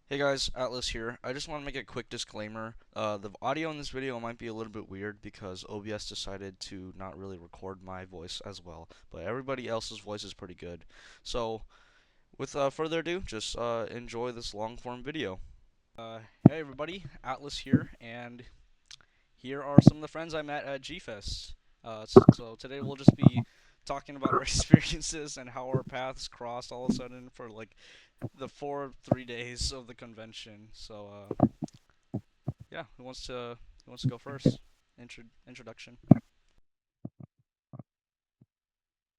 Hey guys, Atlas here. I just want to make a quick disclaimer. The audio in this video might be a little bit weird because OBS decided to not really record my voice as well, but everybody else's voice is pretty good. So, with further ado, just enjoy this long form video. Hey everybody, Atlas here, and here are some of the friends I met at Gfest. So today we'll just be talking about our experiences and how our paths crossed all of a sudden for like the 3 days of the convention. So yeah, who wants to go first? Introduction.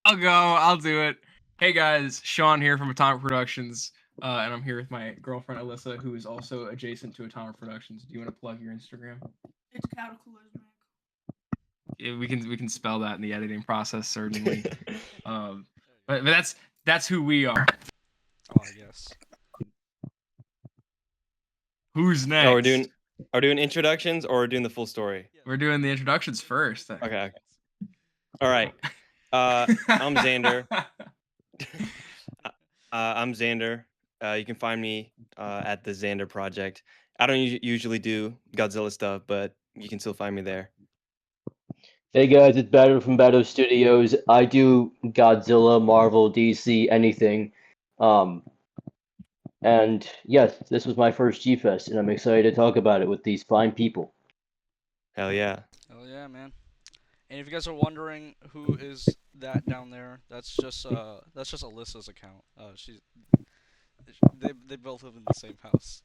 I'll go. I'll do it. Hey guys, Sean here from Atomic Productions, and I'm here with my girlfriend Alyssa, who is also adjacent to Atomic Productions. Do you want to plug your Instagram? It's cataclysmic. Yeah, we can spell that in the editing process certainly. But that's who we are. Oh, I guess. Who's next? Oh, are we doing introductions or we're doing the full story? We're doing the introductions first. Okay. All right. I'm Xander. I'm Xander. You can find me at the Xander Project. I don't usually do Godzilla stuff, but you can still find me there. Hey guys, it's Battle from Battle Studios. I do Godzilla, Marvel, DC, anything. And yes, this was my first G-Fest, and I'm excited to talk about it with these fine people. Hell yeah. Oh yeah, man. And if you guys are wondering who is that down there, that's just Alyssa's account. They both live in the same house.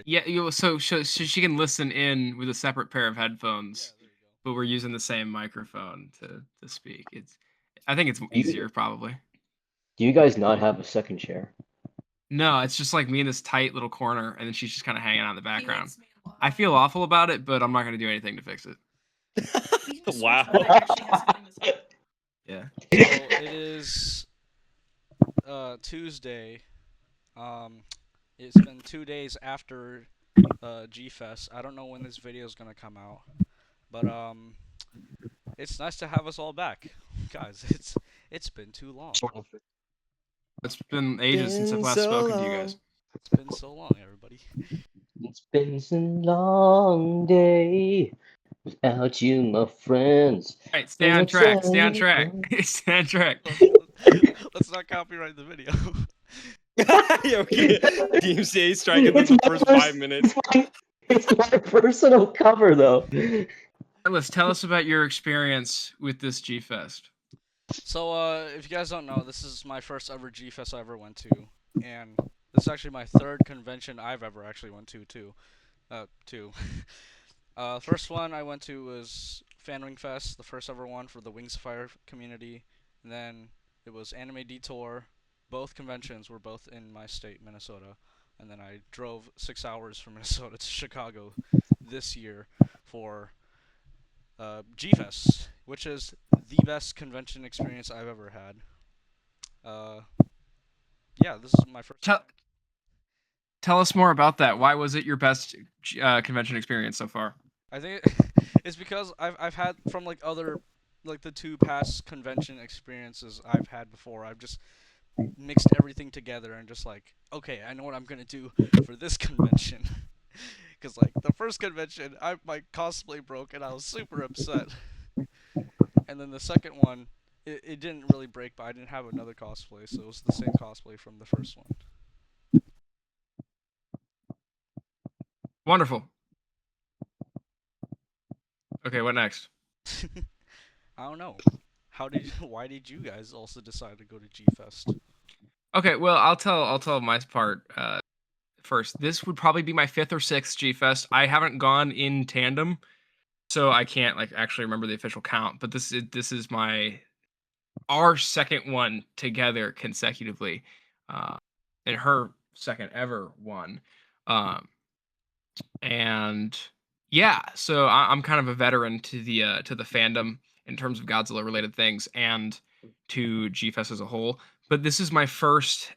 Yeah, so she can listen in with a separate pair of headphones, Yeah, there you go. but we're using the same microphone to speak. I think it's easier probably. Do you guys not have a second chair? No, it's just like me in this tight little corner, and then she's just kind of hanging out in the He background. hates me a lot. I feel awful about it, but I'm not going to do anything to fix it. We can just Wow. switch when I actually have something to say. Yeah. So it is Tuesday. It's been 2 days after Gfest. I don't know when this video is gonna come out, but it's nice to have us all back, guys. It's been too long. It's been ages since I've Been last so spoken to you long. guys. It's been so long, everybody. It's been a long day without you, my friends. All right, stay on track. Stay on track. Stay on track. Let's not copyright the video. Yeah, okay. DMCA striking for the first 5 minutes. It's my personal cover, though. Let's tell us about your experience with this G Fest. So, if you guys don't know, this is my first ever Gfest I ever went to, and this is actually my third convention I've ever actually went to too. Two. First one I went to was Fanwing Fest, the first ever one for the Wings of Fire community. And then it was Anime Detour. Both conventions were both in my state, Minnesota. And then I drove 6 hours from Minnesota to Chicago this year for Gfest, which is the best convention experience I've ever had. Yeah, this is my first. Tell us more about that. Why was it your best convention experience so far? I think it's because I've had from like other like the two past convention experiences I've had before. I've just mixed everything together and just like, okay, I know what I'm gonna do for this convention. Cause like the first convention, my cosplay broke and I was super upset. And then the second one, it didn't really break, but I didn't have another cosplay, so it was the same cosplay from the first one. Wonderful. Okay, what next? I don't know. Why did you guys also decide to go to G Fest? Okay, well, I'll tell my part first. This would probably be my 5th or 6th G Fest. I haven't gone in tandem, so I can't like actually remember the official count. But this is our second one together consecutively, and her second ever one. And yeah, so I'm kind of a veteran to the fandom in terms of Godzilla related things and to G Fest as a whole. But this is my first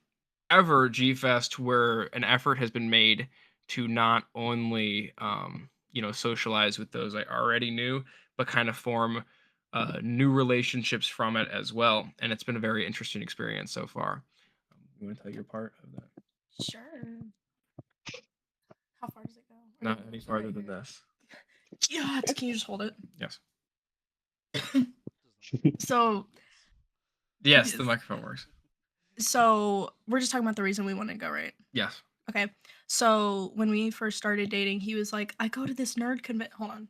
ever G Fest where an effort has been made to not only socialize with those I already knew, but kind of form new relationships from it as well. And it's been a very interesting experience so far. You want to tell your part of that? Sure. Not any farther than this. Yeah, can you just hold it? Yes. So, Yes, Yes. the microphone works. so we're just talking about the reason we want to go, right? Yes. Okay. So when we first started dating, he was like, "I go to this nerd convention." Hold on.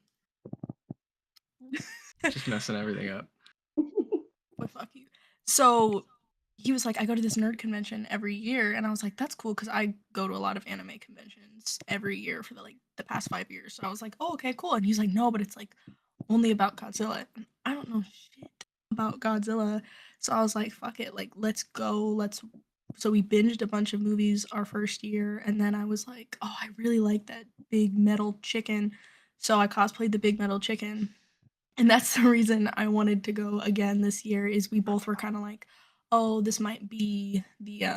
Just messing everything up. Boy, fuck you. So he was like, "I go to this nerd convention every year," and I was like, "That's cool," because I go to a lot of anime conventions every year for the past 5 years. So I was like, "Oh, okay, cool." And he's like, "No, but it's like only about Godzilla." And I don't know shit about Godzilla, so I was like, "Fuck it, like let's go, let's." So we binged a bunch of movies our first year, and then I was like, "Oh, I really like that big metal chicken," so I cosplayed the big metal chicken, and that's the reason I wanted to go again this year. Is we both were kind of like, oh, this might be the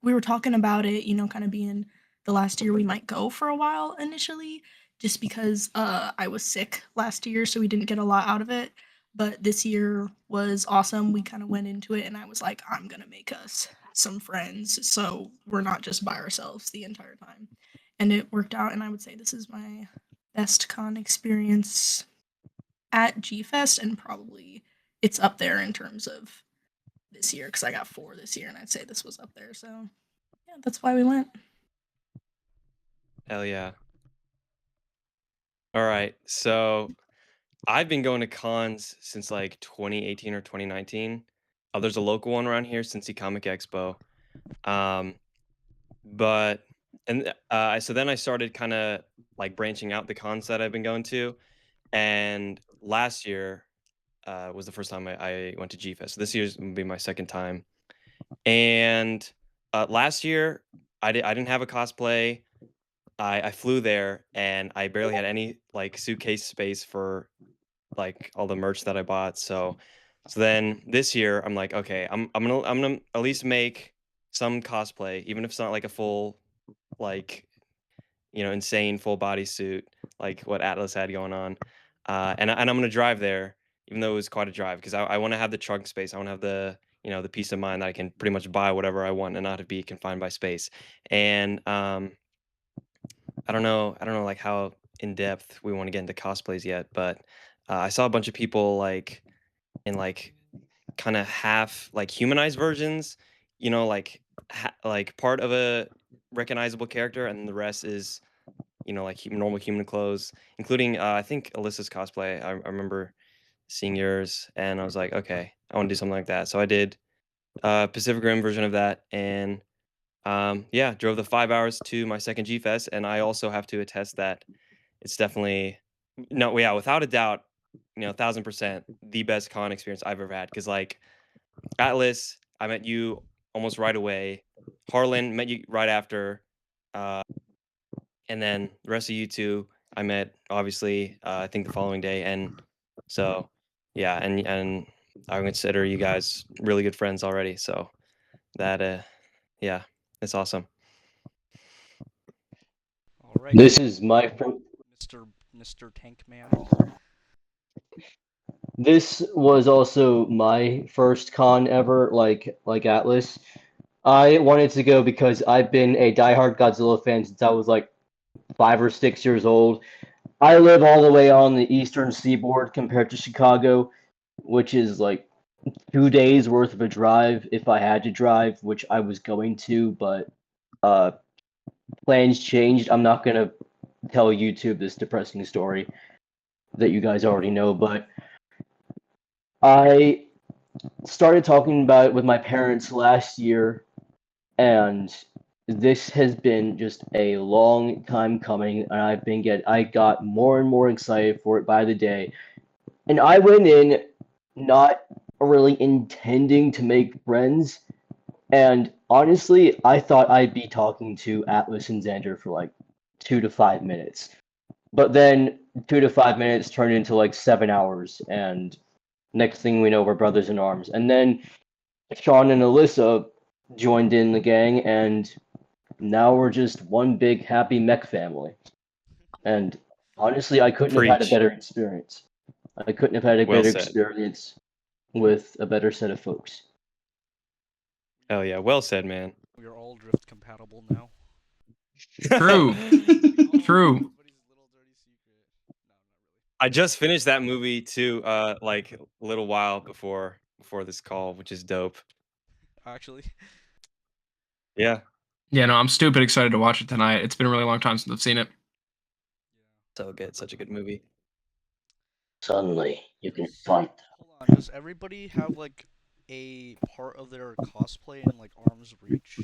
we were talking about it, kind of being the last year we might go for a while initially, just because I was sick last year, so we didn't get a lot out of it. But this year was awesome. We kind of went into it, and I was like, I'm gonna make us some friends, so we're not just by ourselves the entire time. And it worked out, and I would say this is my best con experience at Gfest, and probably it's up there in terms of this year because I got 4 this year, and I'd say this was up there. So yeah, that's why we went. Hell yeah. All right. So I've been going to cons since like 2018 or 2019. There's a local one around here, Cincy Comic Expo. Um, but so then I started kind of like branching out the cons that I've been going to, and last year was the first time I went to Gfest. So this year's gonna be my second time, and last year I didn't have a cosplay. I flew there and I barely had any like suitcase space for like all the merch that I bought. So then this year I'm like, okay, I'm gonna at least make some cosplay, even if it's not like a full like insane full body suit like what Atlas had going on. And I'm gonna drive there, even though it was quite a drive, because I want to have the trunk space. I want to have the the peace of mind that I can pretty much buy whatever I want and not to be confined by space. And I don't know like how in depth we want to get into cosplays yet, but I saw a bunch of people like in like kind of half like humanized versions, like like part of a recognizable character, and the rest is like normal human clothes, including I think Alyssa's cosplay. I remember seeing yours, and I was like, okay, I want to do something like that. So I did Pacific Rim version of that, and yeah, drove the 5 hours to my second G Fest, and I also have to attest that it's definitely no, yeah, without a doubt, 1,000% the best con experience I've ever had. Because like Atlas, I met you almost right away. Harlan met you right after, and then the rest of you two I met obviously I think the following day, and so yeah, and I consider you guys really good friends already. So that yeah, it's awesome. All right, This is my Mr. Tank Man. this was also my first con ever, like Atlas. I wanted to go because I've been a diehard Godzilla fan since I was like 5 or 6 years old. I live all the way on the eastern seaboard compared to Chicago, which is like 2 days worth of a drive if I had to drive, which I was going to, but uh, plans changed. I'm not gonna tell YouTube this depressing story that you guys already know, but I started talking about it with my parents last year, and this has been just a long time coming, and I got more and more excited for it by the day. And I went in not really intending to make friends, and honestly, I thought I'd be talking to Atlas and Xander for like 2 to 5 minutes. But then 2 to 5 minutes turned into like 7 hours, and next thing we know, we're brothers in arms. And then Sean and Alyssa joined in the gang, and now we're just one big happy mech family. And honestly, I couldn't have had a Preach. better experience. I couldn't have had a Well better said. experience with a better set of folks. Hell yeah, well said, man. We are all drift compatible now. True. True. I just finished that movie too, like a little while before this call, which is dope. Actually. Yeah. Yeah, no, I'm stupid excited to watch it tonight. It's been a really long time since I've seen it. So good, such a good movie. Suddenly, you can fight. Hold on, does everybody have like a part of their cosplay in like arm's reach?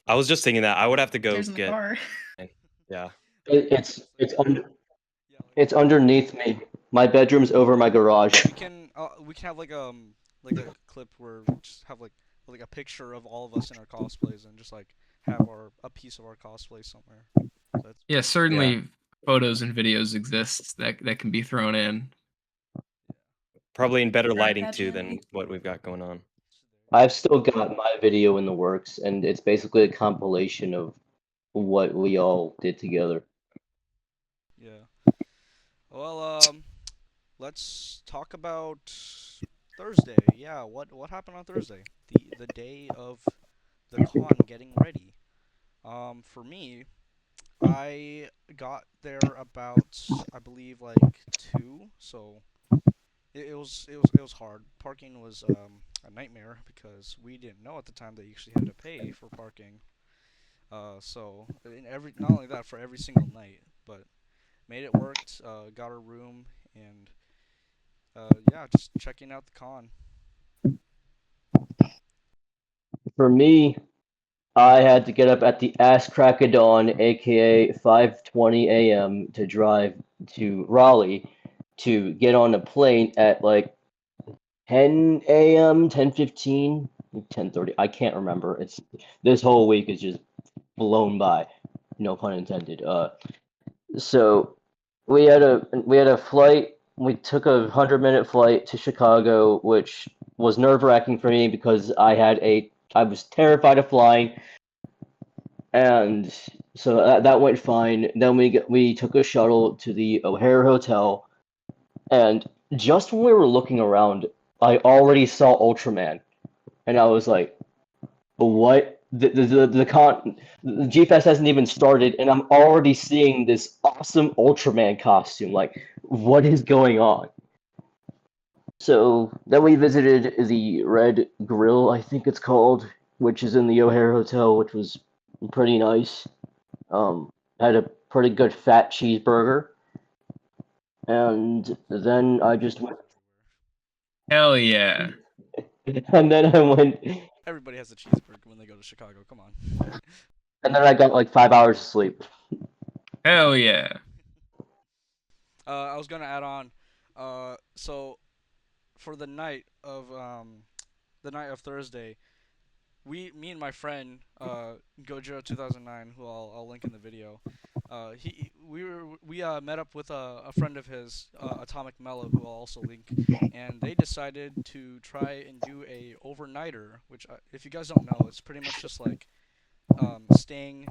I was just thinking that I would have to go There's in the get. car. Yeah. It's underneath me. My bedroom's over my garage. We can have like a clip where we just have like a picture of all of us in our cosplays and just like have a piece of our cosplay somewhere. Yeah, certainly photos and videos exist that can be thrown in. Probably in better Grab lighting that too Jenny. than what we've got going on. I've still got my video in the works, and it's basically a compilation of what we all did together. Yeah. Well, let's talk about Thursday. Yeah, what happened on Thursday? The day of the con getting ready. For me, I got there about, I believe, like 2, so it was hard. Parking was a nightmare because we didn't know at the time that you actually had to pay for parking. So not only that, for every single night, but made it worked. Got a room, and yeah, just checking out the con. For me, I had to get up at the ass crack of dawn, aka 5:20 a.m., to drive to Raleigh to get on a plane at like 10 a.m., 10:15, 10:30. I can't remember. It's this whole week is just blown by. No pun intended. So we had a flight. We took a 100-minute flight to Chicago, which was nerve-wracking for me because I was terrified of flying, and so that went fine. Then we took a shuttle to the O'Hare Hotel, and just when we were looking around, I already saw Ultraman, and I was like, "What? The Gfest hasn't even started, and I'm already seeing this awesome Ultraman costume. Like, what is going on?" So then we visited the Red Grill, I think it's called, which is in the O'Hare Hotel, which was pretty nice. Had a pretty good fat cheeseburger, and then I just went, Hell yeah. and then I went, Everybody has a cheeseburger when they go to Chicago. Come on. and then I got like 5 hours of sleep. Hell yeah. I was gonna add on. So for the night of Thursday, me and my friend, Gojo 2009, who I'll link in the video. We met up with a friend of his, Atomic Mellow, who I'll also link, and they decided to try and do a overnighter, which, if you guys don't know, it's pretty much just like staying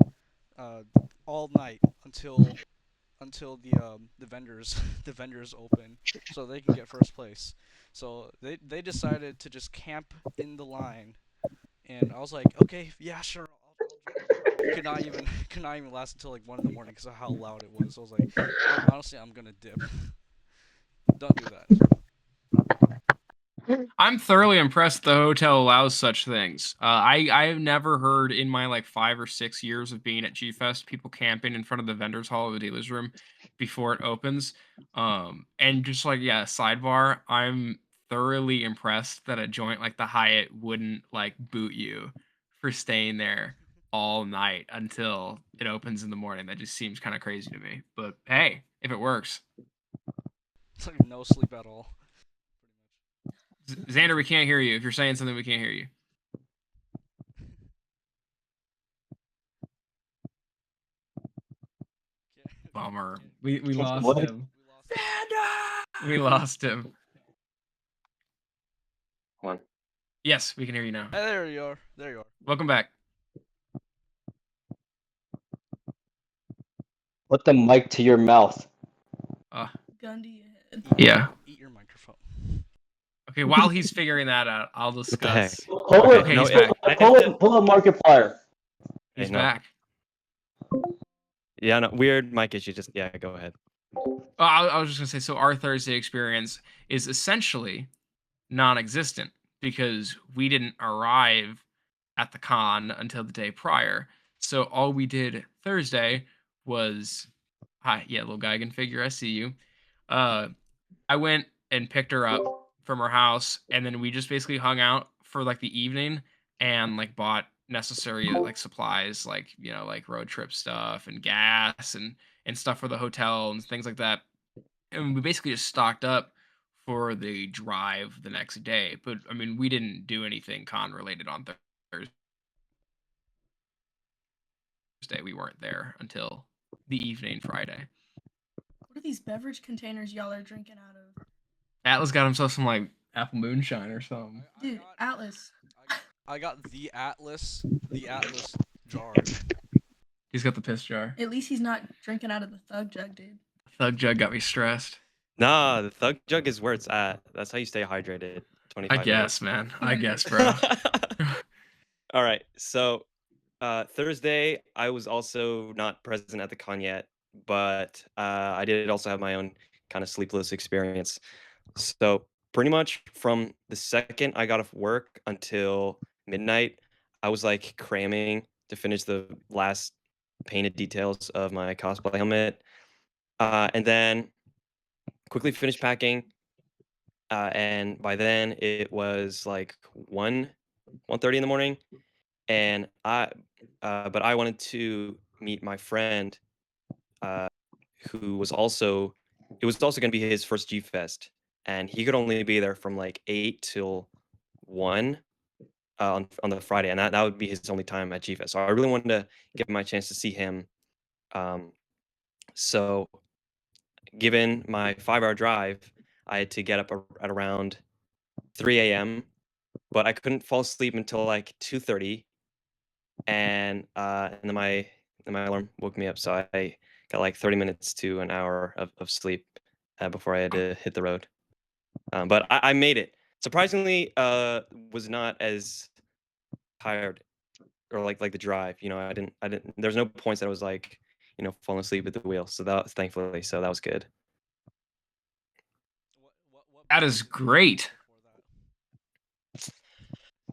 all night until the vendors the vendors open, so they can get first place. So they decided to just camp in the line, and I was like, okay, yeah, sure. Could not even last until like 1 in the morning because of how loud it was. So I was like, honestly, I'm gonna dip. Don't do that. I'm thoroughly impressed the hotel allows such things. I've never heard in my like 5 or 6 years of being at Gfest people camping in front of the vendors hall of the dealer's room before it opens. And just like, yeah, sidebar, I'm thoroughly impressed that a joint like the Hyatt wouldn't like boot you for staying there all night until it opens in the morning. That just seems kind of crazy to me. But hey, if it works. It's like no sleep at all. Xander, we can't hear you. If you're saying something, we can't hear you. Bummer. We lost What? him. We lost him. One. Yes, we can hear you now. Hey, there you are. There you are. Welcome back. Put the mic to your mouth. Gun to your head. Yeah. Eat your microphone. Okay, while he's figuring that out, I'll What the heck? discuss. Pull Okay, it, he's back. pull it, Markiplier. He's no. back. Yeah, no, weird mic issue. Just yeah, go ahead. I was just gonna say, so our Thursday experience is essentially non-existent because we didn't arrive at the con until the day prior. So all we did Thursday was, hi, yeah, little Geigen figure, I see you. I went and picked her up from her house, and then we just basically hung out for like the evening and like bought necessary like supplies, like like road trip stuff and gas and stuff for the hotel and things like that. And we basically just stocked up for the drive the next day. But I mean, we didn't do anything con related on Thursday. We weren't there until the evening Friday. What are these beverage containers y'all are drinking out of? Atlas got himself some like apple moonshine or something. Dude, Atlas. I got the Atlas jar. He's got the piss jar. At least he's not drinking out of the thug jug, dude. Thug jug got me stressed. Nah, the thug jug is where it's at. That's how you stay hydrated. 25 I guess, man. I guess, bro. All right. So Thursday, I was also not present at the con yet, but I did also have my own kind of sleepless experience. So pretty much from the second I got off work until midnight, I was like cramming to finish the last painted details of my cosplay helmet, and then quickly finished packing. And by then it was like 1:30 in the morning, and but I wanted to meet my friend, who was also it was also going to be his first Gfest, and he could only be there from like 8 till 1 on the Friday, and that would be his only time at Gfest. So I really wanted to give my chance to see him. So given my 5-hour drive, I had to get up at around 3 a.m., but I couldn't fall asleep until like 2:30, and then my alarm woke me up, so I got like 30 minutes to an hour of sleep before I had to hit the road. But I made it. Surprisingly, was not as tired or like the drive. I didn't. There's no points that I was like falling asleep at the wheel. So that was thankfully. So that was good. That is great.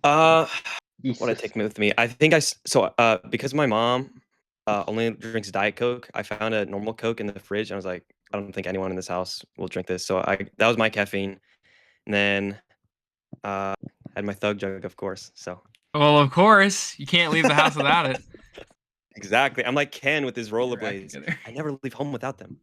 What I take with me? I think because my mom only drinks Diet Coke. I found a normal Coke in the fridge, and I was like, I don't think anyone in this house will drink this. So that was my caffeine, and then had my Thug Jug, of course. So. Well, of course, you can't leave the house without it. Exactly. I'm like Ken with his rollerblades. I never leave home without them.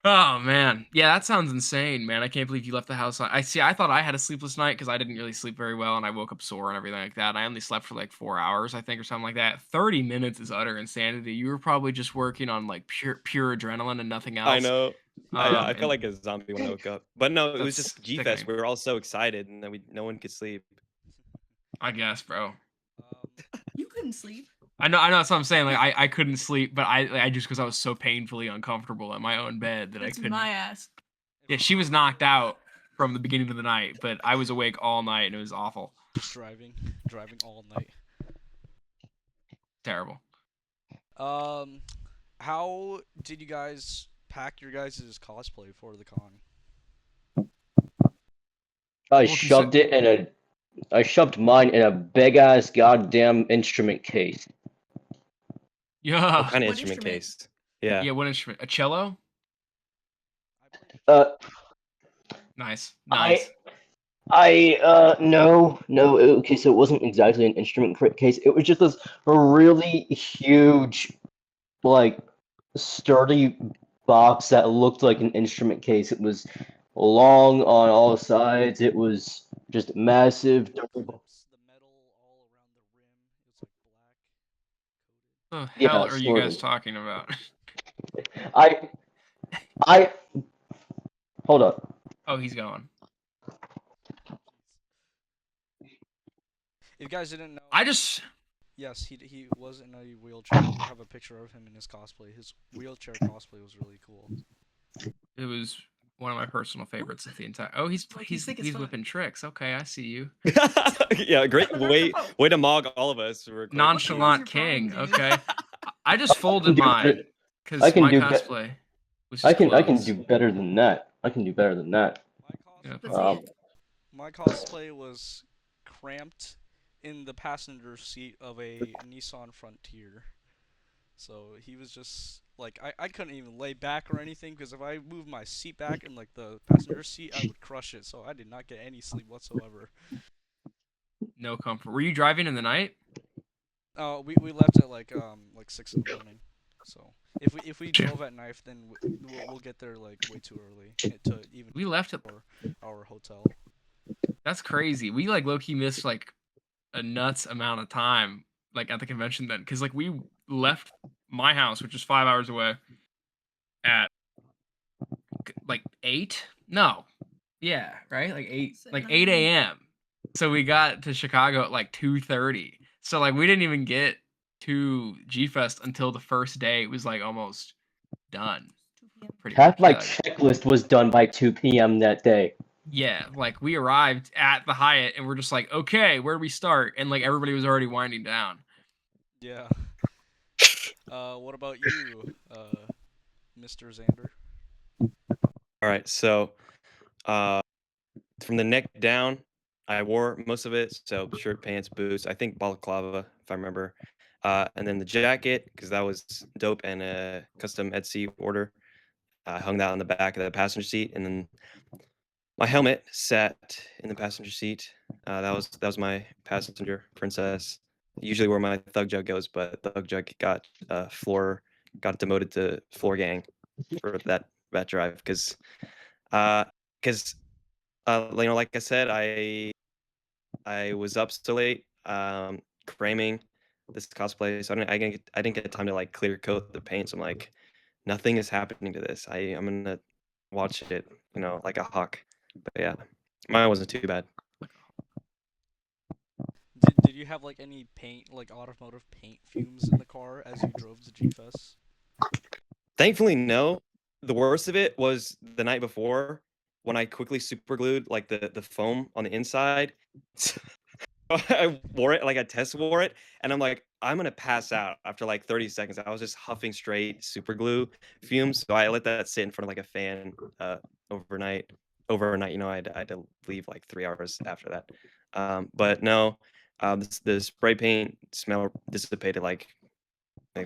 Oh man, yeah, that sounds insane, man. I can't believe you left the house. I thought I had a sleepless night because I didn't really sleep very well, and I woke up sore and everything like that. I only slept for like 4 hours, I think, or something like that. 30 minutes is utter insanity. You were probably just working on like pure adrenaline and nothing else. I know. I felt like a zombie when I woke up, but no, it was just Gfest. We were all so excited, and then no one could sleep. I guess, bro. You couldn't sleep. I know. That's what I'm saying. Like I couldn't sleep, but I just because I was so painfully uncomfortable in my own bed that I couldn't. My ass. Yeah, she was knocked out from the beginning of the night, but I was awake all night and it was awful. Just driving all night. Terrible. How did you guys pack your guys' cosplay for the con? I shoved mine in a big ass goddamn instrument case. Yeah. What kind of instrument case? Yeah. Yeah, what instrument? A cello? Nice. No. Okay, so it wasn't exactly an instrument case. It was just this really huge, like, sturdy box that looked like an instrument case. It was long on all sides. It was just massive. The metal all around the rim. It was like black. The hell are you guys talking about? Hold up. Oh, he's gone. If you guys didn't know, yes, he was in a wheelchair. We have a picture of him in his cosplay. His wheelchair cosplay was really cool. It was one of my personal favorites of the entire. Oh, he's whipping tricks. Okay, I see you. Yeah, great way to mog all of us. Nonchalant king. Okay. I just folded do mine better- because I can my do be- cosplay was I just can clothes. do better than that. I can do better than that. Yeah, Let's Um, see it. My cosplay was cramped in the passenger seat of a Nissan Frontier. So he was just like I couldn't even lay back or anything because if I moved my seat back in like the passenger seat, I would crush it. So I did not get any sleep whatsoever. no comfort. Were you driving in the night? We left at like 6 in the morning. So if we Sure. drove at night, then we'll get there like way too early to even We left at. our hotel. That's crazy. We like low key missed like a nuts amount of time like at the convention then because like we left my house, which is 5 hours away, at like 8. No, yeah, right, like 8, Is it like 9? 8 a.m. So we got to Chicago at like 2:30. So like we didn't even get to Gfest until the first day. It was like almost done. 2 p.m. Pretty half much. my Yeah, like, checklist was done by 2 p.m. that day. yeah, like we arrived at the Hyatt and we're just like, okay, where do we start? And like everybody was already winding down. Yeah. What about you, Mr. Xander? All right, so from the neck down, I wore most of it. So shirt, pants, boots. I think balaclava, if I remember. And then the jacket, because that was dope and a custom Etsy order. I hung that on the back of the passenger seat, and then my helmet sat in the passenger seat. That was my passenger princess. Usually where my thug jug goes, but thug jug got demoted to floor gang for that drive because like I said, I was up so late cramming this cosplay, so I didn't get time to like clear coat the paint. So I'm like, nothing is happening to this. I'm gonna watch it, like a hawk. But yeah, mine wasn't too bad. Did you have like any paint, like automotive paint fumes in the car as you drove to Gfest? Thankfully, no. The worst of it was the night before when I quickly super glued like the foam on the inside. I wore it, like I test wore it, and I'm like, I'm gonna pass out after like 30 seconds. I was just huffing straight super glue fumes, so I let that sit in front of like a fan overnight. Overnight, I had to leave like 3 hours after that. But no, the spray paint smell dissipated like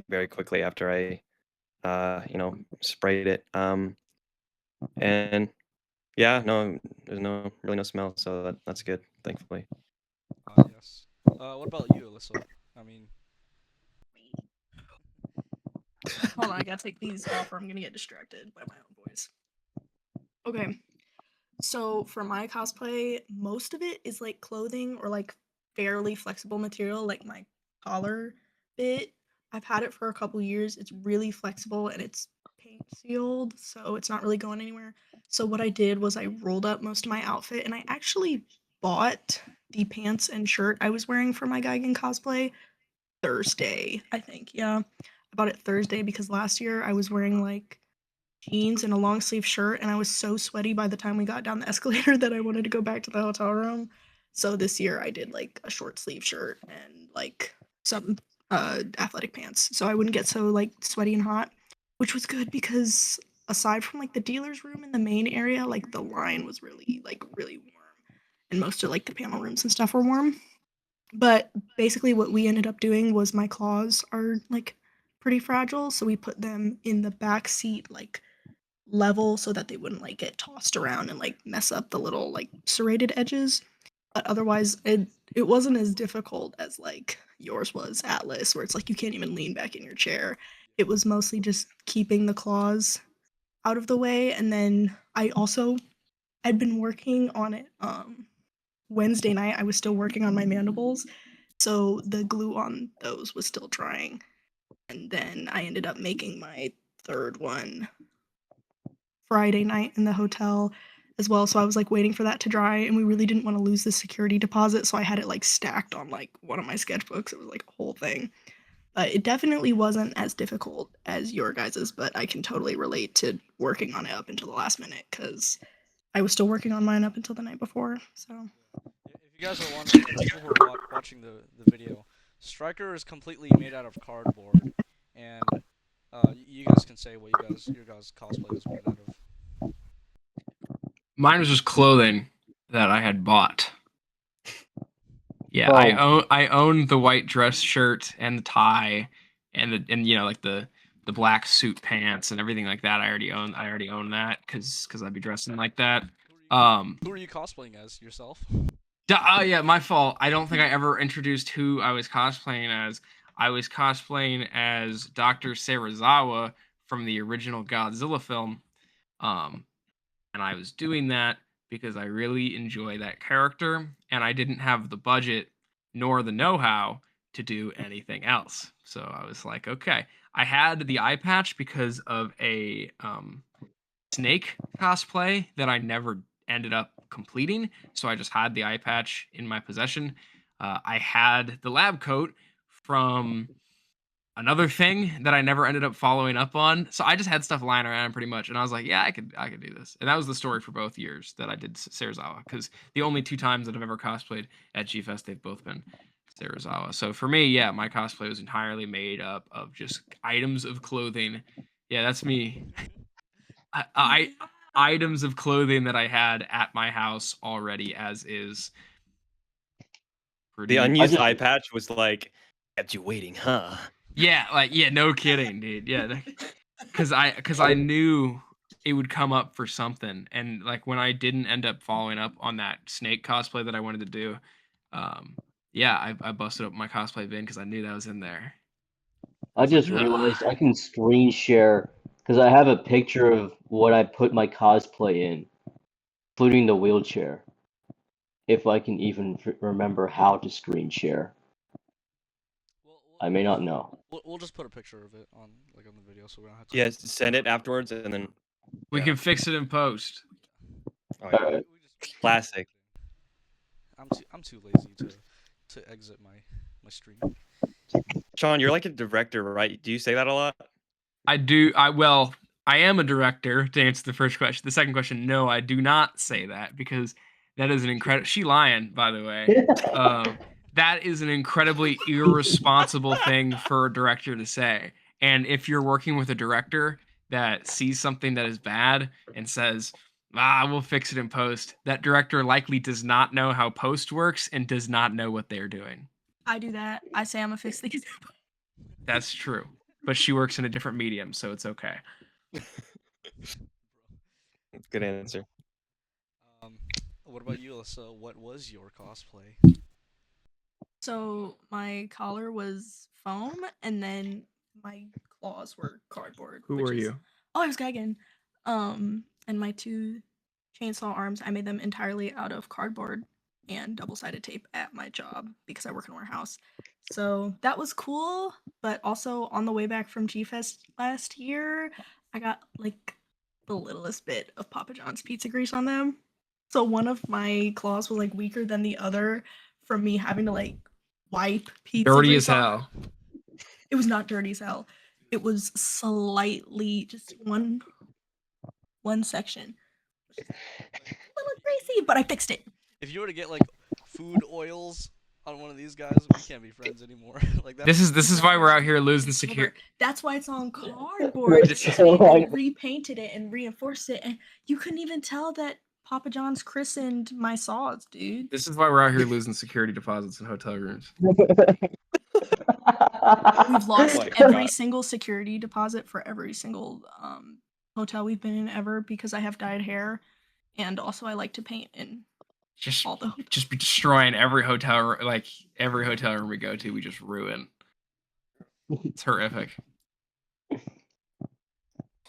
very quickly after I sprayed it. And yeah, no, there's really no smell, so that's good, thankfully. Yes. What about you, Alyssa? I mean, Hold on, I gotta take these off or I'm gonna get distracted by my own voice. Okay. So for my cosplay, most of it is like clothing or like fairly flexible material, like my collar bit. I've had it for a couple years. It's really flexible and it's paint sealed, so it's not really going anywhere. So what I did was I rolled up most of my outfit and I actually bought the pants and shirt I was wearing for my Geigen cosplay Thursday, I think. Yeah. I bought it Thursday because last year I was wearing like jeans and a long sleeve shirt and I was so sweaty by the time we got down the escalator that I wanted to go back to the hotel room. So this year I did like a short sleeve shirt and like some athletic pants so I wouldn't get so like sweaty and hot, which was good because aside from like the dealer's room in the main area, like the line was really warm and most of like the panel rooms and stuff were warm. But basically what we ended up doing was my claws are like pretty fragile, so we put them in the back seat like level so that they wouldn't like get tossed around and like mess up the little like serrated edges. But otherwise it wasn't as difficult as like yours was, Atlas, where it's like you can't even lean back in your chair. It was mostly just keeping the claws out of the way. And then I'd been working on it Wednesday night. I was still working on my mandibles, so the glue on those was still drying. And then I ended up making my third one Friday night in the hotel as well. So I was like waiting for that to dry, and we really didn't want to lose the security deposit. So I had it like stacked on like one of my sketchbooks. It was like a whole thing. But it definitely wasn't as difficult as your guys's, but I can totally relate to working on it up until the last minute because I was still working on mine up until the night before. So if you guys are wondering, for people who are watching the video, Striker is completely made out of cardboard, and you guys can say what your guys cosplay was made out of. Mine was just clothing that I had bought. Yeah, Oh. I owned the white dress shirt and the tie and the black suit pants and everything like that. I already own that because I'd be dressing like that. Who are you cosplaying as yourself? Oh yeah, my fault. I don't think I ever introduced who I was cosplaying as. I was cosplaying as Dr. Serizawa from the original Godzilla film. Um, and I was doing that because I really enjoy that character, and I didn't have the budget nor the know-how to do anything else. So I was like, okay. I had the eye patch because of a Snake cosplay that I never ended up completing, so I just had the eye patch in my possession. I had the lab coat from another thing that I never ended up following up on. So I just had stuff lying around pretty much, and I was like, yeah, I could do this. And that was the story for both years that I did Serizawa, because the only 2 times that I've ever cosplayed at Gfest, they've both been Serizawa. So for me, yeah, my cosplay was entirely made up of just items of clothing. Yeah, that's me. I items of clothing that I had at my house already as is. The unused eye patch was like kept you waiting, huh? Yeah, no kidding, dude. Yeah, because I knew it would come up for something, and like when I didn't end up following up on that Snake cosplay that I wanted to do, yeah, I busted up my cosplay bin because I knew that was in there. I just realized I can screen share because I have a picture of what I put my cosplay in, including the wheelchair. If I can even remember how to screen share, I may not know. We'll just put a picture of it on the video, so we don't have to. Yes, send it afterwards, and then we can fix it in post. Oh, yeah. Alright. Classic. I'm too lazy to exit my stream. Sean, you're like a director, right? Do you say that a lot? I do. I am a director, to answer the first question. The second question, no, I do not say that, because that is an incredible. She lying, by the way. That is an incredibly irresponsible thing for a director to say. And if you're working with a director that sees something that is bad and says, we'll fix it in post, that director likely does not know how post works and does not know what they're doing. I do that. I say I'm a fix things. That's true. But she works in a different medium, so it's okay. Good answer. What about you, Alyssa? What was your cosplay? So my collar was foam, and then my claws were cardboard. Who were you? Oh, I was Gagan. And my 2 chainsaw arms, I made them entirely out of cardboard and double-sided tape at my job because I work in a warehouse. So that was cool, but also on the way back from Gfest last year, I got like the littlest bit of Papa John's pizza grease on them. So one of my claws was like weaker than the other from me having to like wipe pizza Dirty grease as hell. It was not dirty as hell. It was slightly just one section. A little greasy, but I fixed it. If you were to get like food oils on one of these guys, we can't be friends anymore. Like This is why we're out here losing security. That's why it's on cardboard. They repainted it and reinforced it, and you couldn't even tell that Papa John's christened my saws, dude. This is why we're out here losing security deposits in hotel rooms. We've lost every single security deposit for every single hotel we've been in ever because I have dyed hair, and also I like to paint in all the just be destroying every hotel room we go to. We just ruin. It's horrific.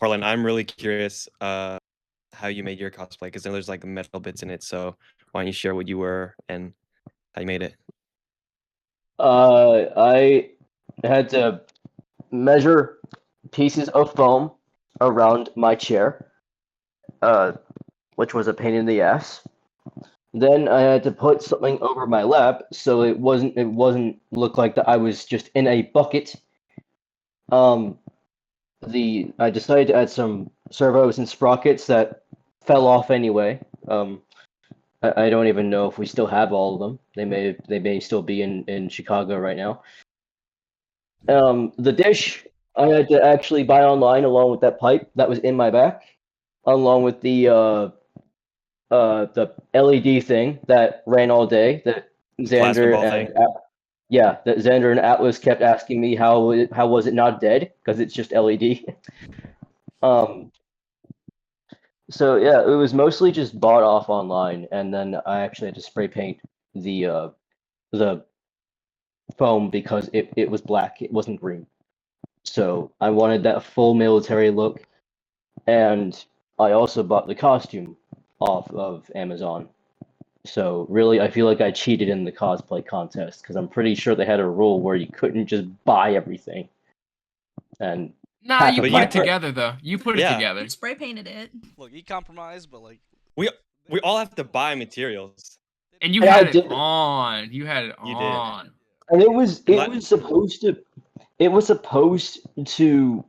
Harlan, I'm really curious how you made your cosplay, because then there's like metal bits in it. So why don't you share what you were and how you made it? I had to measure pieces of foam around my chair, which was a pain in the ass. Then I had to put something over my lap so it wasn't look like that I was just in a bucket. I decided to add some servos and sprockets that fell off anyway. I don't even know if we still have all of them. They may still be in Chicago right now. The dish, I had to actually buy online along with that pipe that was in my back, along with the LED thing that ran all day that Plasma Xander ball and thing. that Xander and Atlas kept asking me how was it not dead because it's just LED. um, so yeah, it was mostly just bought off online, and then I actually had to spray paint the foam because it was black, it wasn't green. So I wanted that full military look, and I also bought the costume off of Amazon. So really, I feel like I cheated in the cosplay contest because I'm pretty sure they had a rule where you couldn't just buy everything. And Nah, half you of put my it together though. You put it Yeah. together. You spray painted it. Look, he compromised, but like We all have to buy materials. And you And I had it did- on. You had it You did. on. and it was Let- supposed to it was supposed to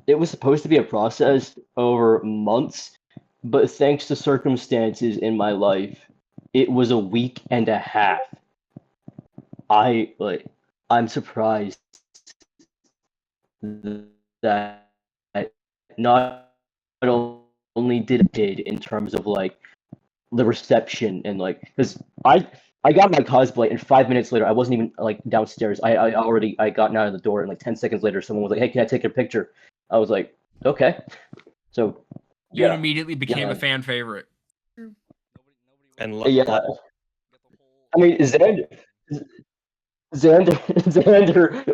it was supposed to be a process over months, but thanks to circumstances in my life, it was a week and a half. I'm surprised that not only did in terms of like the reception and like because I got my cosplay and 5 minutes later I wasn't even like downstairs. I gotten out of the door and like 10 seconds later someone was like, "Hey, can I take your picture?" I was like, "Okay." So You yeah, immediately became Yeah. a fan favorite. And yeah. I mean, Xander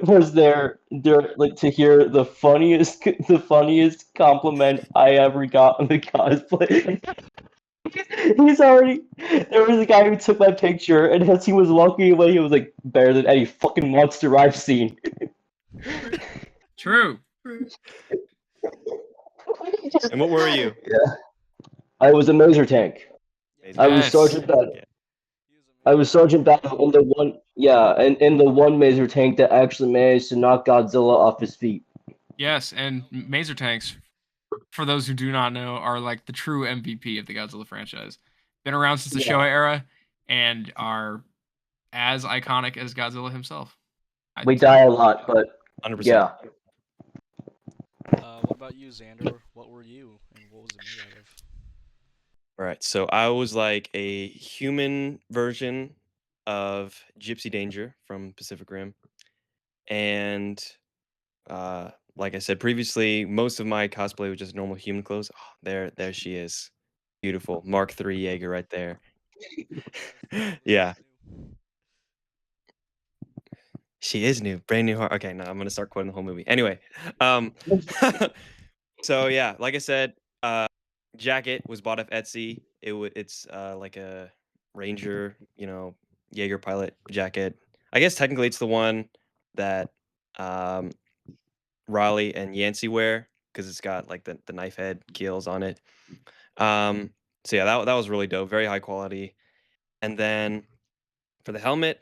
was there like to hear the funniest compliment I ever got on the cosplay. He's already there was a guy who took my picture, and as he was walking away, he was like, "Better than any fucking monster I've seen." True. And what were you? Yeah, I was a Maser tank. I was Yes. Sergeant Battle. Yeah. I was Sergeant Battle in the one, yeah, and in the one Maser tank that actually managed to knock Godzilla off his feet. Yes, and Maser tanks, for those who do not know, are like the true MVP of the Godzilla franchise. Been around since the Yeah. Showa era and are as iconic as Godzilla himself. We die a lot, but 100%. yeah. what about you, Xander? What were you, and what was it made out of? Right. So I was like a human version of Gypsy Danger from Pacific Rim. And like I said previously, most of my cosplay was just normal human clothes. Oh, there she is. Beautiful. Mark III Jaeger right there. Yeah. She is new. Brand new heart. Okay, now I'm gonna start quoting the whole movie. Anyway. So yeah, like I said, jacket was bought off Etsy. It's like a Ranger, Jaeger pilot jacket. I guess technically it's the one that Raleigh and Yancey wear because it's got like the knife head keels on it. So yeah, that was really dope, very high quality. And then for the helmet,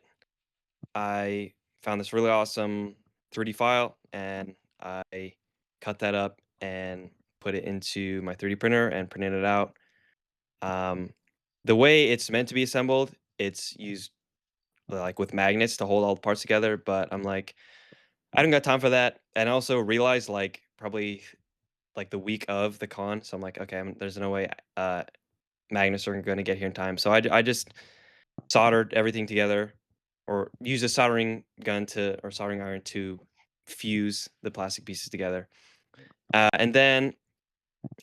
I found this really awesome 3D file and I cut that up and put it into my 3D printer and printed it out. The way it's meant to be assembled, it's used like with magnets to hold all the parts together, but I'm like, I don't got time for that. And I also realized like probably like the week of the con, so I'm like, okay, there's no way magnets are going to get here in time. So I just soldered everything together, or used a soldering iron to fuse the plastic pieces together. And then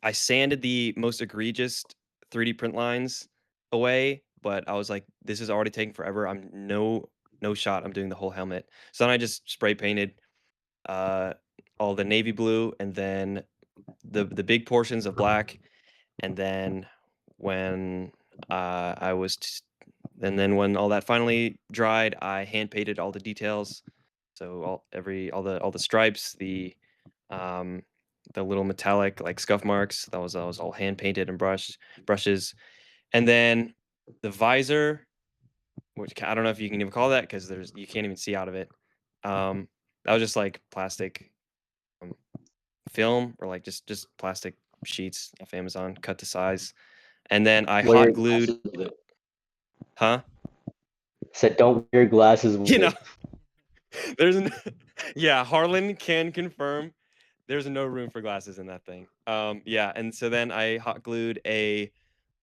I sanded the most egregious 3D print lines away, but I was like, this is already taking forever. I'm no shot. I'm doing the whole helmet. So then I just spray painted all the navy blue and then the big portions of black. And then when and then when all that finally dried, I hand painted all the details. So all the stripes, the little metallic like scuff marks, that was all hand painted and brushes. And then the visor, which I don't know if you can even call that because you can't even see out of it. That was just like plastic film or like just plastic sheets off Amazon cut to size. And then I Wear hot your glued, glasses with it. huh? Said don't wear your glasses with You know, it. There's n yeah, Harlan can confirm there's no room for glasses in that thing. Yeah, and so then I hot glued an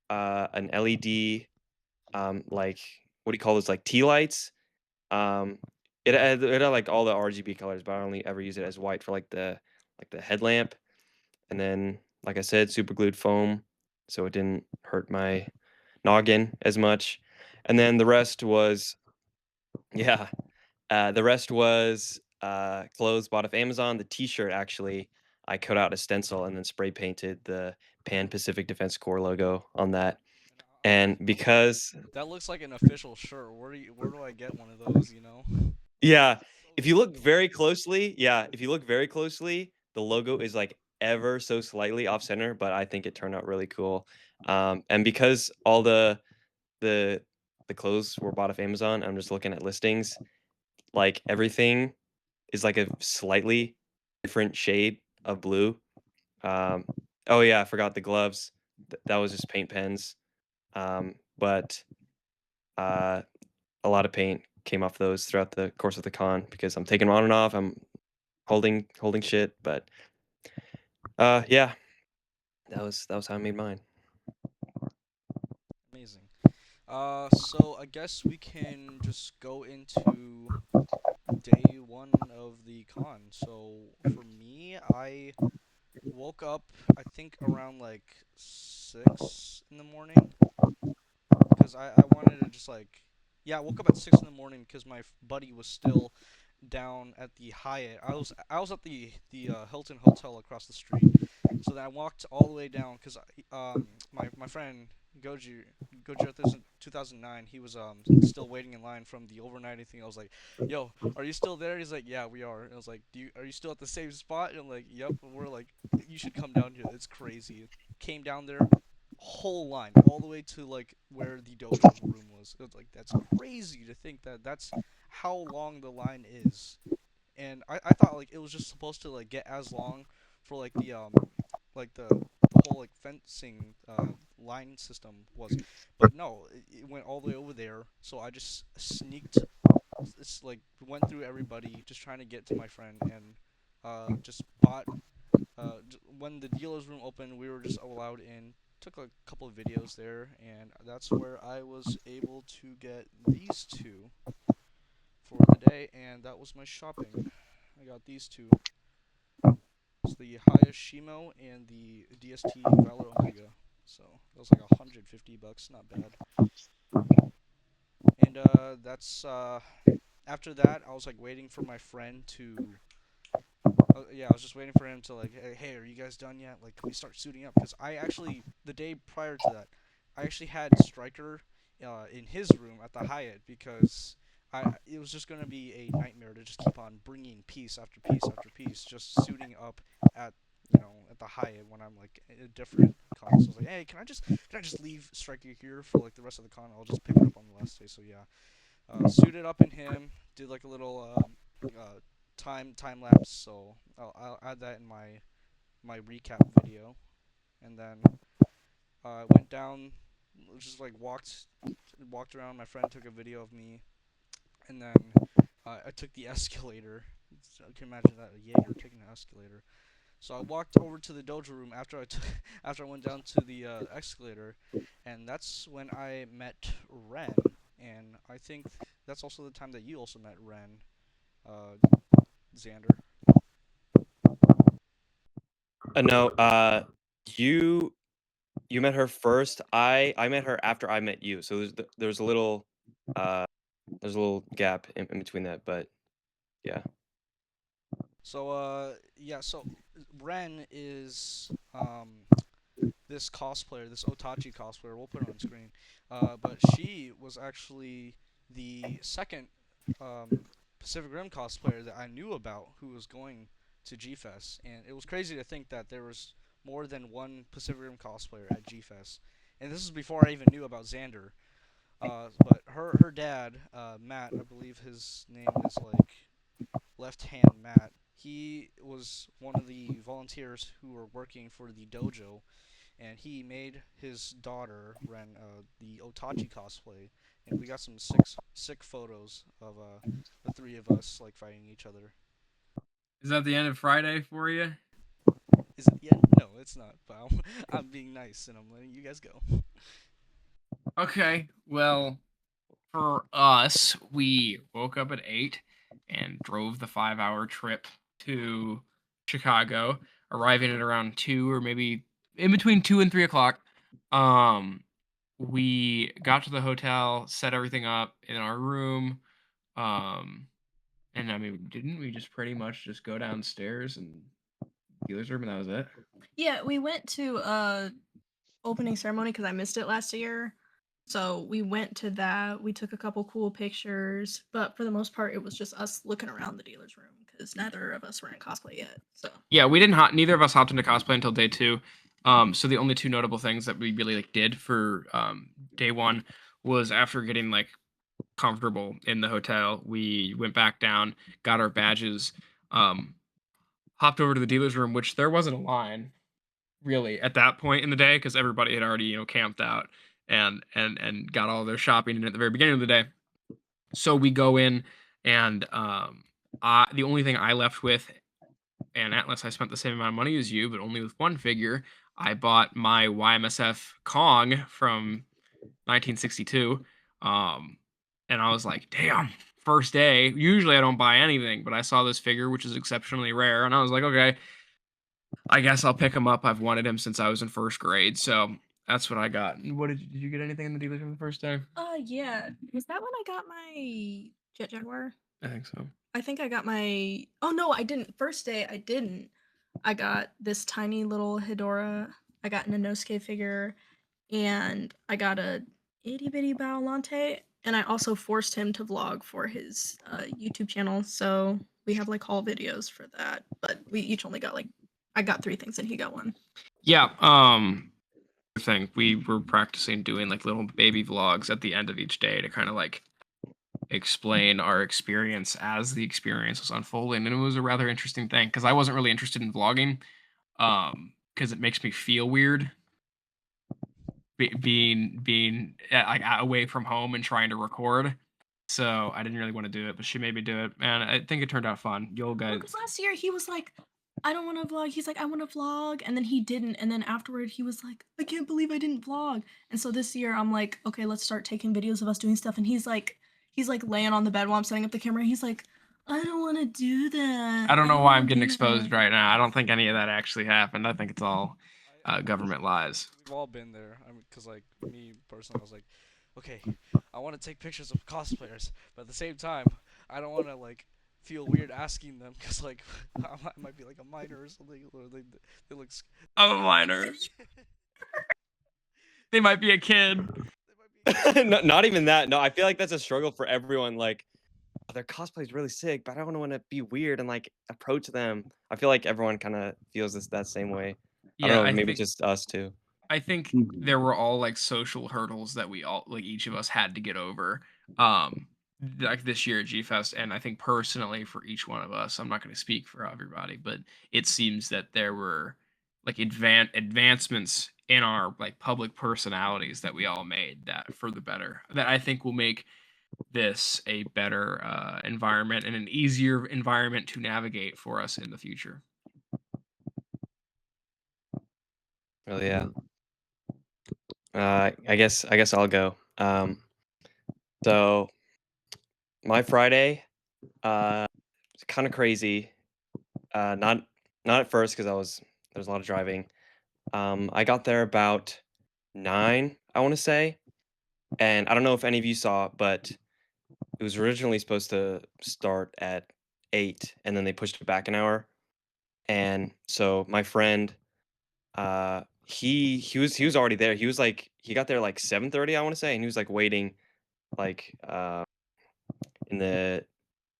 LED, like, what do you call those, like, tea lights? Um, it had, like, all the RGB colors, but I only ever use it as white for, like the headlamp, and then, like I said, super glued foam, so it didn't hurt my noggin as much, and then the rest was yeah. The rest was clothes bought off Amazon. The T-shirt actually, I cut out a stencil and then spray painted the Pan Pacific Defense Corps logo on that. And I was And like, because that looks like an official shirt. Where do I get one of those? You know? yeah, So if you look cool. very closely, if you look very closely, the logo is like ever so slightly off center, but I think it turned out really cool. And because all the the clothes were bought off Amazon, I'm just looking at listings. Like everything is like a slightly different shade of blue. Um, oh yeah, I forgot the gloves. That was just paint pens. But uh, a lot of paint came off those throughout the course of the con because I'm taking them on and off. I'm holding shit. But yeah, that was how I made mine. Amazing. So I guess we can just go into day one of the con. So for me, I woke up I think around like 6 in the morning because I wanted to just like yeah, I woke up at 6 in the morning because my buddy was still down at the Hyatt. I was at the Hilton Hotel across the street. So then I walked all the way down because my friend Goji Goji at this in 2009. He was still waiting in line from the overnighting thing. I was like, "Yo, are you still there?" He's like, "Yeah, we are." And I was like, Are you still at the same spot?" And I'm like, "Yep." And we're like, "You should come down here. It's crazy." Came down there, whole line all the way to like where the dojo room was. It was like that's crazy to think that that's how long the line is. And I thought like it was just supposed to like get as long for like the whole like fencing line system was, but no, it went all the way over there. So I just sneaked, it's like went through everybody just trying to get to my friend and just bought when the dealer's room opened, we were just allowed in. Took a couple of videos there, and that's where I was able to get these two for the day, and that was my shopping. I got these two. It's the Hayashimo and the DST Valor Omega. So that was like $150, not bad. And that's after that, I was like waiting for my friend to yeah, I was just waiting for him to like, hey, are you guys done yet? Like, can we start suiting up? Because I actually, the day prior to that, I actually had Striker in his room at the Hyatt because it was just gonna be a nightmare to just keep on bringing piece after piece after piece, just suiting up at at the Hyatt when I'm like in a different con. So I was like, hey, can I just leave Striker here for like the rest of the con? I'll just pick it up on the last day. So yeah, suited up in him, did like a little time lapse, so I'll add that in my recap video, and then I went down, just like walked around. My friend took a video of me, and then I took the escalator. So I can imagine that, a Jaeger taking an escalator. So I walked over to the dojo room after I took after I went down to the escalator, and that's when I met Ren, and I think that's also the time that you also met Ren, uh, Xander. No, you met her first. I met her after I met you. So there's a little uh there's a little gap in between that, but yeah. So yeah, so Ren is this cosplayer, this Otachi cosplayer. We'll put it on screen. But she was actually the second um, Pacific Rim cosplayer that I knew about who was going to Gfest, and it was crazy to think that there was more than one Pacific Rim cosplayer at Gfest. And this is before I even knew about Xander. But her dad, Matt, I believe his name is like Left Hand Matt. He was one of the volunteers who were working for the dojo, and he made his daughter Ren the Otachi cosplay, and we got some sick photos of the three of us like fighting each other. Is that the end of Friday for you? Is it yet? No, it's not. But I'm being nice and I'm letting you guys go. Okay, well, for us, we woke up at 8 and drove the 5-hour trip to Chicago, arriving at around 2 or maybe in between 2 and 3 o'clock. We got to the hotel, set everything up in our room. And I mean, didn't we just pretty much just go downstairs and dealer's room and that was it? Yeah, we went to opening ceremony because I missed it last year. So we went to that. We took a couple cool pictures, but for the most part, it was just us looking around the dealer's room because neither of us were in cosplay yet. So Yeah, neither of us hopped into cosplay until day 2. So the only two notable things that we really like did for day 1 was after getting like comfortable in the hotel, we went back down, got our badges, hopped over to the dealer's room, which there wasn't a line really at that point in the day because everybody had already camped out and got all their shopping in at the very beginning of the day. So we go in and the only thing I left with, and Atlas, I spent the same amount of money as you, but only with one figure. I bought my YMSF Kong from 1962. And I was like, damn, first day. Usually I don't buy anything, but I saw this figure, which is exceptionally rare. And I was like, okay, I guess I'll pick him up. I've wanted him since I was in first grade. So that's what I got. And did you get anything in the dealership the first day? yeah. Was that when I got my Jet Jaguar? I think so. I think I got my oh no, I didn't. First day I didn't. I got this tiny little Hedora. I got an Inosuke figure, and I got a itty bitty Biollante, and I also forced him to vlog for his YouTube channel. So we have like haul videos for that, but we each only got like I got 3 things and he got 1. Yeah. Thing we were practicing doing like little baby vlogs at the end of each day to kind of like explain our experience as the experience was unfolding, and it was a rather interesting thing because I wasn't really interested in vlogging because it makes me feel weird being like away from home and trying to record. So I didn't really want to do it, but she made me do it, and I think it turned out fun. You'll guys. Because last year he was like, I don't want to vlog. He's like, I want to vlog, and then he didn't. And then afterward, he was like, I can't believe I didn't vlog. And so this year, I'm like, okay, let's start taking videos of us doing stuff. And he's like laying on the bed while I'm setting up the camera. He's like, I don't want to do that. I don't know don't why wanna I'm getting do exposed that." right now. I don't think any of that actually happened. I think it's all government lies. We've all been there. I mean, cause like me personally, I was like, okay, I want to take pictures of cosplayers, but at the same time, I don't want to like feel weird asking them, cause like I might be like a minor or something, or they look. I'm a minor. They might be a kid. No, not even that. No, I feel like that's a struggle for everyone. Like, their cosplay is really sick, but I don't want to be weird and like approach them. I feel like everyone kind of feels that same way. I Yeah, don't know, maybe just us too. I think there were all like social hurdles that we all like each of us had to get over. Like this year at Gfest, and I think personally for each one of us, I'm not going to speak for everybody, but it seems that there were like advancements in our like public personalities that we all made that for the better. That I think will make this a better environment and an easier environment to navigate for us in the future. Oh yeah. I guess I'll go. So my Friday, it's kind of crazy. Not at first because there was a lot of driving. I got there about 9, I want to say, and I don't know if any of you saw, but it was originally supposed to start at 8, and then they pushed it back an hour. And so my friend, he was already there. He was like he got there like 7:30, I want to say, and he was like waiting like in the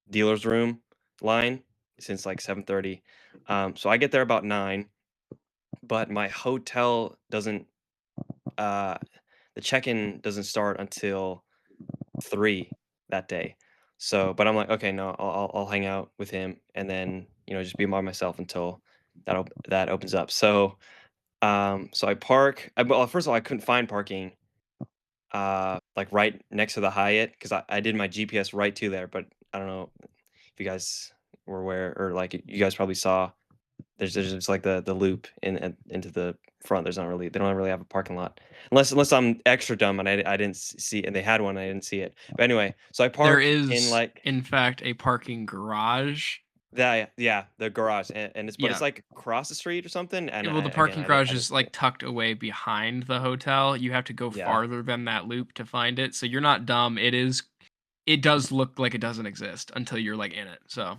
dealer's room line since like 7:30. So I get there about 9, but my hotel doesn't uh the check-in doesn't start until 3 that day. So, but I'm like, okay, no, I'll hang out with him and then just be by myself until that opens up. So I park. Well, first of all, I couldn't find parking. like right next to the Hyatt because I did my GPS right to there, but I don't know if you guys were aware or like you guys probably saw. There's just like the loop into the front. They don't really have a parking lot unless I'm extra dumb and I didn't see and they had one and I didn't see it. But anyway, so I There park in is, like in fact, a parking garage. yeah, the garage and it's Yeah. like across the street or something. And Well, the again, parking garage I didn't is see it. like tucked away behind the hotel. You have to go Yeah. farther than that loop to find it. So you're not dumb. It does look like it doesn't exist until you're like in it. So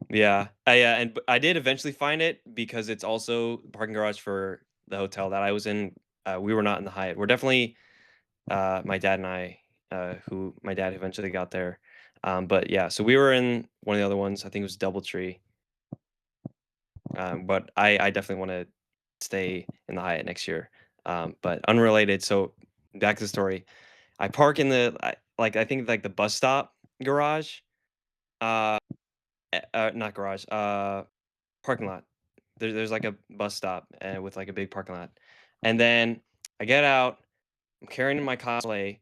Yeah, I did eventually find it because it's also the parking garage for the hotel that I was in. We were not in the Hyatt. We're definitely my dad and I, who my dad eventually got there. But yeah, so we were in one of the other ones. I think it was DoubleTree. But I definitely want to stay in the Hyatt next year. But unrelated. So back to the story. I park in I think like the bus stop garage. Uh, not garage. Parking lot. There's like a bus stop with like a big parking lot, and then I get out. I'm carrying my cosplay,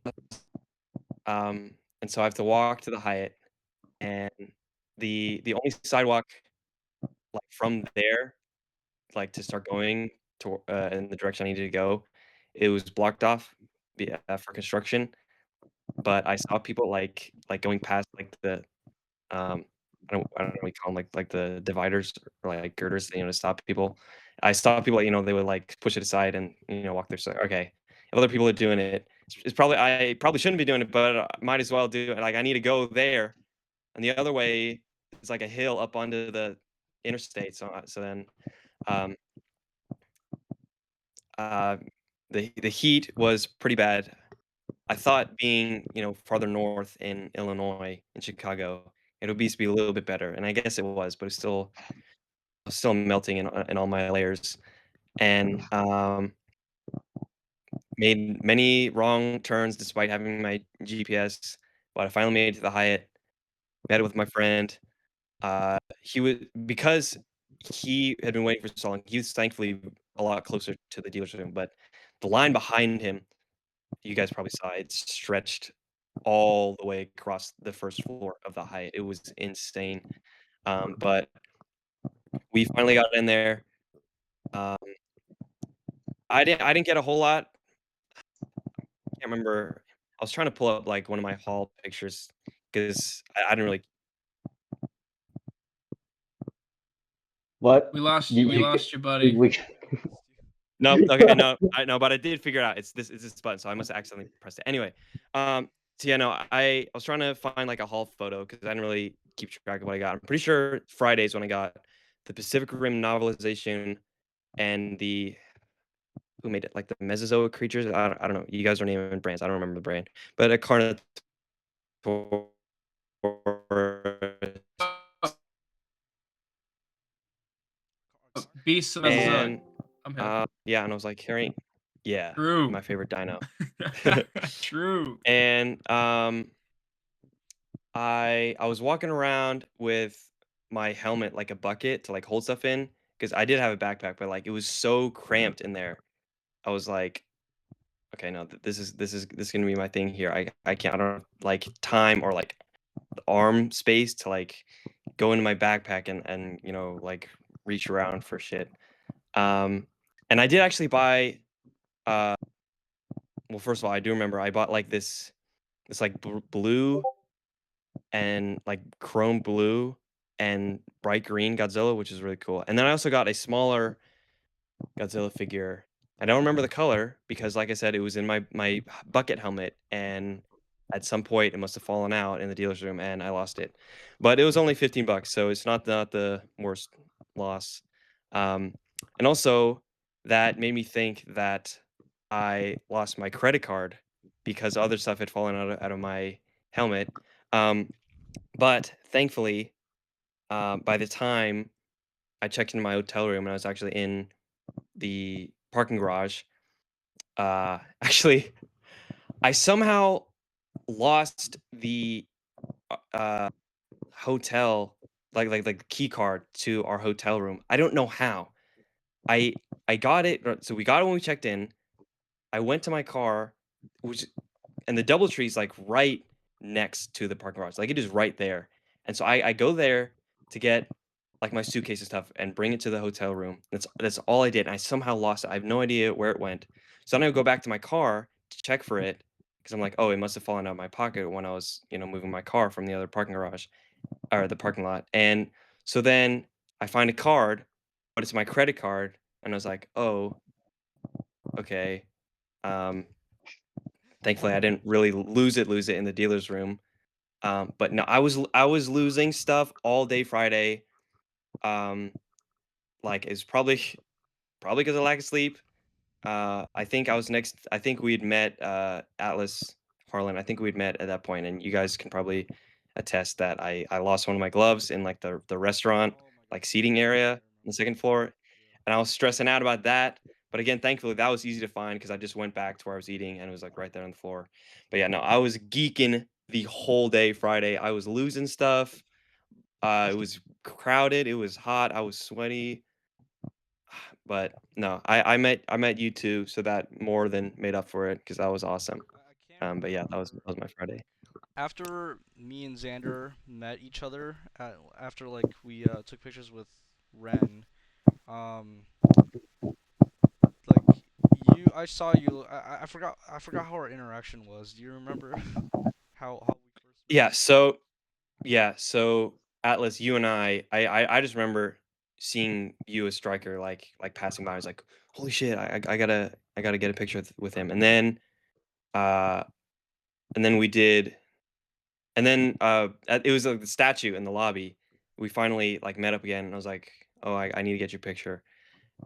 and so I have to walk to the Hyatt, and the only sidewalk like from there, like to start going to in the direction I needed to go, it was blocked off for construction. But I saw people going past like the um I don't know what you call them like the dividers or like girders, to stop people. I saw people, they would like push it aside and walk their side. Okay, if other people are doing it, it's probably I probably shouldn't be doing it, but I might as well do it. Like I need to go there, and the other way is like a hill up onto the interstate. So then, um, uh, the heat was pretty bad. I thought being farther north in Illinois, in Chicago, it would be a little bit better, and I guess it was, but it's still melting in all my layers, and made many wrong turns despite having my GPS. But I finally made it to the Hyatt, met with my friend. He was because he had been waiting for so long. He was thankfully a lot closer to the dealership, but the line behind him, you guys probably saw it stretched all the way across the first floor of the Hyatt. It was insane. But we finally got in there. Um, I didn't get a whole lot. Can't remember. I was trying to pull up like one of my haul pictures because I didn't really. What? we lost You, you. We you, lost you, buddy. we, No, okay, no, I know, but I did figure it out. It's this button, so I must have accidentally pressed it. Anyway, so yeah, no, I was trying to find like a haul photo because I didn't really keep track of what I got. I'm pretty sure Fridays when I got the Pacific Rim novelization and the who made it like the Mesozoic creatures. I don't know. You guys are naming brands. I don't remember the brand, but a Carnotaurus Beasts of Mesozoic. and I'm hip. yeah, and I was like, yeah, True. my favorite dino. True. And I was walking around with my helmet like a bucket to like hold stuff in because I did have a backpack, but like it was so cramped in there. I was like, okay, no, this is gonna be my thing here. I can't. I don't have, like time or like the arm space to like go into my backpack and like reach around for shit. And I did actually buy. Uh, well, first of all, I do remember I bought like this like blue and like chrome blue and bright green Godzilla, which is really cool. And then I also got a smaller Godzilla figure. I don't remember the color because, like I said, it was in my bucket helmet, and at some point it must have fallen out in the dealer's room, and I lost it. But it was only $15, so it's not the worst loss. And also, that made me think that I lost my credit card because other stuff had fallen out of my helmet. Um, but thankfully, by the time I checked into my hotel room and I was actually in the parking garage, actually, I somehow lost the hotel, like the key card to our hotel room. I don't know how. I I got it. So we got it when we checked in. I went to my car, which and the DoubleTree is like right next to the parking garage. Like it is right there. And so I go there to get like my suitcase and stuff and bring it to the hotel room. That's all I did. And I somehow lost it. I have no idea where it went. So then I go back to my car to check for it because I'm like, oh, it must have fallen out of my pocket when I was, moving my car from the other parking garage or the parking lot. And so then I find a card, but it's my credit card. And I was like, oh, okay. Um, Thankfully, I didn't really lose it in the dealer's room. But no, I was losing stuff all day Friday. Um, like it's probably because of lack of sleep. I think I was next. I think we'd met Atlas Harlan. I think we'd met at that point, and you guys can probably attest that I lost one of my gloves in like the restaurant Oh my like god. seating Yeah, area I on the remember. second floor, Yeah. and I was stressing out about that. But again, thankfully that was easy to find because I just went back to where I was eating and it was like right there on the floor. But yeah, no, I was geeking the whole day Friday. I was losing stuff. It was crowded. It was hot. I was sweaty. But no, I met you too, so that more than made up for it because that was awesome. I can't But yeah, that was remember. my Friday. After me and Xander met each other, after like we took pictures with Ren, um, like I saw you. I forgot how our interaction was. Do you remember how we first met? Yeah, so Atlas, you and I just remember seeing you as Striker like passing by. I was like, holy shit, I gotta get a picture with him. Uh and then we did it was like the statue in the lobby. We finally like met up again and I was like, oh, I need to get your picture.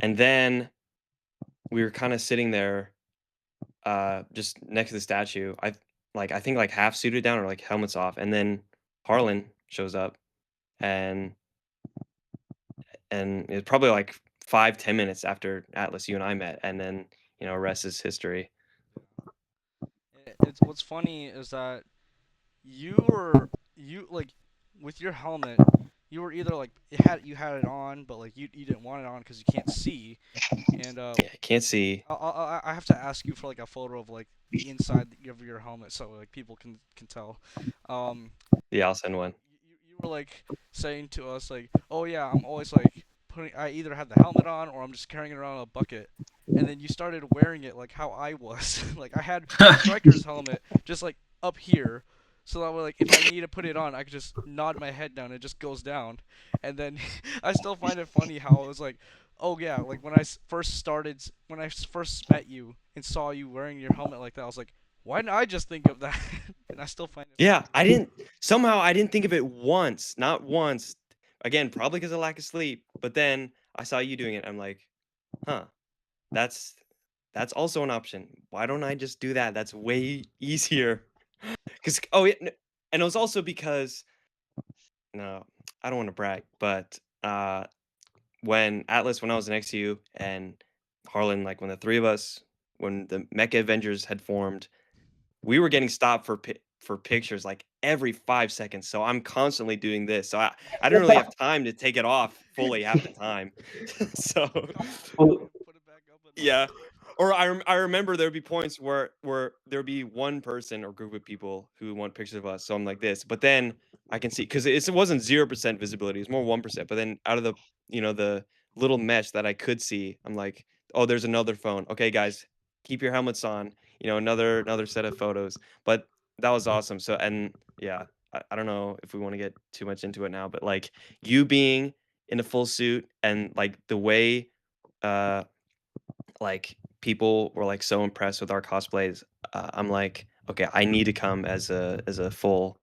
And then we were kind of sitting there just next to the statue. I think like half suited down or like helmets off, and then Harlan shows up, and it's probably like 5-10 minutes after Atlas, you and I met, and then rest is history. Yeah. It's what's funny is that you like with your helmet, you were either like you had it on, but like you didn't want it on because you can't see, and Yeah, I can't see. I have to ask you for like a photo of like the inside of your helmet so like people can tell. Um, Yeah, I'll send one. you were like saying to us like, oh yeah, I'm always like I either have the helmet on or I'm just carrying it around in a bucket. And then you started wearing it like how I was. Like I had Striker's helmet just like up here, so that way like if I need to put it on, I could just nod my head down, it just goes down. And then I still find it funny how I was like, oh yeah, like when I first met you and saw you wearing your helmet like that, I was like, why didn't I just think of that? And I still find it Yeah, funny. I didn't think of it once, not once. Again, probably because of lack of sleep. But then I saw you doing it. I'm like, huh, that's that's also an option. Why don't I just do that? That's way easier. Because and it was also because no, I don't want to brag, but when I was next to you and Harlan, like when the three of us, when the Mecha Avengers had formed, we were getting stopped for pictures like every 5 seconds. So I'm constantly doing this. So I didn't really have time to take it off fully half the time. So Come back Well, and put it back up and yeah. Or I remember there'd be points where there'd be one person or group of people who want pictures of us. So I'm like this, but then I can see because it wasn't 0% visibility, it's more 1%. But then out of the little mesh that I could see, I'm like, oh, there's another phone. Okay, guys, keep your helmets on. Another set of photos. But that was awesome. So and yeah, I don't know if we want to get too much into it now, but like you being in a full suit and like the way uh like people were like so impressed with our cosplays. I'm like, okay, I need to come as a full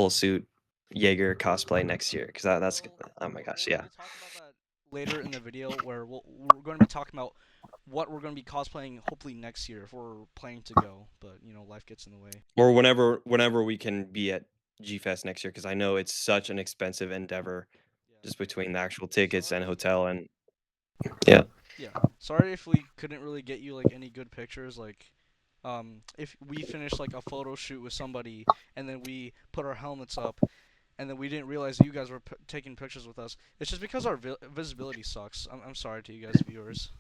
suit Jaeger cosplay next year because that's oh my gosh, we'll yeah. we'll talk about that later in the video where we're going to be talking about what we're going to be cosplaying hopefully next year if we're planning to go, but life gets in the way. Or whenever we can be at Gfest next year because I know it's such an expensive endeavor Yeah. just between the actual tickets and Sorry. hotel and yeah. Yeah. Sorry if we couldn't really get you like any good pictures like if we finished like a photo shoot with somebody and then we put our helmets up and then we didn't realize you guys were taking pictures with us. It's just because our visibility sucks. I'm sorry to you guys viewers.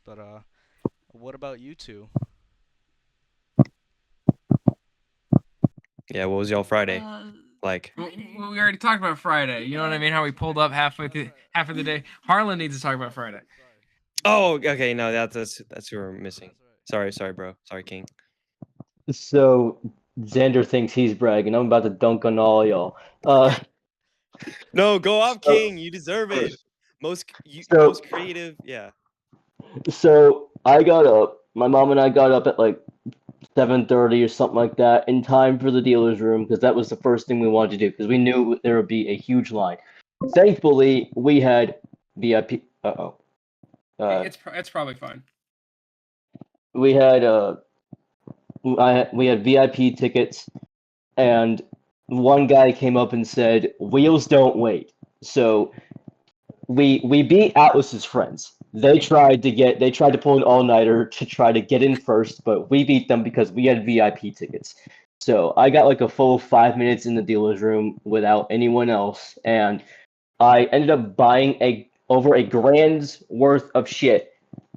But what about you two? Yeah, what was y'all Friday like? Well, we already talked about Friday. You know what I mean? How we pulled up half of the day. Harlan needs to talk about Friday. Oh, okay. No, that's who we're missing. Sorry, bro. Sorry, King. So Xander thinks he's bragging. I'm about to dunk on all y'all. No, go off, So- King. You deserve it. Most So- creative. Yeah. So I got up. My mom and I got up at like 7:30 or something like that in time for the dealer's room because that was the first thing we wanted to do because we knew there would be a huge line. Thankfully, we had VIP. It's probably fine. We had we had VIP tickets, and one guy came up and said, "Wheels don't wait." So we beat Atlas's friends. They tried to pull an all-nighter to try to get in first, but we beat them because we had VIP tickets. So I got like a full 5 minutes in the dealer's room without anyone else, and I ended up buying over a grand's worth of shit,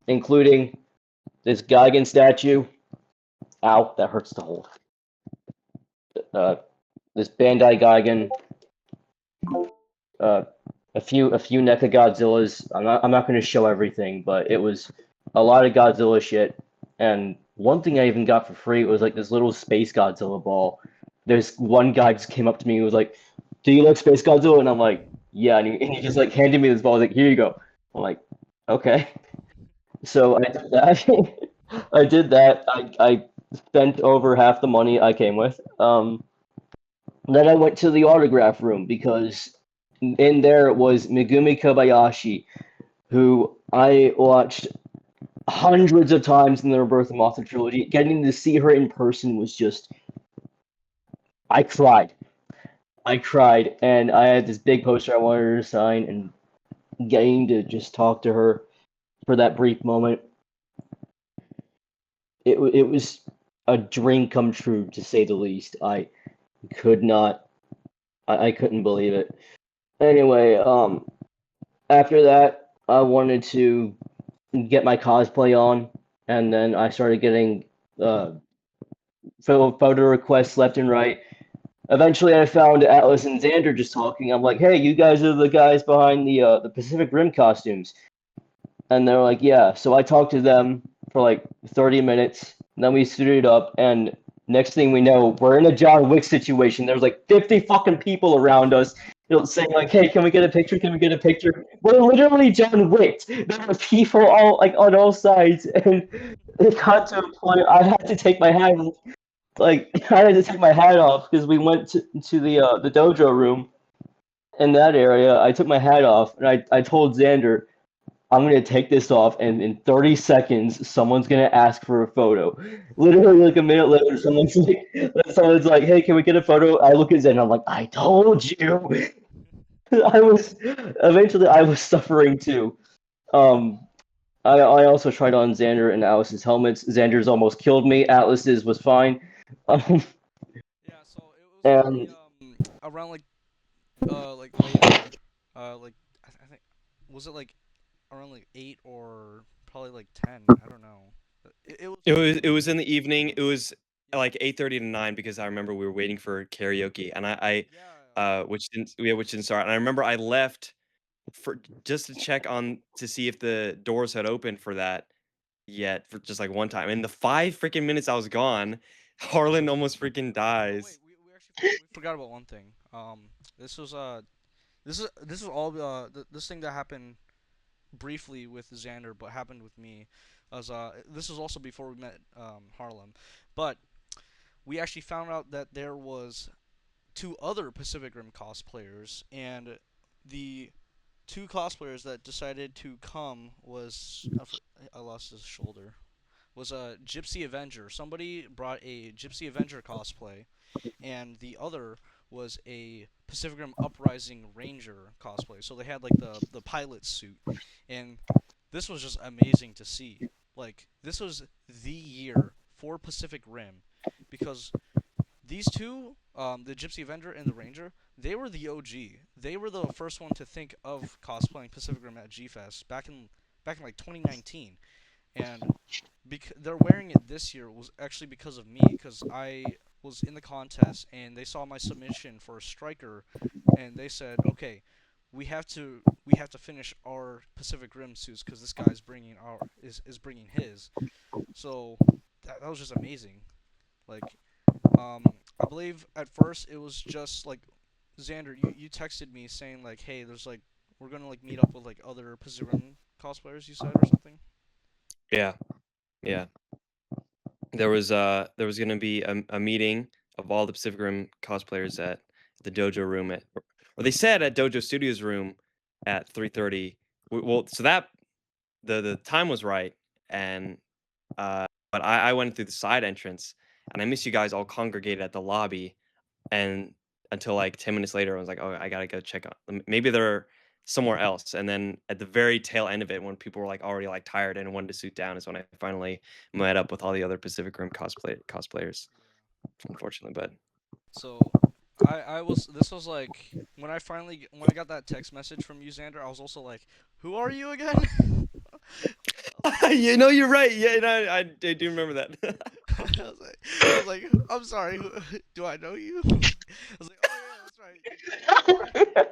including this Geigen statue. Ow, that hurts to hold. This Bandai Geigen. A few NECA Godzillas. I'm not going to show everything, but it was a lot of Godzilla shit. And one thing I even got for free was like this little Space Godzilla ball. There's one guy just came up to me and was like, "Do you like Space Godzilla?" And I'm like, "Yeah." And he just like handed me this ball. I was like, "Here you go." I'm like, "Okay." So I did that. I did that. I spent over half the money I came with. Then I went to the autograph room because in there was Megumi Kobayashi, who I watched hundreds of times in the Rebirth of Mothra trilogy. Getting to see her in person was just. I cried. And I had this big poster I wanted her to sign, and getting to just talk to her for that brief moment. It was a dream come true, to say the least. I could not. I couldn't believe it. Anyway, after that, I wanted to get my cosplay on, and then I started getting photo requests left and right. Eventually, I found Atlas and Xander just talking. I'm like, "Hey, you guys are the guys behind the Pacific Rim costumes," and they're like, "Yeah." So I talked to them for like 30 minutes. And then we suited up, and next thing we know, we're in a John Wick situation. There's like 50 fucking people around us, saying like, "Hey, can we get a picture? Can we get a picture?" We're literally John Wick. There are people all like on all sides, and it got to a point I had to take my hat I had to take my hat off because we went to the dojo room in that area. I took my hat off, and I told Xander, "I'm gonna take this off, and in 30 seconds, someone's gonna ask for a photo." Literally, like a minute later, someone's like, "Hey, can we get a photo?" I look at Zen, and I'm like, "I told you." Eventually, I was suffering too. I also tried on Xander and Alice's helmets. Xander's almost killed me. Atlas's was fine. Um, Yeah, so it was and probably around like later, like I think was it like around like 8 or probably like 10? I don't know. It was It was in the evening. It was like 8:30 to 9 because I remember we were waiting for karaoke, and yeah. which didn't start. And I remember I left for just to check on to see if the doors had opened for that yet for just like one time. In the 5 freaking minutes I was gone, Harlan almost freaking Oh wait, dies. we actually we forgot about one thing. This was this is all this thing that happened briefly with Xander, but happened with me. As this was also before we met Harlem, but we actually found out that there was two other Pacific Rim cosplayers, and the two cosplayers that decided to come was I lost his shoulder. Was a Gypsy Avenger. Somebody brought a Gypsy Avenger cosplay, and the other was a Pacific Rim Uprising Ranger cosplay. So they had like the pilot suit, and this was just amazing to see. Like this was the year for Pacific Rim, because these two, the Gypsy Avenger and the Ranger, they were the OG. They were the first one to think of cosplaying Pacific Rim at Gfest back in like 2019, and they're wearing it this year was actually because of me, because was in the contest and they saw my submission for Striker, and they said, okay, we have to finish our Pacific Rim suits because this guy's bringing is bringing his. So that was just amazing. Like, I believe at first it was just like, Xander, you texted me saying like, hey, there's like, we're gonna like meet up with like other Pacific Rim cosplayers, you said, or something. Yeah, yeah. There was gonna be a meeting of all the Pacific Rim cosplayers at the dojo room or they said at Dojo Studios room at 3:30. Well, so that the time was right, and but I went through the side entrance, and I missed you guys all congregated at the lobby, and until like 10 minutes later, I was like, oh, I gotta go check out. Maybe they're somewhere else. And then at the very tail end of it, when people were like already like tired and wanted to suit down, is when I finally met up with all the other Pacific Rim cosplayers. Unfortunately, but So I was this was like when I got that text message from you, Xander, I was also like, who are you again? you know, you're right. Yeah, no, I do remember that. I was like, I'm sorry, do I know you? I was like, oh yeah, that's right. Gypsy.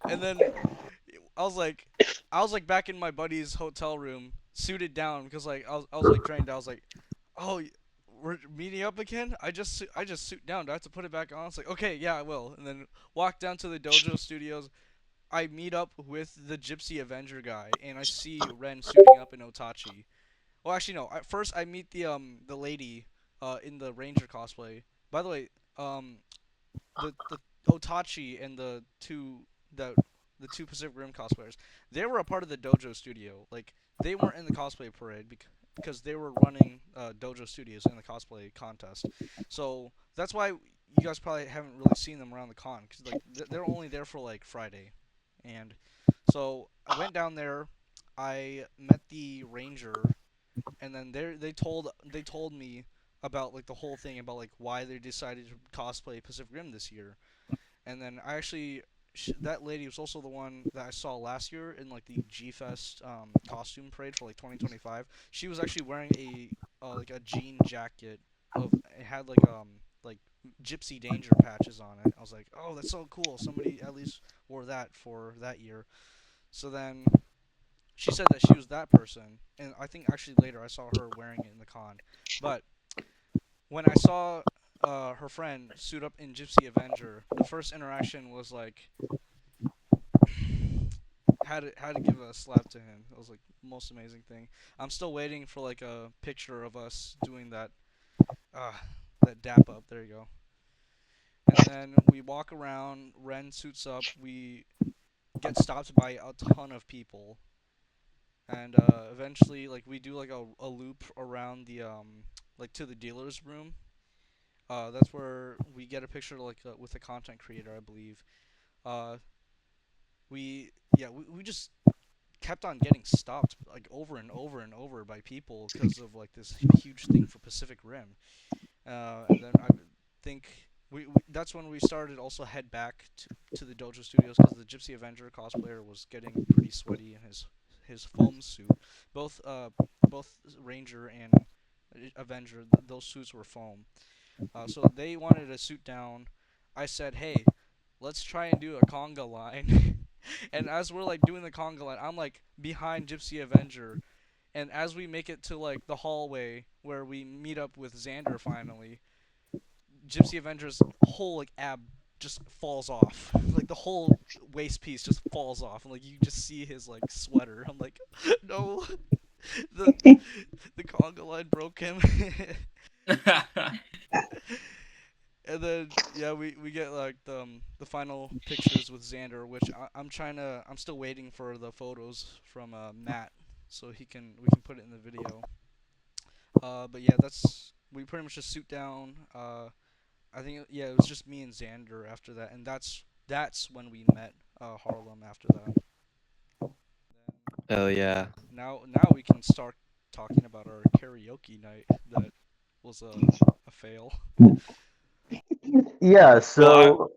And then I was like back in my buddy's hotel room, suited down because like I was like drained. I was like, oh, we're meeting up again. I just suit down. Do I have to put it back on? It's like, okay, yeah, I will. And then walk down to the dojo studios. I meet up with the Gypsy Avenger guy, and I see Ren suiting up in Otachi. Well, actually, no. First, I meet the lady in the Ranger cosplay. By the way, the Otachi and the two Pacific Rim cosplayers, they were a part of the dojo studio. Like, they weren't in the cosplay parade because they were running dojo studios in the cosplay contest. So that's why you guys probably haven't really seen them around the con, because like they're only there for like Friday. And so I went down there, I met the ranger, and then they told me about like the whole thing about like why they decided to cosplay Pacific Rim this year. And then I actually that lady was also the one that I saw last year in like the Gfest costume parade for like 2025. She was actually wearing like a jean jacket of it had like Gypsy Danger patches on it. I was like, oh, that's so cool. Somebody at least wore that for that year. So then she said that she was that person, and I think actually later I saw her wearing it in the con. But when I saw her friend suit up in Gypsy Avenger, the first interaction was like, had to give a slap to him. It was like the most amazing thing. I'm still waiting for like a picture of us doing uh that dap up. There you go. And then we walk around. Ren suits up. We get stopped by a ton of people, and eventually like we do like a loop around the like to the dealer's room. That's where we get a picture like with a content creator, I believe. Uh, we just kept on getting stopped like over and over and over by people because of like this huge thing for Pacific Rim. And then I think that's when we started also head back to the dojo studios because the Gypsy Avenger cosplayer was getting pretty sweaty in his foam suit. Both Ranger and Avenger, those suits were foam. So they wanted a suit down. I said, hey, let's try and do a conga line. And as we're like doing the conga line, I'm like behind Gypsy Avenger. And as we make it to like the hallway where we meet up with Xander finally, Gypsy Avenger's whole like ab just falls off. Like the whole waist piece just falls off, and like you just see his like sweater. I'm like, no, the the conga line broke him. And then yeah, we get like the final pictures with Xander, which I'm still waiting for the photos from Matt, so we can put it in the video. But yeah, we pretty much just suit down. I think yeah, it was just me and Xander after that, and that's when we met Harlem after that. Oh yeah. Now we can start talking about our karaoke night that was a fail. Yeah, Well,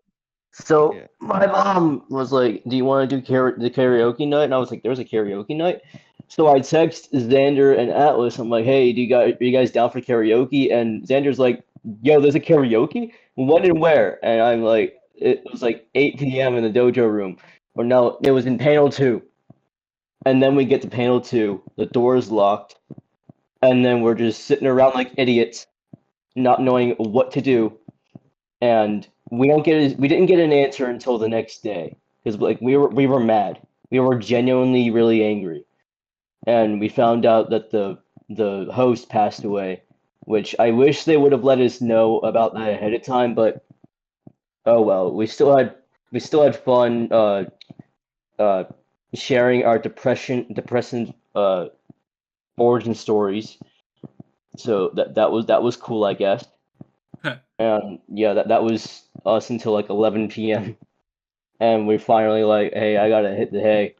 so yeah. my mom was like, "Do you want to do the karaoke night?" And I was like, "There's a karaoke night." So I text Xander and Atlas. I'm like, "Hey, are you guys down for karaoke?" And Xander's like, yo, there's a karaoke? When and where? And I'm like, it was like 8 p.m. in the dojo room. Or no, it was in panel 2. And then we get to panel 2, the door is locked, and then we're just sitting around like idiots, not knowing what to do. And we didn't get an answer until the next day. Because like we were mad. We were genuinely really angry. And we found out that the host passed away, which I wish they would have let us know about that ahead of time, but oh well. We still had fun uh sharing our depressing origin stories. So that was cool, I guess. And yeah, that was us until like 11 p.m. And we finally like, hey, I gotta hit the hay,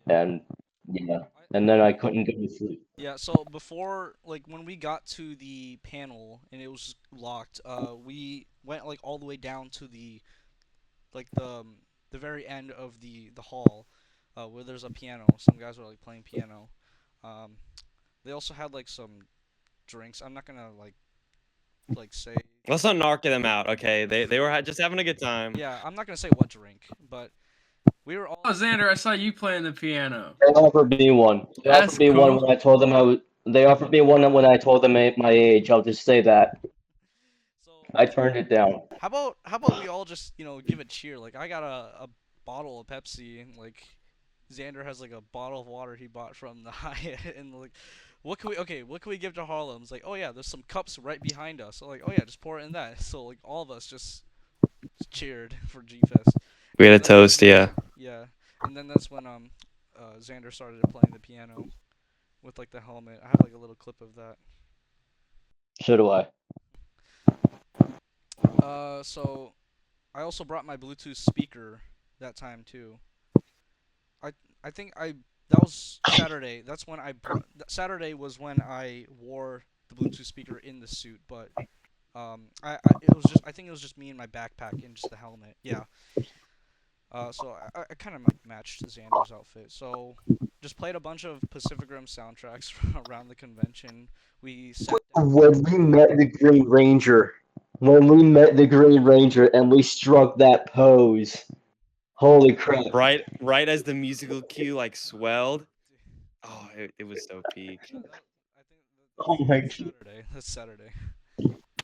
and yeah, and then I couldn't go to sleep. Yeah, so before, like, when we got to the panel and it was locked, we went like all the way down to the very end of the hall, where there's a piano. Some guys were like playing piano. Um, they also had like some drinks. I'm not gonna like say. Let's not narc them out, okay? They were just having a good time. Yeah, I'm not gonna say what drink, but we were all. Oh, Xander, I saw you playing the piano. They offered me one. They That's offered me one cool. when I told them I was. They offered me one when I told them my age. I'll just say that So I turned it down. how about we all just give a cheer? Like I got a bottle of Pepsi and like Xander has like a bottle of water he bought from the Hyatt and like what can we give to Harlem? It's like, oh yeah, there's some cups right behind us. So like, oh yeah, just pour it in that. So like all of us just cheered for Gfest. We had a That's toast, yeah. Yeah, and then that's when Xander started playing the piano with like the helmet. I have like a little clip of that. So do I. So I also brought my Bluetooth speaker that time too. I I think I that was Saturday. That's when Saturday was when I wore the Bluetooth speaker in the suit, but I think it was just me and my backpack and just the helmet. Yeah. So I kind of matched Xander's outfit. So just played a bunch of Pacific Rim soundtracks around the convention. We sat down. When we met the Green Ranger, and we struck that pose, holy crap! Right as the musical cue like swelled. Oh, it was so peak. I think Oh my that's god. Saturday. That's Saturday.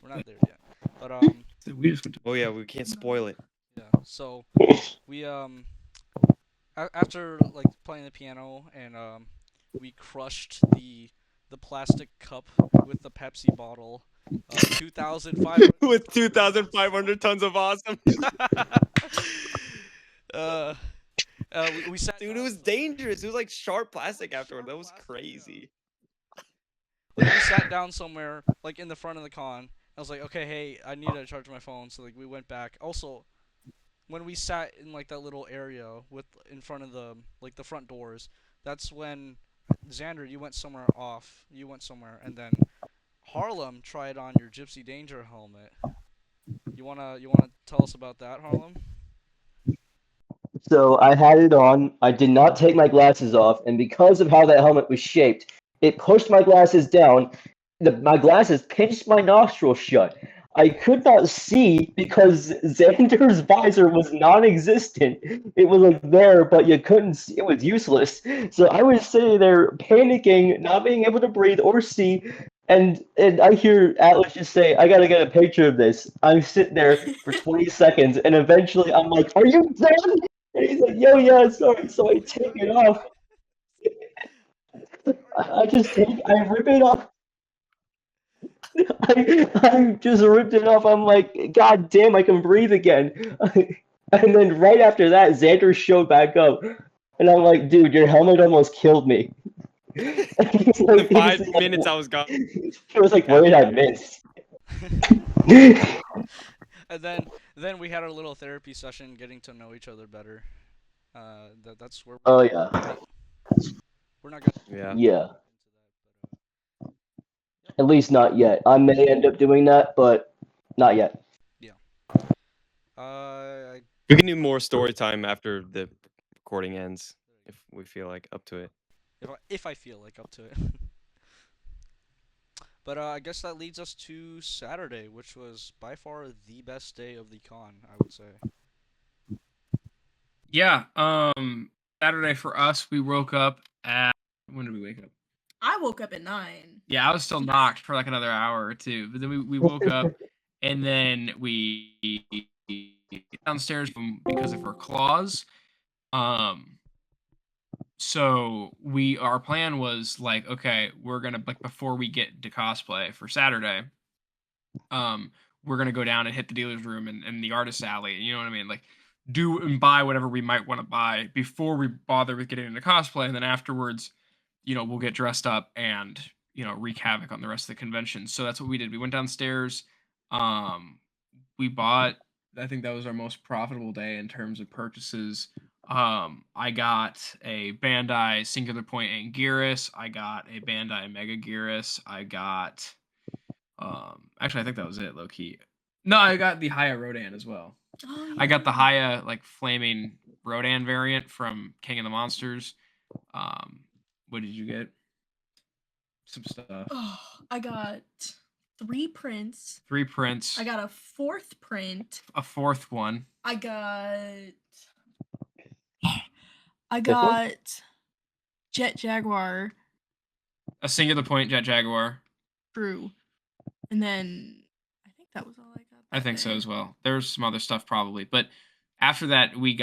We're not there yet. But So we just went to Oh yeah, we can't spoil it. yeah. So we after like playing the piano and we crushed the plastic cup with the Pepsi bottle. 2,500 With 2,500 tons of awesome. uh, we sat Dude, it down was dangerous. It was like sharp plastic afterward. That was plastic, crazy. like we sat down somewhere like in the front of the con. I was like, okay, hey, I need to charge my phone. So like we went back. Also, when we sat in like that little area with in front of the front doors, that's when Xander, you went somewhere off. You went somewhere, and then Harlem tried on your Gypsy Danger helmet. You wanna tell us about that, Harlem? So I had it on. I did not take my glasses off, and because of how that helmet was shaped, it pushed my glasses down. My glasses pinched my nostril shut. I could not see because Xander's visor was non-existent. It was like there, but you couldn't see. It was useless. So I was sitting there panicking, not being able to breathe or see. And I hear Atlas just say, "I gotta get a picture of this." I'm sitting there for 20 seconds, and eventually I'm like, "Are you done?" And he's like, "Yo, yeah, sorry." So I take it off. I rip it off. I just ripped it off. I'm like, God damn, I can breathe again. And then right after that, Xander showed back up. And I'm like, dude, your helmet almost killed me. He's In the like, 5 minutes I was gone. he was like, what did I miss? And then we had our little therapy session, getting to know each other better. That's where Oh, yeah. we're not gonna Yeah. Yeah. into that, but At least not yet. I may end up doing that, but not yet. I We can do more story time after the recording ends if we feel like up to it. if I feel like up to it. But I guess that leads us to Saturday, which was by far the best day of the con, I would say. Yeah. Saturday for us, we woke up at when did we wake up? I woke up at 9. Yeah, I was still knocked for like another hour or two, but then we woke up and then we downstairs because of her claws. So our plan was like, okay, we're gonna like before we get to cosplay for Saturday, we're gonna go down and hit the dealer's room and the artist alley. You know what I mean? Like do and buy whatever we might want to buy before we bother with getting into cosplay, and then afterwards, we'll get dressed up and wreak havoc on the rest of the convention. So that's what we did. We went downstairs. We bought. I think that was our most profitable day in terms of purchases. I got a Bandai Singular Point Anguirus. I got a Bandai Mega Gearus. I got. Actually, I think that was it, low key. No, I got the Haya Rodan as well. Oh, I got the yeah. Haya like flaming Rodan variant from King of the Monsters. What did you get? Some stuff. Oh, I got 3 prints. 3 prints. I got a 4th print. A 4th one. I got Fifth one? Jet Jaguar. A Singular Point Jet Jaguar. True. And then I think that was all I got. I think so as well. There's some other stuff probably, but after that we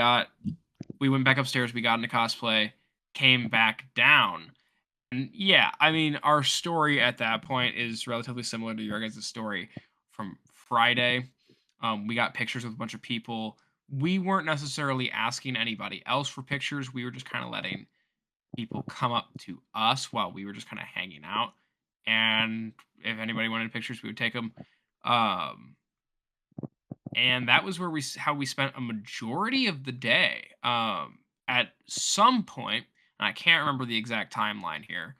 went back upstairs. We got into cosplay, came back down, and yeah, I mean our story at that point is relatively similar to your guys' story from Friday. We got pictures with a bunch of people. We weren't necessarily asking anybody else for pictures. We were just kind of letting people come up to us while we were just kind of hanging out. And if anybody wanted pictures, we would take them. And that was how we spent a majority of the day. At some point, and I can't remember the exact timeline here.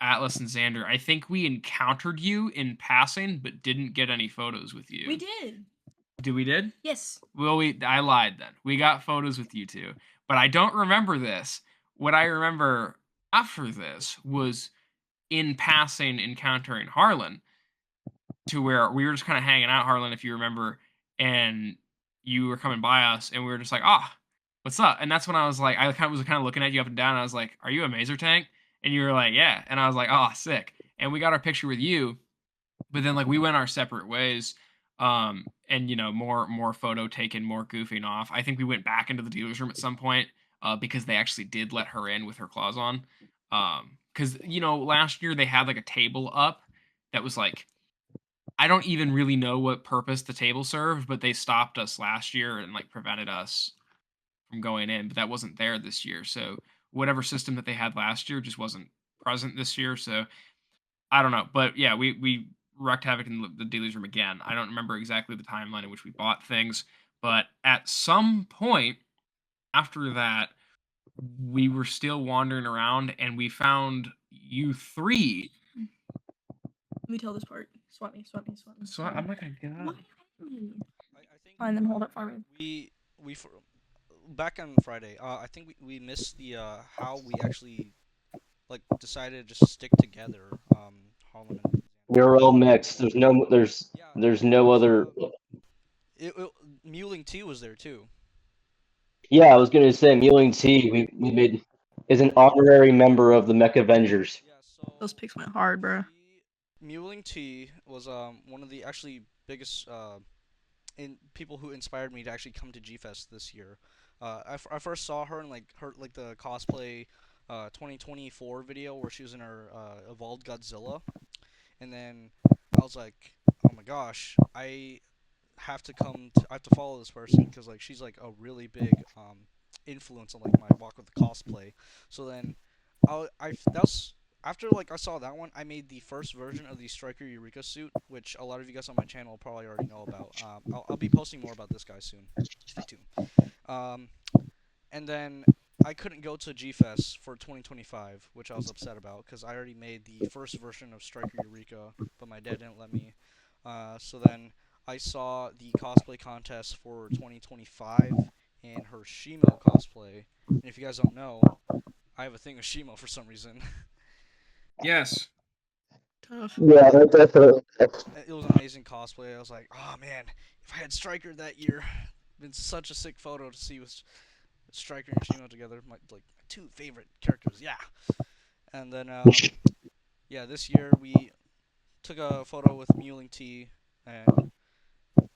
Atlas and Xander, I think we encountered you in passing, but didn't get any photos with you. We did. We did? Yes. Well, I lied then. We got photos with you two, but I don't remember this. What I remember after this was in passing encountering Harlan, to where we were just kind of hanging out, Harlan, if you remember, and you were coming by us, and we were just like, what's up? And that's when I was like, I was kind of looking at you up and down, and I was like, are you a Mazer Tank? And you were like, yeah. And I was like, sick. And we got our picture with you, but then like we went our separate ways. And more photo taken, more goofing off. I think we went back into the dealer's room at some point because they actually did let her in with her claws on. Because last year they had like a table up that was like, I don't even really know what purpose the table served, but they stopped us last year and like prevented us from going in. But that wasn't there this year, so whatever system that they had last year just wasn't present this year. So I don't know, but yeah, we wreaked havoc in the dealer's room again. I don't remember exactly the timeline in which we bought things, but at some point after that, we were still wandering around and we found you 3. Let me tell this part. Swap me. So I'm not gonna get out. I think Fine, then hold it for me. Back on Friday. I think we missed the how we actually like decided to just stick together. Harlan and We're all mixed. There's no other. Mewling T was there too. Yeah, I was gonna say Mewling T. We made is an honorary member of the Mech Avengers. Yeah, so Those picks went hard, bro. Mewling T was one of the actually biggest people who inspired me to actually come to Gfest this year. I first saw her in the cosplay 2024 video where she was in her evolved Godzilla, and then I was like, oh my gosh, I have to follow this person because like she's like a really big influence on like my walk with the cosplay. So then that was after like I saw that one, I made the first version of the Striker Eureka suit, which a lot of you guys on my channel probably already know about. I'll be posting more about this guy soon. Stay tuned. And then I couldn't go to Gfest for 2025, which I was upset about because I already made the first version of Striker Eureka, but my dad didn't let me. So then I saw the cosplay contest for 2025 and her Shimo cosplay. And if you guys don't know, I have a thing with Shimo for some reason. Yes. tough. Yeah, that definitely. It was amazing cosplay. I was like, oh man, if I had Striker that year, been such a sick photo to see with Striker and Shimo together. My two favorite characters. Yeah. And then yeah, this year we took a photo with Mewling T, and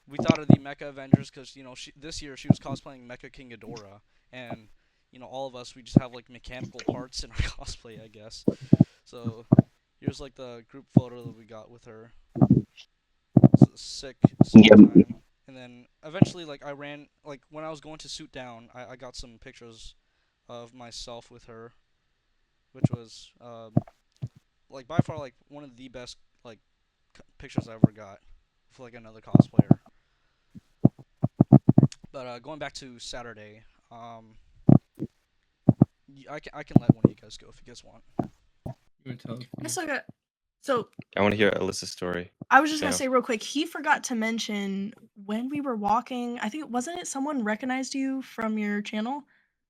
we thought of the Mecha Avengers because this year she was cosplaying Mecha King Ghidorah, and all of us we just have like mechanical parts in our cosplay, I guess. So here's like the group photo that we got with her. It's a sick Yeah. time. And then eventually, like I ran, like when I was going to suit down, I got some pictures of myself with her, which was like by far like one of the best like pictures I ever got for like another cosplayer. But going back to Saturday, I can let one of you guys go if you guys want. You wanna tell I me? still got. So I want to hear Alyssa's story. I was just gonna Yeah. say real quick. He forgot to mention when we were walking. I think wasn't it someone recognized you from your channel,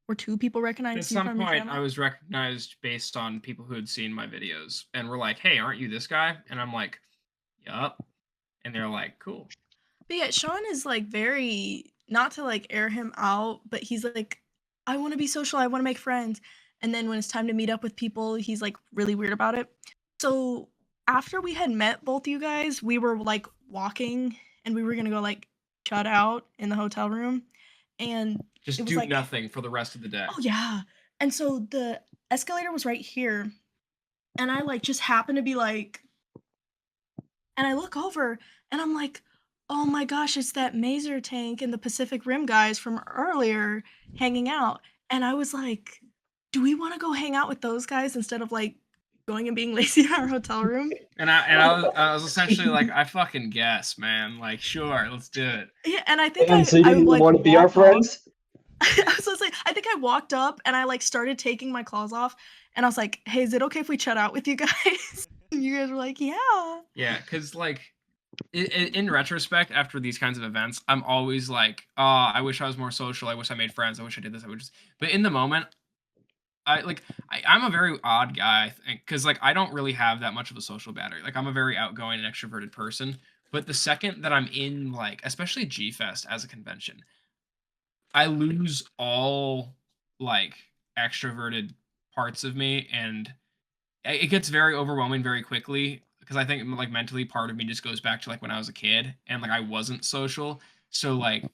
or two people At recognized you some from your point, channel? I was recognized based on people who had seen my videos and were like, "Hey, aren't you this guy?" And I'm like, "Yup." And they're like, "Cool." But yeah, Sean is like very not to like air him out, but he's like, I want to be social, I want to make friends. And then when it's time to meet up with people, he's like really weird about it. So after we had met both you guys, we were like walking and we were gonna go like shut out in the hotel room. And Just it was do like, nothing for the rest of the day. oh yeah. And so the escalator was right here. And I like just happened to be like, and I look over and I'm like, oh my gosh, it's that Mazer Tank and the Pacific Rim guys from earlier hanging out. And I was like, do we want to go hang out with those guys instead of like going and being lazy in our hotel room? And I was essentially like, I fucking guess, man. Like, sure, let's do it. Yeah, and I think And so you I didn't like want to be our walked off. friends? I was just like, I think I walked up and I like started taking my claws off and I was like, hey, is it okay if we chat out with you guys? And you guys were like, yeah. Yeah, because like in retrospect, after these kinds of events, I'm always like, oh, I wish I was more social. I wish I made friends. I wish I did this. I would just. But in the moment, I'm a very odd guy, I think, because like I don't really have that much of a social battery. Like I'm a very outgoing and extroverted person. But the second that I'm in like, especially Gfest as a convention, I lose all like extroverted parts of me, and it gets very overwhelming very quickly because I think like mentally part of me just goes back to like when I was a kid and like I wasn't social. So like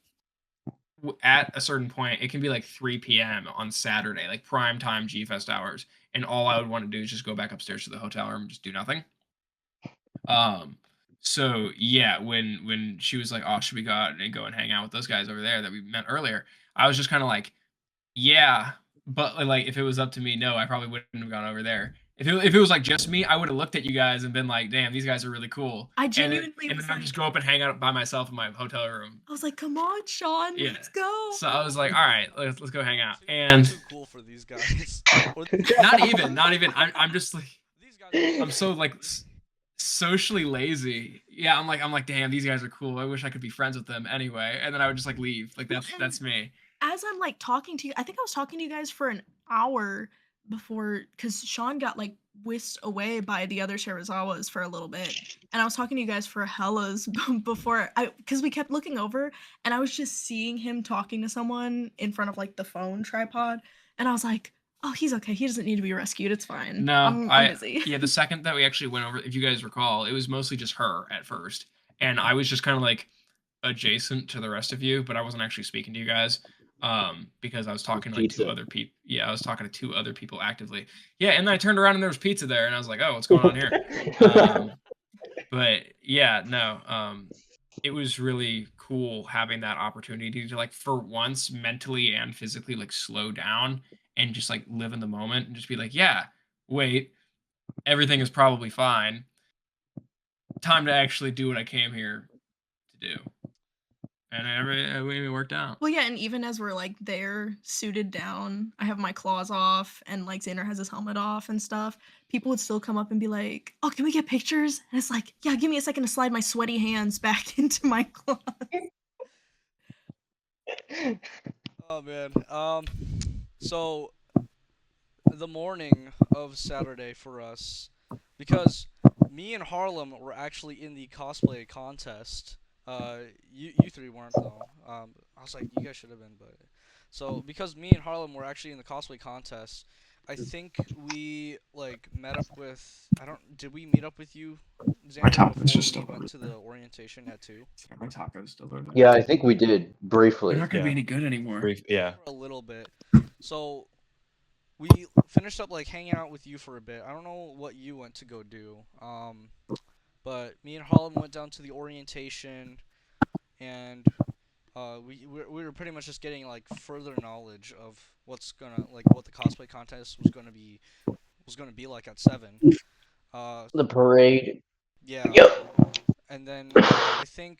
at a certain point, it can be like 3 p.m. on Saturday, like prime time G-Fest hours, and all I would want to do is just go back upstairs to the hotel room and just do nothing. So yeah, when she was like, "Oh, should we go out and go and hang out with those guys over there that we met earlier?" I was just kind of like, "Yeah," but like if it was up to me, no, I probably wouldn't have gone over there. If it was like just me, I would have looked at you guys and been like, "Damn, these guys are really cool." I And genuinely then was I'd like, just go up and hang out by myself in my hotel room. I was like, come on, Sean, Yeah. let's go. So I was like, "All right, let's go hang out." I'm And too cool for these guys. Or not even. I'm just like these guys. I'm so like socially lazy. Yeah, I'm like, damn, these guys are cool. I wish I could be friends with them anyway. And then I would just like leave. Like that's me. As I'm like talking to you, I think I was talking to you guys for an hour before because Sean got like whisked away by the other Shirazawas for a little bit. And I was talking to you guys for hellas before because we kept looking over and I was just seeing him talking to someone in front of like the phone tripod. And I was like, oh, he's okay. He doesn't need to be rescued. It's fine. No, I'm busy. Yeah, the second that we actually went over, if you guys recall, it was mostly just her at first. And I was just kind of like adjacent to the rest of you, but I wasn't actually speaking to you guys. Because I was talking to like two Pizza. other people. Yeah, I was talking to two other people actively. Yeah, and then I turned around and there was pizza there, and I was like, "Oh, what's going on here?" But yeah, no, it was really cool having that opportunity to like for once mentally and physically like slow down and just like live in the moment and just be like, yeah, wait, everything is probably fine. Time to actually do what I came here to do. And it worked out. Well, yeah, and even as we're like there, suited down, I have my claws off, and like Xander has his helmet off and stuff. People would still come up and be like, "Oh, can we get pictures?" And it's like, "Yeah, give me a second to slide my sweaty hands back into my claws." Oh man. So the morning of Saturday for us, because me and Harlem were actually in the cosplay contest. You three weren't though. I was like, you guys should have been, but so because me and Harlem were actually in the cosplay contest, I think we like met up with. I don't. Did we meet up with you, My Xander, taco's before just we still went over to the orientation at 2? My taco's still over there. Yeah, I think we did They're briefly. not gonna be Yeah. any good anymore. Brief, yeah. For a little bit. So we finished up like hanging out with you for a bit. I don't know what you went to go do. But me and Harlem went down to the orientation, and we were pretty much just getting like further knowledge of what's gonna like what the cosplay contest was gonna be like at 7. The parade. Yeah, Yep. and then I think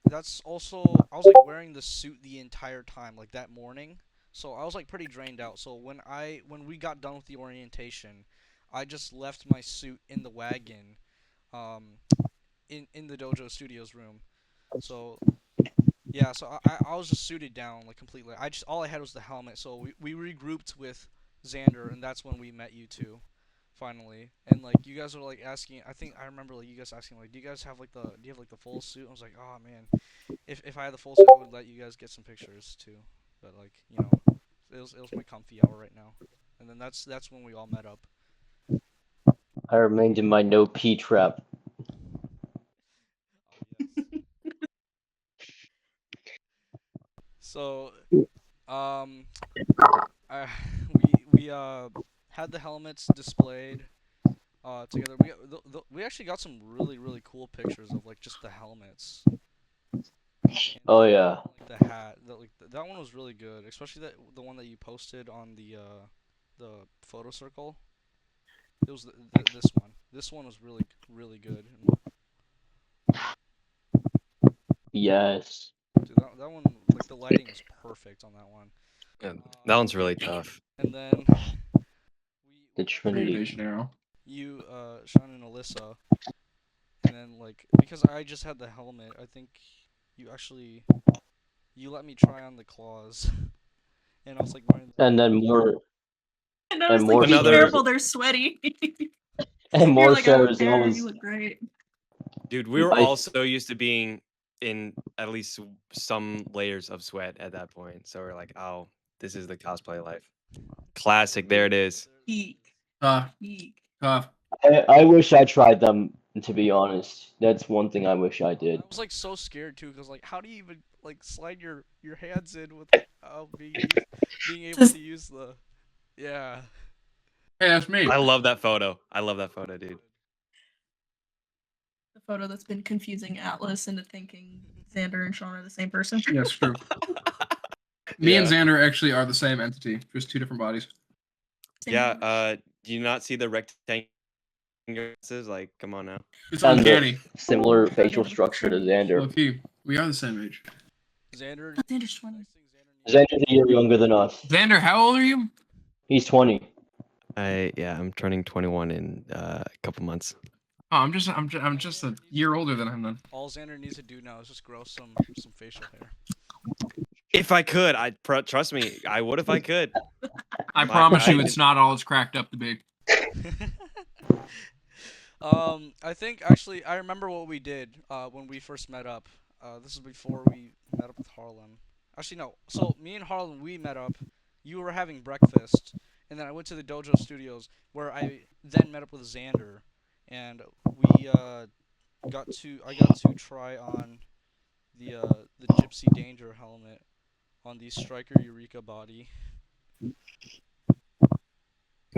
that's also I was like wearing the suit the entire time like that morning, so I was like pretty drained out. So when we got done with the orientation, I just left my suit in the wagon, um, in the dojo studios room. So yeah, so I was just suited down like completely. All I had was the helmet. So we regrouped with Xander, and that's when we met you two, finally. And like you guys were like asking, I think I remember like you guys asking like, do you have like the full suit? I was like, oh man, if I had the full suit, I would let you guys get some pictures too. But like it was my comfy hour right now. And then that's when we all met up. I remained in my no pee trap. So, um, I, we had the helmets displayed together. We actually got some really cool pictures of like just the helmets. And, Oh yeah. like the hat, that one was really good, especially the one that you posted on the photo circle. It was this one. This one was really good. Yes. Dude, that one like the lighting was perfect on that one. Yeah, that one's really tough. And then The Trinity. Invasion arrow. you, Sean and Alyssa, and then like because I just had the helmet, I think you let me try on the claws, and I was like wearing. And then more And I was And like, more be Another- careful, they're sweaty. and You're more like, I don't shows care, always you look great. Dude, we were I- all so used to being in at least some layers of sweat at that point. So we're like, oh, this is the cosplay life. Classic. There it is. Peak. Peak. Tough. I wish I tried them, to be honest. That's one thing I wish I did. I was like so scared too, cause like how do you even like slide your hands in with being able to use the yeah. Hey, that's me. I love that photo. I love that photo, dude. The photo that's been confusing Atlas into thinking Xander and Sean are the same person. Yes, true. Me and Yeah. Xander actually are the same entity, just two different bodies. Same Yeah, image. do you not see the rectangle? Like, come on now. It's And the uncanny. similar facial structure to Xander. Look, we are the same age. Xander. Xander's 20. Xander's a year younger than us. Xander, how old are you? He's 20. I'm turning 21 in a couple months. Oh, I'm just a year older than him then. All Xander needs to do now is just grow some facial hair. If I could, trust me, I would if I could. I My promise you, God. it's not all it's cracked up to be. I think actually I remember what we did when we first met up. This is before we met up with Harlem. Actually no. So me and Harlem we met up. You were having breakfast, and then I went to the dojo studios where I then met up with Xander, and we I got to try on the Gypsy Danger helmet on the Striker Eureka body.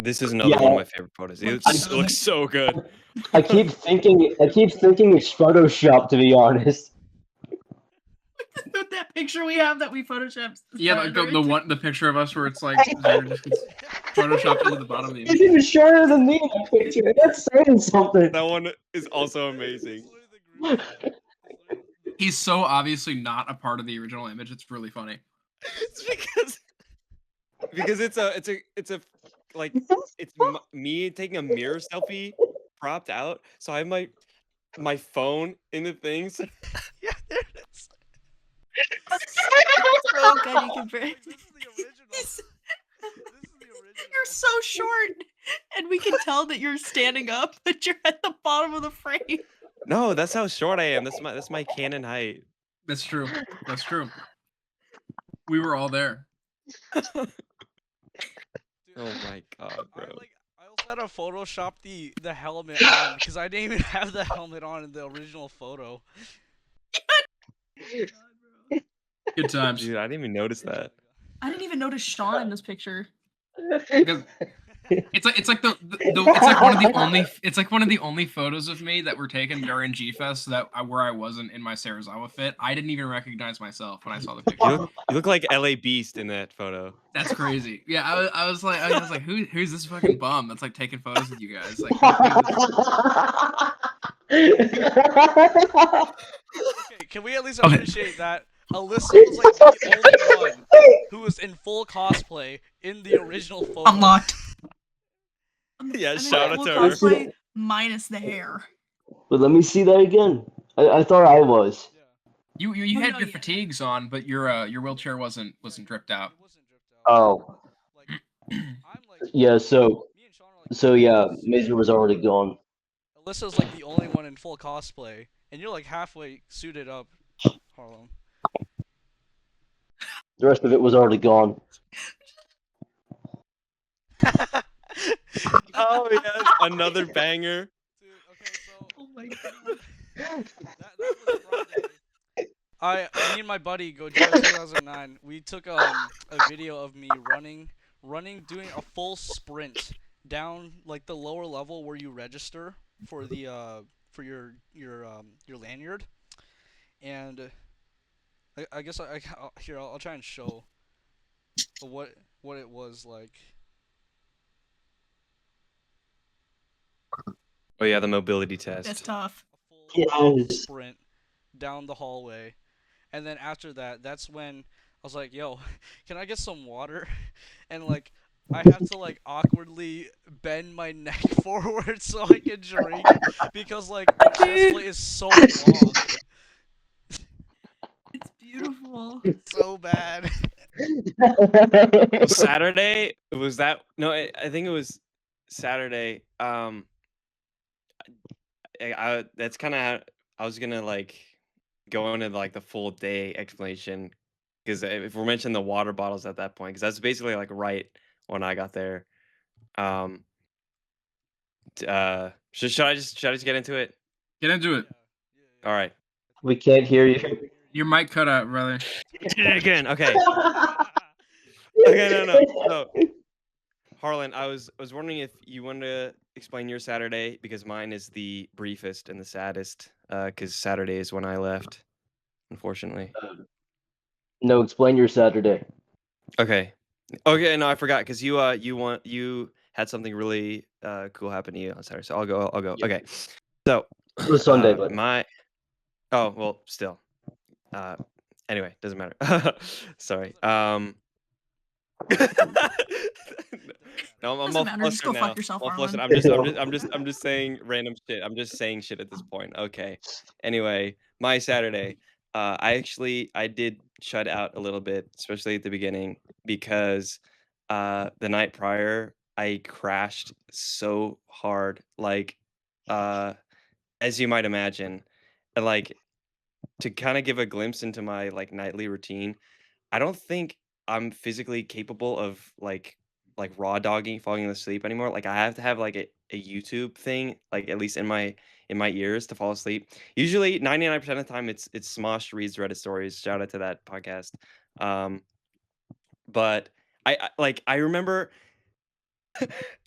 This is another one of Yeah. my favorite photos. It looks so good. I keep thinking it's Photoshop, to be honest. That picture we have that we photoshopped. Yeah, like the picture of us where it's like Xander just gets photoshopped into the bottom of the He's image. even shorter than me in that picture. That's saying something. That one is also amazing. He's so obviously not a part of the original image. It's really funny. It's because it's a like it's me taking a mirror selfie propped out. So I have my phone in the things. Yeah, there it is. Oh god, you can break. This is the original. This is the original. You're so short. And we can tell that you're standing up, but you're at the bottom of the frame. No, that's how short I am. That's my canon height. That's true. That's true. We were all there. Dude, Oh my god, bro. I also had to Photoshop the helmet on because I didn't even have the helmet on in the original photo. Good times. Dude, I didn't even notice that. I didn't even notice Sean in this picture. Because it's like it's like one of the only photos of me that were taken during Gfest that where I wasn't in my Sarazawa fit. I didn't even recognize myself when I saw the picture. You look like LA Beast in that photo. That's crazy. Yeah, I was like, who's this fucking bum that's like taking photos with you guys? Like, Okay, can we at least appreciate that Alyssa was like the only one who was in full cosplay in the original photo. Unlocked. Yeah, I'm in shout out full to her. cosplay minus the hair. But let me see that again. I thought I was. you Oh, had no, your yeah. fatigues on, but your wheelchair wasn't dripped out. It wasn't dripped out. Oh. Like, I'm like, Yeah, so me and Sean are like, so yeah, Major was already gone. Alyssa's like the only one in full cosplay, and you're like halfway suited up, Harlem. The rest of it was already gone. Oh yes, another banger. Dude, okay, so Oh my god. that was Friday. Me and my buddy go Joe 2009. We took a video of me running, doing a full sprint down like the lower level where you register for the for your lanyard, and I guess I'll try and show what it was like. Oh yeah, the mobility test. That's tough. A full Yes. sprint down the hallway, and then after that, that's when I was like, "Yo, can I get some water?" And like, I have to like awkwardly bend my neck forward so I can drink because like the chest plate is so long, It's beautiful. so bad. Saturday was that? No, I think it was Saturday. That's kind of I was gonna like go into like the full day explanation because if we're mentioning the water bottles at that point, because that's basically like right when I got there. Should I just get into it? Get into it. All right. We can't hear you. Your mic cut out, brother. Again. Okay. Okay. No. So, Harlan, I was wondering if you wanted to explain your Saturday because mine is the briefest and the saddest. Because Saturday is when I left, unfortunately. No, explain your Saturday. Okay. No, I forgot because you had something really cool happen to you on Saturday. So I'll go. Yeah. Okay. So It was Sunday, but oh well, still. Anyway, doesn't matter. Sorry. No, I'm Doesn't all matter, just flustered go now. fuck yourself, I'm all flustered. Arlen. I'm just saying random shit. I'm just saying shit at this point. Okay. Anyway, my Saturday. I did shut out a little bit, especially at the beginning, because the night prior I crashed so hard, like as you might imagine, and like to kind of give a glimpse into my like nightly routine. I don't think I'm physically capable of like raw dogging falling asleep anymore. Like I have to have like a YouTube thing, like at least in my ears to fall asleep. Usually 99% of the time it's Smosh reads Reddit stories. Shout out to that podcast. But I remember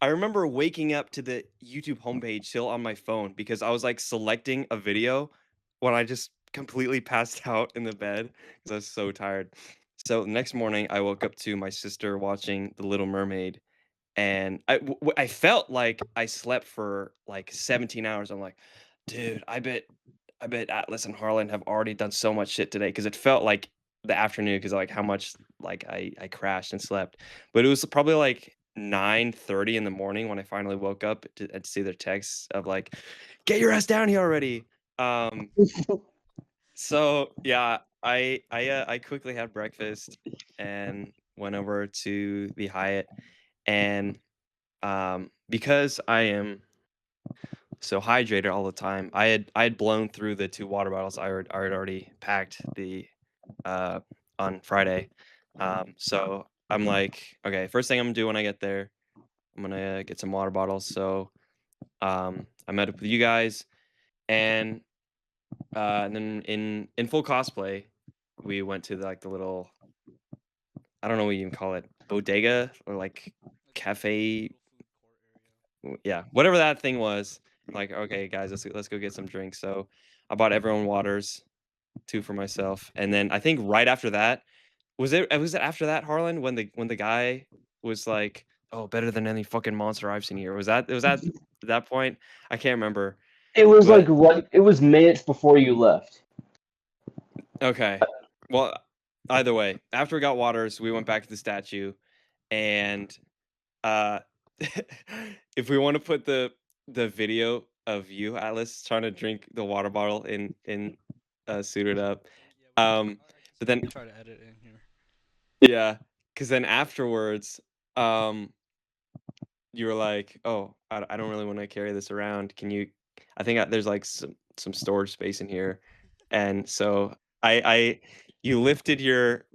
I remember waking up to the YouTube homepage still on my phone because I was like selecting a video when I just completely passed out in the bed because I was so tired. So the next morning, I woke up to my sister watching The Little Mermaid, and I felt like I slept for like 17 hours. I'm like, dude, I bet Atlas and Harlan have already done so much shit today because it felt like the afternoon because like how much like I crashed and slept. But it was probably like 9:30 in the morning when I finally woke up to see their texts of like, get your ass down here already. So yeah, I quickly had breakfast and went over to the Hyatt, and because I am so hydrated all the time, I had blown through the 2 water bottles I had already packed uh, on Friday. So I'm like, okay, first thing I'm gonna do when I get there, I'm gonna get some water bottles. So I met up with you guys, and then in full cosplay, we went to the little, I don't know what you can call it, bodega or like cafe, yeah, whatever that thing was. I'm like, okay, guys, let's go get some drinks. So I bought everyone waters, 2 for myself, and then I think right after that, was it after that, Harlan, when the guy was like, "Oh, better than any fucking monster I've seen here." Was that that point? I can't remember. It was like But right. It was minutes before you left. okay. Well, either way, after we got waters, we went back to the statue, and uh if we want to put the video of you, Atlas, trying to drink the water bottle in suited up. But then Try to edit in here. yeah, because then afterwards, you were like, "Oh, I don't really want to carry this around. Can you?" I think there's like some storage space in here, and so I you lifted your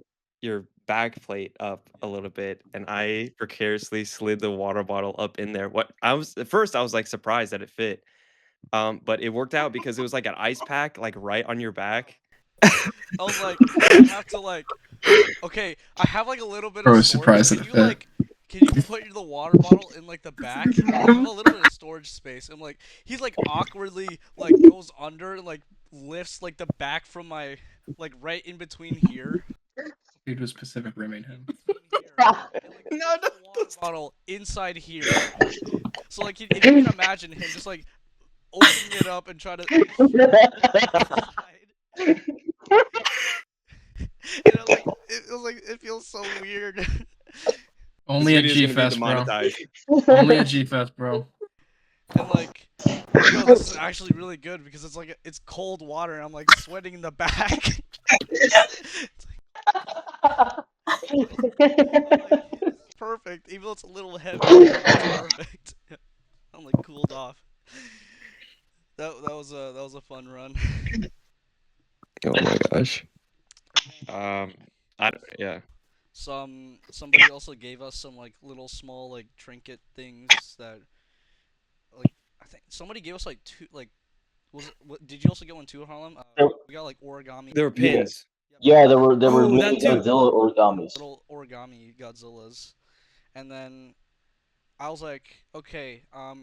back plate up a little bit, and I precariously slid the water bottle up in there. What I was at first, I was like surprised that it fit, but it worked out because it was like an ice pack, like right on your back. I was like, I have to like, okay, I have like a little bit I of was storage. surprised at Can it you fit. like, can you put the water bottle in like the back? Like, I have a little bit of storage space. I'm like, he's like awkwardly like goes under and like lifts like the back from my like right in between here. Dude was Pacific rooming him. And like No, puts the water bottle inside here. So like if you can imagine him just like opening it up and try to inside. And it feels so weird. Only at This video's gonna be Gfest, bro. demonetized. Only at Gfest, bro. And like, yo, this is actually really good because it's like it's cold water and I'm like sweating in the back. It's perfect, even though it's a little heavy. It's perfect. I'm like cooled off. That was a fun run. Oh my gosh. Yeah. Somebody also gave us some like little small like trinket things that like I think somebody gave us like two like did you also get one too, Harlem? We got like origami. There were Yeah. pins. Yeah, there were Oh, mini that too. Godzilla origamis. Little origami Godzillas, and then I was like, okay, I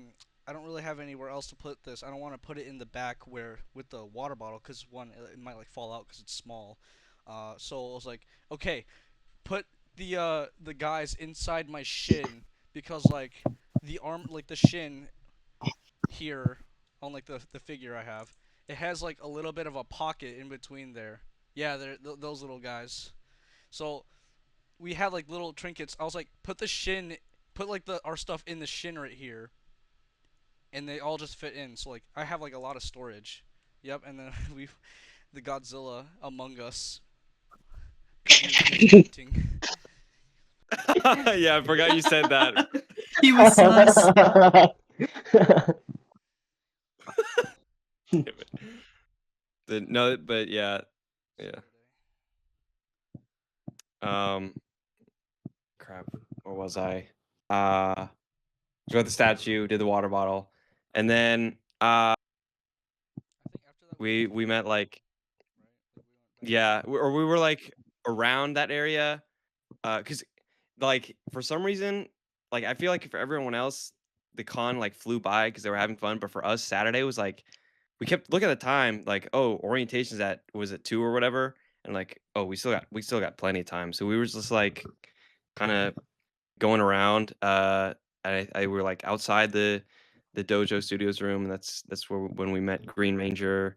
don't really have anywhere else to put this. I don't want to put it in the back where with the water bottle, cause one it might like fall out because it's small. So I was like, okay, put the guys inside my shin because like the arm like the shin here on like the figure I have, it has like a little bit of a pocket in between there. Yeah, those little guys. So we had like little trinkets. I was like, put like the our stuff in the shin right here, and they all just fit in. So like I have like a lot of storage. Yep, and then the Godzilla Among Us. Yeah, I forgot you said that. He was sus. No, but yeah. Crap. Where was I? Got the statue, did the water bottle, and then we met like, yeah, or we were like around that area, cause like for some reason, like I feel like for everyone else, the con like flew by because they were having fun, but for us, Saturday was like, we kept looking at the time, like, oh, orientation's at was it 2 or whatever, and like, oh, we still got plenty of time, so we were just like, kind of going around. I were like outside the dojo studios room, and that's where when we met Green Ranger.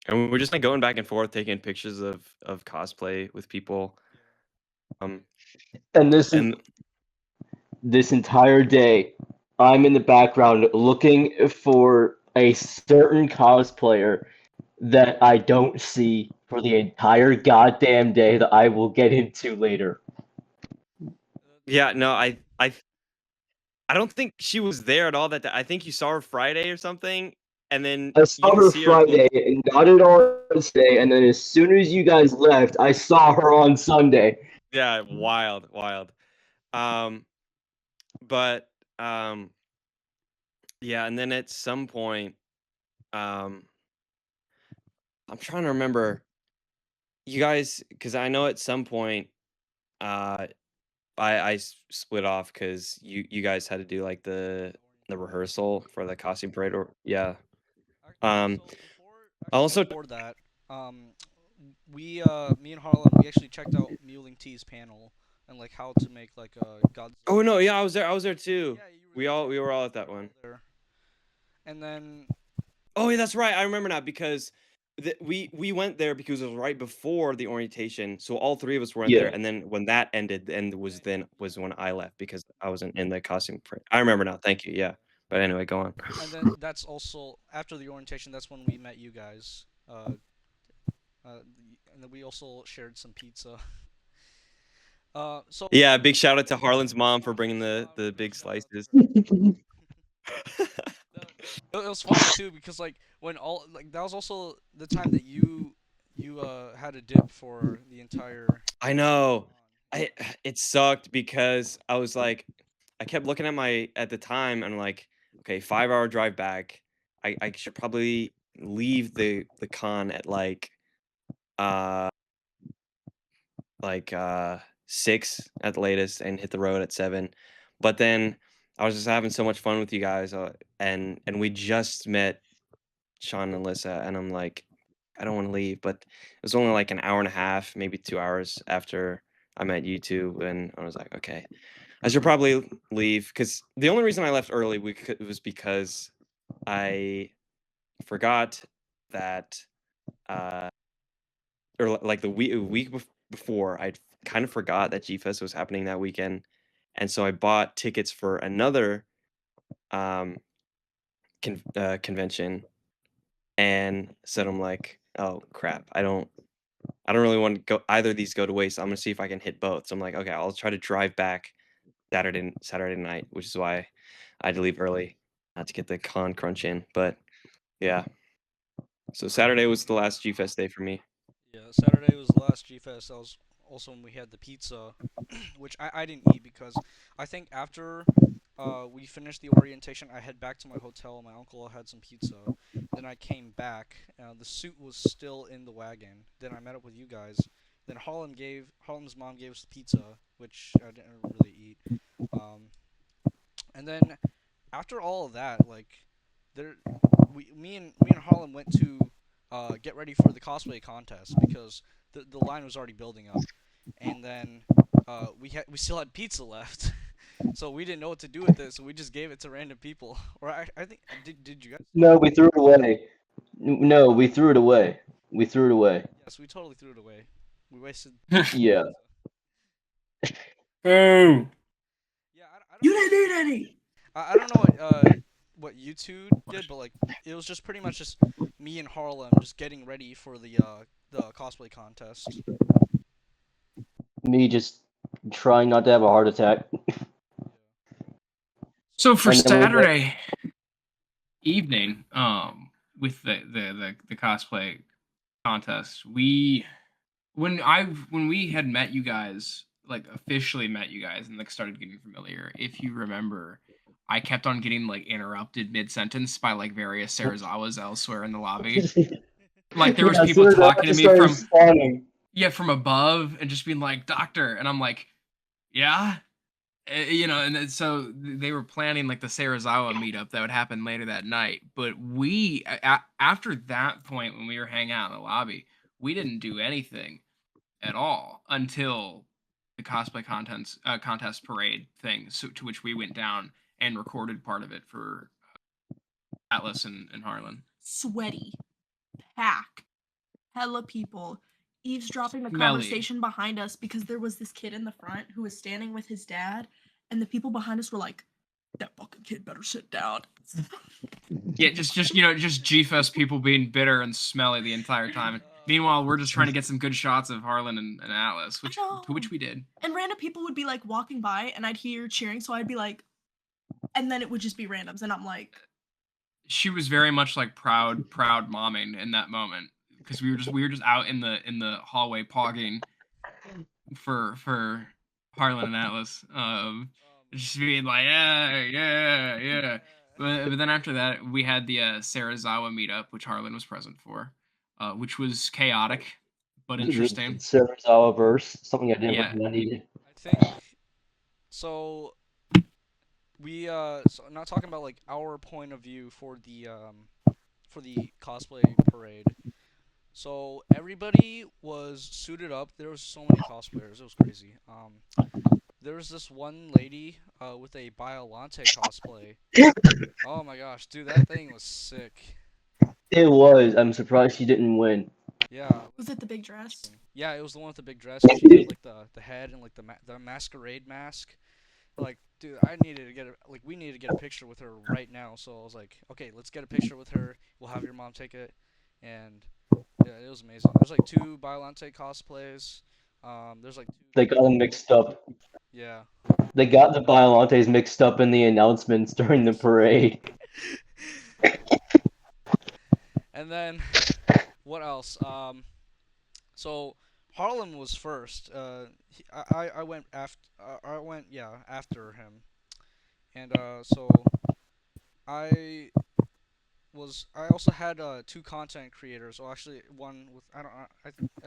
And we were just like going back and forth, taking pictures of cosplay with people. And And this entire day, I'm in the background looking for a certain cosplayer that I don't see for the entire goddamn day that I will get into later. yeah, no, I I don't think she was there at all that day. I think you saw her Friday or something, and then I you saw didn't her see her till Friday and got it on Sunday, and then as soon as you guys left, I saw her on Sunday. yeah, wild. But yeah, and then at some point, I'm trying to remember you guys because I know at some point, uh, split off because you guys had to do like the rehearsal for the costume parade, or yeah. Um, also, Before that, um, me and Harlan, we actually checked out Mewling T's panel and like how to make like a Godzilla. oh no, yeah, I was there. I was there too. Yeah, you were We there. all we were all at that one. There. And then Oh, yeah, that's right. I remember now because we went there because it was right before the orientation, so all three of us weren't there. Yeah. And then when that ended, was when I left because I wasn't in the costume parade. I remember now. Thank you. Yeah. But anyway, go on. and then that's also after the orientation. That's when we met you guys. And then we also shared some pizza. So Yeah, big shout out to Harlan's mom for bringing the big slices. it was funny too because like when all like that was also the time that you had a dip for the entire. I know. It sucked because I was like, I kept looking at the time and like, okay, 5 hour drive back. I should probably leave the con at uh 6 at the latest and hit the road at 7. But then I was just having so much fun with you guys, and we just met Sean and Alyssa, and I'm like, I don't want to leave, but it was only like an hour and a half, maybe 2 hours after I met you two, and I was like, okay, I should probably leave because the only reason I left early was because I forgot that, or like the week before, I kind of forgot that Gfest was happening that weekend, and so I bought tickets for another um, convention, and said I'm like, oh crap, I don't really want to go either of these go to waste. I'm gonna see if I can hit both. So I'm like, okay, I'll try to drive back Saturday night, which is why I had to leave early to get the con crunch in. But yeah, so Saturday was the last Gfest day for me. Yeah, Saturday was the last G-Fest. That was also when we had the pizza, which I didn't eat because I think after we finished the orientation, I head back to my hotel. My uncle had some pizza. Then I came back. The suit was still in the wagon. Then I met up with you guys. Then Harlan's mom gave us the pizza, which I didn't really eat. Um, and then after all of that, like there, me and Harlan went to get ready for the cosplay contest because the line was already building up, and then we still had pizza left, so we didn't know what to do with it, so we just gave it to random people. Or I think did you guys? No, we threw it away. No, we threw it away. We threw it away. Yes, we totally threw it away. We wasted. Yeah. Boom. Yeah, You didn't eat any. I don't know what you two did, but like it was just pretty much just me and Harlem just getting ready for the cosplay contest. Me just trying not to have a heart attack. So for And then we went- Saturday evening, with the cosplay contest, when we had met you guys, like officially met you guys and like started getting familiar, if you remember, I kept on getting like interrupted mid-sentence by like various Sarazawas elsewhere in the lobby. Like there was Yeah, people as soon as talking to I me started from spawning. from above and just being like, "Doctor," and I'm like, "Yeah." And then, so they were planning like the Sarazawa meetup that would happen later that night. But we, after that point, when we were hanging out in the lobby, we didn't do anything at all until the cosplay contest parade thing, so, to which we went down and recorded part of it for Atlas and Harlan. Sweaty, pack, hella people, eavesdropping the Smelly. conversation behind us because there was this kid in the front who was standing with his dad, and the people behind us were like, "That fucking kid better sit down." Yeah, just G-Fest people being bitter and smelly the entire time. Meanwhile, we're just trying to get some good shots of Harlan and Atlas, which we did. And random people would be like walking by, and I'd hear cheering, so I'd be like, and then it would just be randoms, and I'm like, She was very much like proud momming in that moment because we were just out in the hallway pogging for Harlan and Atlas, just being like yeah. But then after that we had the Sarazawa meetup, which Harlan was present for, which was chaotic but interesting. Sarazawa verse, something I didn't Yeah. really need. I think so. We so not talking about like our point of view for the cosplay parade. So everybody was suited up. There was so many cosplayers. It was crazy. There was this one lady with a Biolante cosplay. Oh my gosh, dude, that thing was sick. It was. I'm surprised she didn't win. Yeah. was it the big dress? Yeah, it was the one with the big dress. And she had like the head and like the masquerade mask. Like, dude, we needed to get a picture with her right now. So I was like, okay, let's get a picture with her. We'll have your mom take it, and yeah, it was amazing. There's like 2 Biolante cosplays. There's like 2. They got them mixed up. Yeah. They got the Biolantes mixed up in the announcements during the parade. And then what else? So Harlem was first. I went after him, and so I I also had 2 content creators. Well, actually, one with I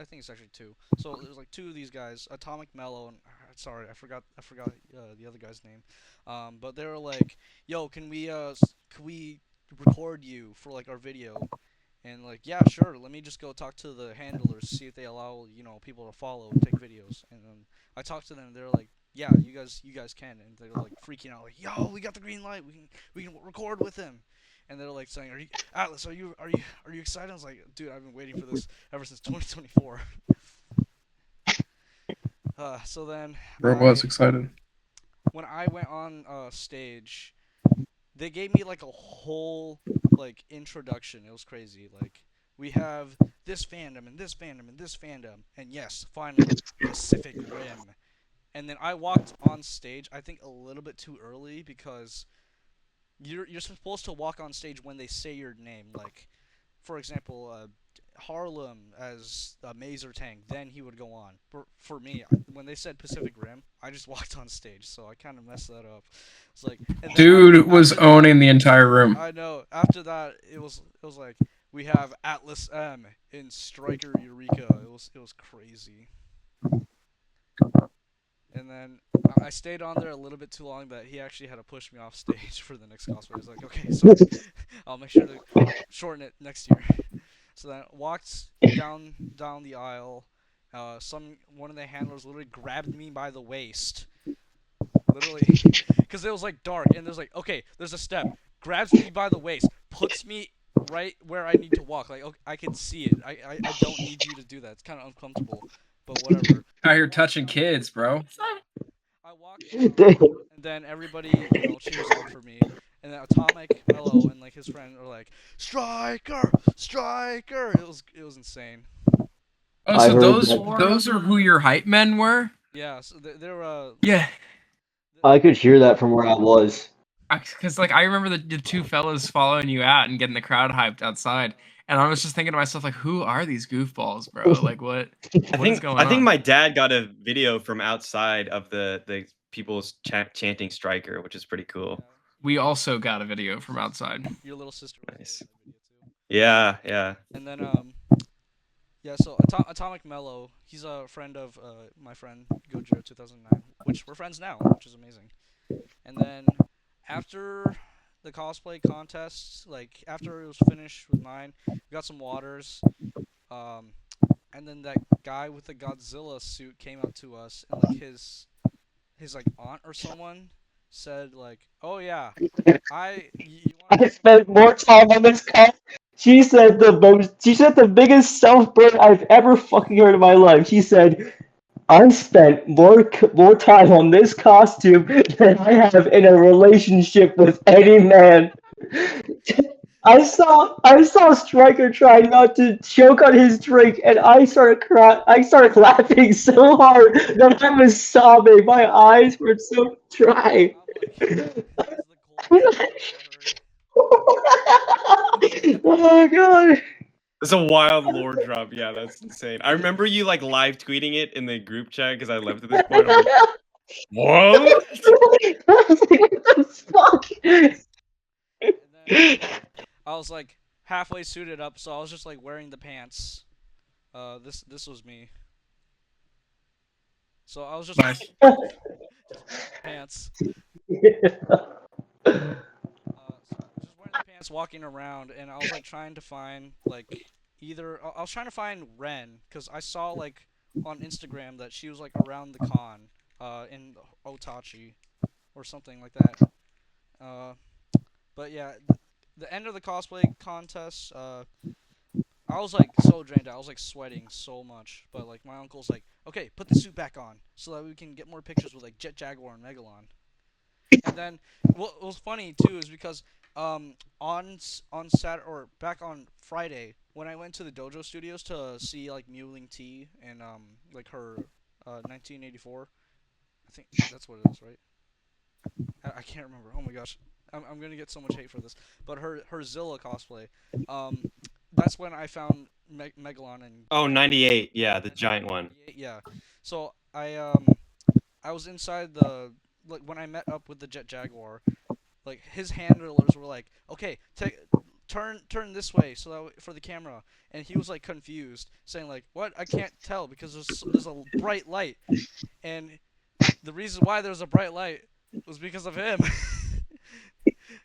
think it's actually 2. So there's like 2 of these guys, Atomic Mellow and sorry, I forgot the other guy's name. But they were like, "Yo, can we record you for like our video?" And like, yeah, sure. Let me just go talk to the handlers, see if they allow people to follow and take videos. And then I talked to them. And they're like, yeah, you guys can. And they're like freaking out, like, yo, we got the green light. We can record with him. And they're like saying, Atlas, are you excited? I was like, dude, I've been waiting for this ever since 2024. So then, Bro was excited. when I went on stage, they gave me like a whole like introduction. It was crazy. Like, we have this fandom and this fandom and this fandom, and yes, finally Pacific Rim. And then I walked on stage, I think a little bit too early because you're supposed to walk on stage when they say your name. Like, for example, Harlem as a Mazer Tank, then he would go on. For me, when they said Pacific Rim, I just walked on stage, so I kind of messed that up. It's like, and then Dude was after that, owning the entire room. I know. After that, it was like we have Atlas M in Striker Eureka. It was crazy. And then I stayed on there a little bit too long that he actually had to push me off stage for the next cosplay. He's like, okay, so I'll make sure to shorten it next year. So then walked down the aisle. One of the handlers literally grabbed me by the waist, literally, because it was like dark and there's like, okay, there's a step. Grabs me by the waist, puts me right where I need to walk. Like, okay, I can see it. I don't need you to do that. It's kind of uncomfortable, but whatever. Out here touching kids, bro. I walked and then everybody, cheers up for me. And then Atomic, Mellow, and like his friend are like, Striker, Striker. It was insane. Oh, I so heard those are who your hype men were? Yeah, so they're Yeah. I could hear that from where I was. Because like I remember the 2 fellas following you out and getting the crowd hyped outside, and I was just thinking to myself like, who are these goofballs, bro? Like what is going on? I think my dad got a video from outside of the people's chanting Striker, which is pretty cool. We also got a video from outside. Your little sister was Nice. in that video too. Yeah. And then yeah, so Atomic Mellow, he's a friend of my friend Gojira 2009, which we're friends now, which is amazing. And then after the cosplay contest, like after it was finished with mine, we got some waters. And then that guy with the Godzilla suit came up to us, and like his like aunt or someone said like, "Oh yeah, I spent more time on this cast. She said the biggest self burn I've ever fucking heard in my life. She said, I spent more time on this costume than I have in a relationship with any man. I saw Striker try not to choke on his drink, and I started laughing so hard that I was sobbing. My eyes were so dry. I'm like, this is the Oh god. It's a wild lore drop. Yeah, that's insane. I remember you like live tweeting it in the group chat because I left at this point. I'm like, what? I was like, what the fuck? And then I was like halfway suited up, so I was just like wearing the pants. This was me. So I was just Nice. just wearing pants. Just wearing the pants, walking around, and I was like trying to find like I was trying to find Ren because I saw like on Instagram that she was like around the con, in Otachi, or something like that. Uh, but yeah, the end of the cosplay contest, I was like so drained out. I was like sweating so much. But like my uncle's like, okay, put the suit back on so that we can get more pictures with like Jet Jaguar and Megalon. And then what was funny too is because on Saturday, or back on Friday, when I went to the dojo studios to see like Mewling T and like her 1984, I think that's what it is, right? I can't remember. Oh my gosh, I'm gonna get so much hate for this. But her Zilla cosplay, that's when I found Megalon and Oh, 98. Yeah, the giant one. yeah. So I was inside the, like when I met up with the Jet Jaguar, like his handlers were like, okay, turn this way so that for the camera, and he was like confused, saying like, what? I can't tell because there's a bright light, and the reason why there's a bright light was because of him.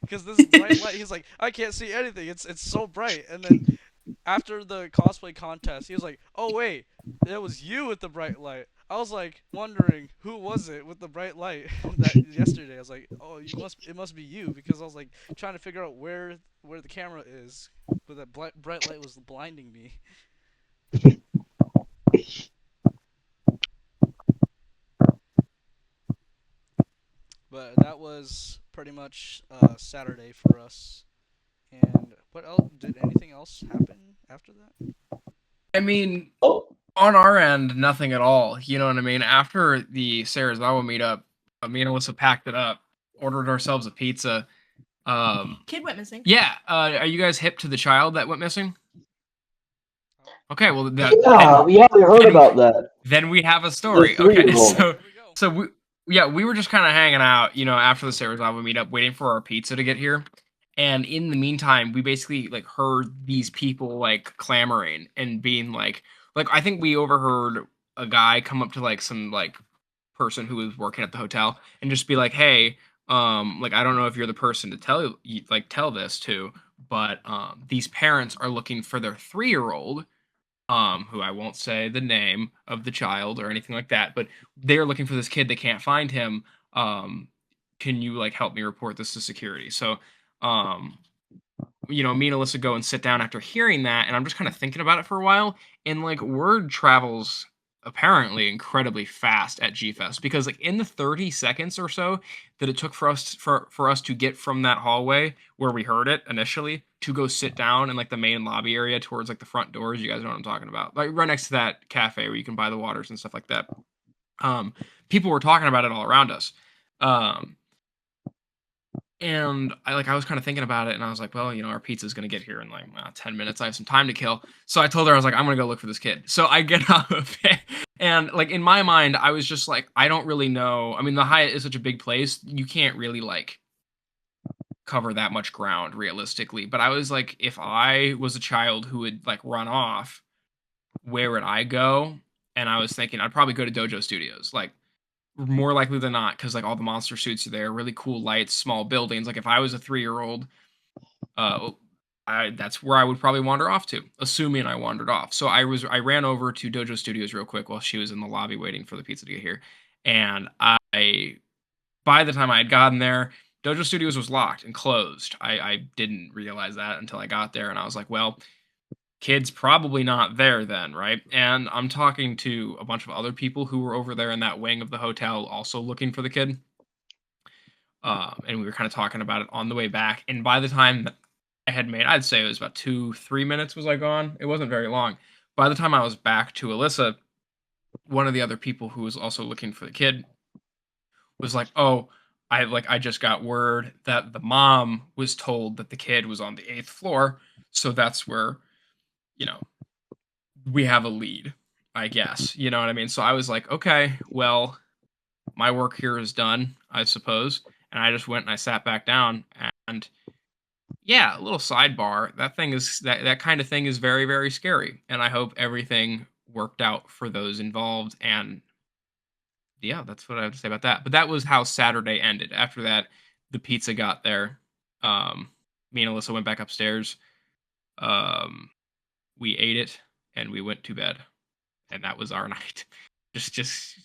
Because this bright light, he's like, I can't see anything. It's so bright. And then after the cosplay contest, he was like, oh wait, it was you with the bright light. I was like wondering who was it with the bright light that yesterday. I was like, oh, it must be you, because I was like trying to figure out where the camera is, but that bright light was blinding me. But that was pretty much Saturday for us. And what else? Did anything else happen after that? I mean, Oh, on our end, nothing at all. You know what I mean? After the Sarazawa meetup, me and Alyssa packed it up, ordered ourselves a pizza. Kid went missing. Yeah. Are you guys hip to the child that went missing? Okay, well, yeah, we heard about that. then we have a story. The Okay, 3-year-old. so we were just kind of hanging out, after the Sarazawa meetup, waiting for our pizza to get here. And in the meantime, we basically like heard these people like clamoring and being like I think we overheard a guy come up to like some like person who was working at the hotel and just be like, "Hey, like I don't know if you're the person to tell this to, but these parents are looking for their 3-year-old, who I won't say the name of the child or anything like that, but they're looking for this kid. They can't find him. Can you like help me report this to security?" So, me and Alyssa go and sit down after hearing that, and I'm just kind of thinking about it for a while, and like word travels apparently incredibly fast at Gfest, because like in the 30 seconds or so that it took for us to get from that hallway where we heard it initially to go sit down in like the main lobby area towards like the front doors, you guys know what I'm talking about, like right next to that cafe where you can buy the waters and stuff like that. People were talking about it all around us. And I was kind of thinking about it, and I was like, well, our pizza's gonna get here in like 10 minutes. I have some time to kill. So I told her, I was like, I'm gonna go look for this kid. So I get out of it, and like in my mind, I was just like, I don't really know. I mean, the Hyatt is such a big place, you can't really like cover that much ground realistically. But I was like, if I was a child who would like run off, where would I go? And I was thinking I'd probably go to Dojo Studios, like more likely than not, because like all the monster suits are there, really cool lights, small buildings. Like if I was a 3-year-old, that's where I would probably wander off to, assuming I wandered off. So I ran over to Dojo Studios real quick while she was in the lobby waiting for the pizza to get here, and by the time I had gotten there, Dojo Studios was locked and closed. I didn't realize that until I got there, and I was like, well, kid's probably not there then, right? And I'm talking to a bunch of other people who were over there in that wing of the hotel also looking for the kid. And we were kind of talking about it on the way back. And by the time that I had made, I'd say it was about 2-3 minutes was I gone. It wasn't very long. By the time I was back to Alyssa, one of the other people who was also looking for the kid was like, oh, I just got word that the mom was told that the kid was on the 8th floor, so that's where, you know, we have a lead, I guess. You know what I mean? So I was like, okay, well, my work here is done, I suppose. And I just went and I sat back down, and yeah, a little sidebar. That thing is that kind of thing is very, very scary. And I hope everything worked out for those involved. And yeah, that's what I have to say about that. But that was how Saturday ended. After that, the pizza got there. Me and Alyssa went back upstairs. Um, we ate it and we went to bed. And that was our night. Just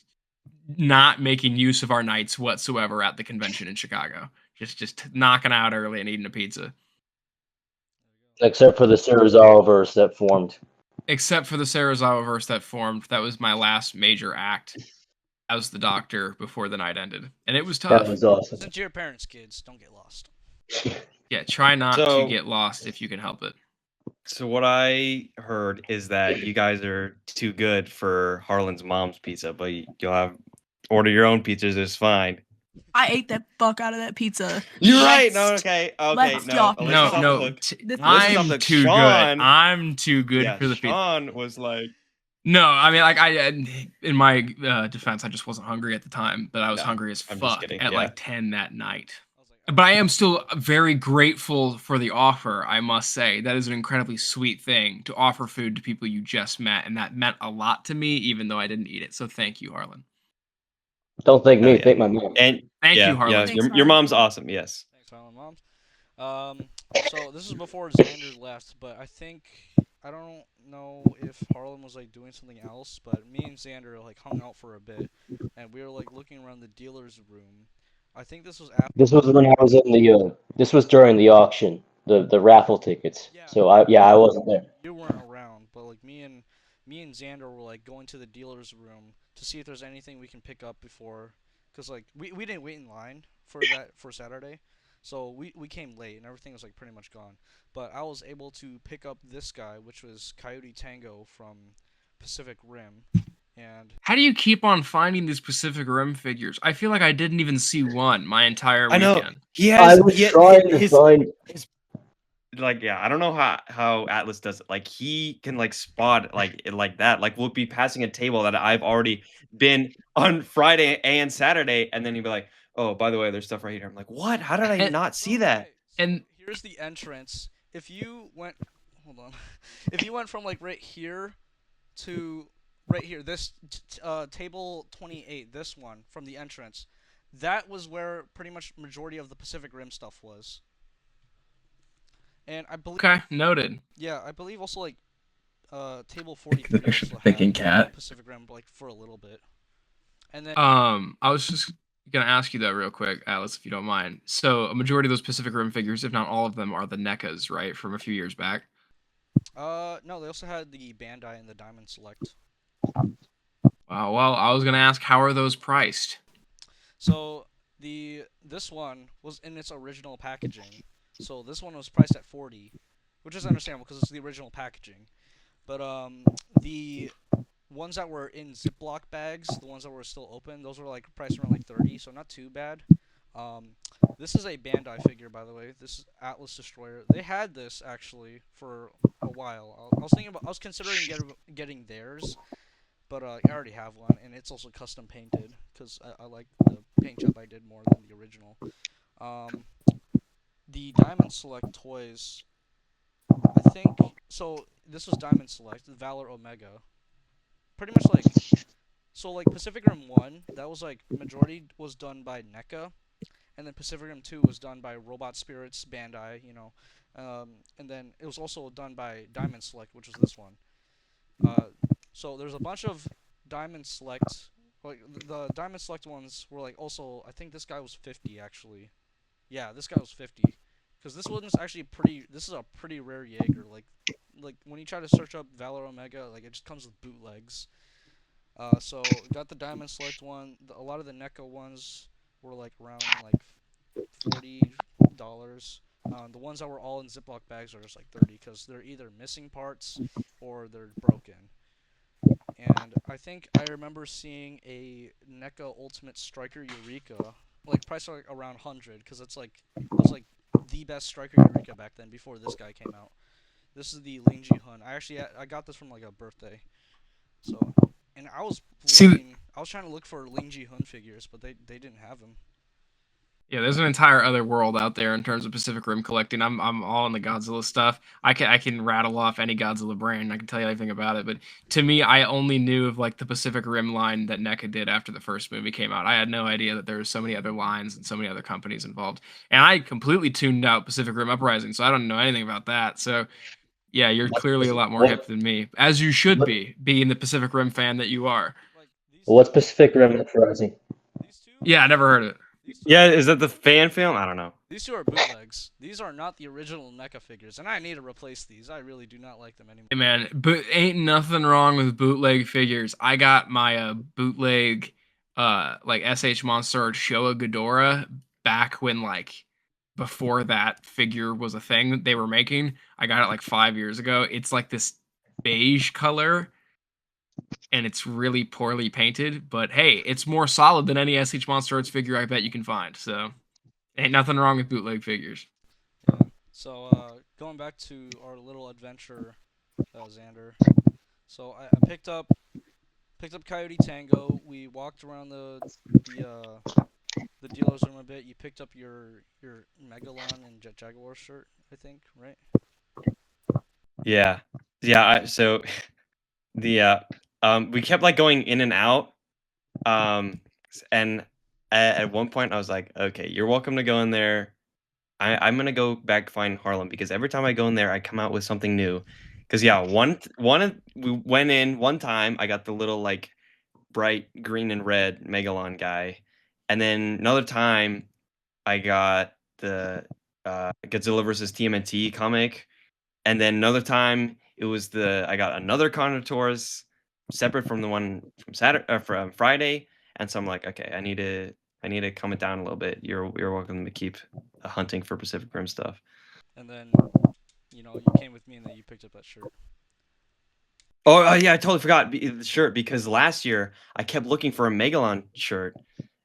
not making use of our nights whatsoever at the convention in Chicago. Just knocking out early and eating a pizza. Except for the Sarazawa verse that formed. Except for the Sarazawa verse that formed. That was my last major act as the Doctor before the night ended. And it was tough. That was awesome. Listen to your parents, kids. Don't get lost. Yeah, try not to So- get lost if you can help it. So what I heard is that you guys are too good for Harlan's mom's pizza, but you'll have order your own pizzas. It's fine. I ate the fuck out of that pizza. You're right. No, Let's- okay, let's no. stop. Alyssa's No, off the no. hook. This- Alyssa's off I'm the too Sean- good. I'm too good Yeah, for the pizza. Sean was like, No, I mean, like in my defense, I just wasn't hungry at the time, but I was No, hungry as I'm just fuck kidding, at yeah. like 10 that night. I was like, But I am still very grateful for the offer, I must say. That is an incredibly sweet thing to offer food to people you just met, and that meant a lot to me, even though I didn't eat it. So thank you, Harlan. Don't thank me, Oh, yeah. thank my mom. and Thank yeah, you, Harlan. yeah, Thanks, your Harlan. mom's awesome. Yes. Thanks, Harlan Moms. So this is before Xander left, but I don't know if Harlan was like doing something else, but me and Xander like hung out for a bit, and we were like looking around the dealer's room. I think this was after. This was when I was in the. This was during the auction, the raffle tickets. Yeah. So I wasn't there. You weren't around, but like me and Xander were like going to the dealer's room to see if there's anything we can pick up before, cause like we didn't wait in line for Saturday, so we came late and everything was like pretty much gone. But I was able to pick up this guy, which was Coyote Tango from Pacific Rim, and How do you keep on finding these Pacific Rim figures? I feel like I didn't even see one my entire I know. weekend. He I has. was he- trying to his- find. Like, yeah, I don't know how Atlas does it. Like, he can like spot like it like that. Like, we'll be passing a table that I've already been on Friday and Saturday, and then he'd be like, "Oh, by the way, there's stuff right here." I'm like, "What? How did I And- not see Oh, that?" okay, so And- here's the entrance. If you went, hold on, if you went from like right here to right here, this table 28, this one from the entrance, that was where pretty much majority of the Pacific Rim stuff was. And I believe, Okay, noted. yeah, I believe also like table 43 Fish also thinking had cat. Pacific Rim like for a little bit, and then I was just gonna ask you though, real quick, Alice, if you don't mind. So a majority of those Pacific Rim figures, if not all of them, are the NECAs, right, from a few years back. no, they also had the Bandai and the Diamond Select. Wow. Well, I was gonna ask, how are those priced? So this one was in its original packaging. So this one was priced at 40, which is understandable because it's the original packaging. But the ones that were in Ziploc bags, the ones that were still open, those were like priced around like 30, so not too bad. This is a Bandai figure, by the way. This is Atlas Destroyer. They had this actually for a while. I was considering getting theirs, but I already have one, and it's also custom painted because I like the paint job I did more than the original. The Diamond Select toys, I think. So this was Diamond Select, the Valor Omega. Pretty much like, so like Pacific Rim 1, that was like majority was done by NECA, and then Pacific Rim 2 was done by Robot Spirits Bandai, and then it was also done by Diamond Select, which was this one. So there's a bunch of Diamond Select, like the Diamond Select ones were like also, I think this guy was 50 actually. Yeah, this guy was 50. Because this one's actually this is a pretty rare Jaeger. Like when you try to search up Valor Omega, like it just comes with bootlegs. So got the Diamond Select one. A lot of the NECA ones were like around like $40. The ones that were all in Ziploc bags are just like 30 because they're either missing parts or they're broken. And I think I remember seeing a NECA Ultimate Striker Eureka like priced like around 100 because it's like it was like the best Striker Eureka back then before this guy came out. This is the Ling Ji Hun. I got this from like a birthday. So, and I was See, looking. I was trying to look for Ling Ji Hun figures, but they didn't have them. yeah, there's an entire other world out there in terms of Pacific Rim collecting. I'm all in the Godzilla stuff. I can rattle off any Godzilla brand. I can tell you everything about it. But to me, I only knew of like the Pacific Rim line that NECA did after the first movie came out. I had no idea that there were so many other lines and so many other companies involved. And I completely tuned out Pacific Rim Uprising, so I don't know anything about that. So yeah, you're clearly a lot more hip than me, as you should be, being the Pacific Rim fan that you are. Like these. What's Pacific Rim Uprising? These two. Yeah, I never heard of it. Yeah, is that the fan film? I don't know. These two are bootlegs. These are not the original NECA figures, and I need to replace these. I really do not like them anymore. Hey man, but ain't nothing wrong with bootleg figures. I got my bootleg like SH Monster Showa Ghidorah back when like before that figure was a thing that they were making. I got it like 5 years ago. It's like this beige color and it's really poorly painted, but hey, it's more solid than any SH Monster Arts figure I bet you can find. So ain't nothing wrong with bootleg figures. Yeah. So going back to our little adventure, Xander. So I picked up Coyote Tango. We walked around the dealer's room a bit. You picked up your Megalon and Jet Jaguar shirt, I think, right? Yeah, yeah. So the we kept like going in and out, and at one point I was like, okay, you're welcome to go in there. I'm gonna go back find Harlem because every time I go in there, I come out with something new. Because yeah, we went in one time. I got the little like bright green and red Megalon guy, and then another time I got the Godzilla versus TMNT comic, and then another time it was I got another Carnotaurus separate from the one from from Friday, and so I'm like, okay, I need to calm it down a little bit. You're welcome to keep hunting for Pacific Rim stuff. And then, you came with me and then you picked up that shirt. Oh yeah, I totally forgot the shirt because last year I kept looking for a Megalon shirt,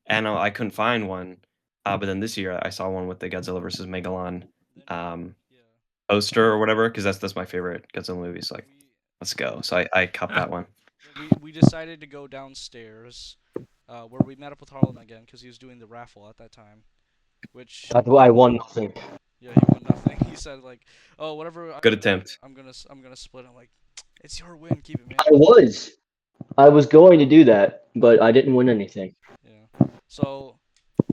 and I couldn't find one. But then this year I saw one with the Godzilla versus Megalon Yeah. poster or whatever, because that's my favorite Godzilla movie. So like, let's go. So I copped that one. We decided to go downstairs, where we met up with Harlan again because he was doing the raffle at that time, which I won nothing. yeah, he won nothing. He said like, oh, whatever. Good attempt. I'm gonna split. I'm like, it's your win. Keep it, man. I was going to do that, but I didn't win anything. Yeah. So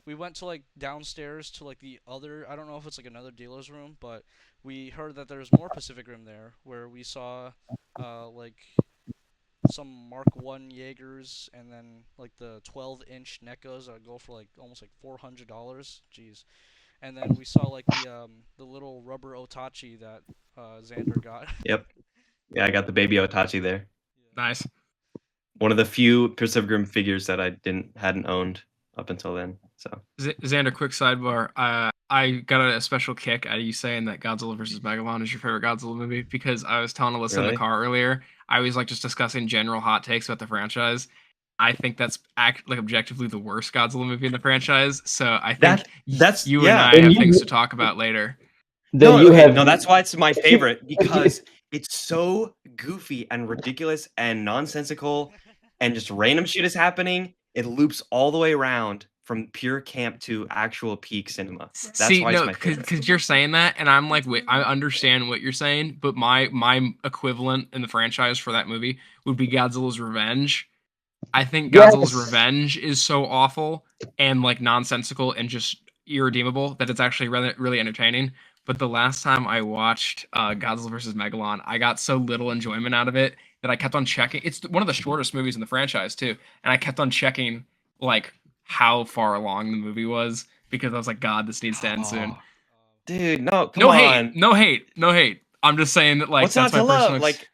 we went to like downstairs to like the other. I don't know if it's like another dealer's room, but we heard that there's more Pacific Rim there, where we saw like some Mark 1 Jaegers and then like the 12-inch NECAs that go for like almost like $400. Jeez. And then we saw like the little rubber Otachi that Xander got. Yep. Yeah, I got the baby Otachi there. Nice. One of the few Pacific Rim figures that I hadn't owned up until then. So Xander, quick sidebar. I got a special kick out of you saying that Godzilla vs. Megalon is your favorite Godzilla movie because I was telling Alyssa in the car earlier. I was like just discussing general hot takes about the franchise. I think that's like objectively the worst Godzilla movie in the franchise. So I think that's you and I have things to talk about later. No, that's why it's my favorite, because it's so goofy and ridiculous and nonsensical and just random shit is happening. It loops all the way around from pure camp to actual peak cinema. That's why it's my favorite. Because you're saying that, and I'm like, wait, I understand what you're saying, but my equivalent in the franchise for that movie would be Godzilla's Revenge. I think Godzilla's Revenge is so awful and like nonsensical and just irredeemable that it's actually really, really entertaining. But the last time I watched Godzilla vs. Megalon, I got so little enjoyment out of it that I kept on checking. It's one of the shortest movies in the franchise too, and I kept on checking like how far along the movie was because I was like, God, this needs to end soon. Dude, no, come on. No hate. I'm just saying that like what's that's not to my personal love? Like,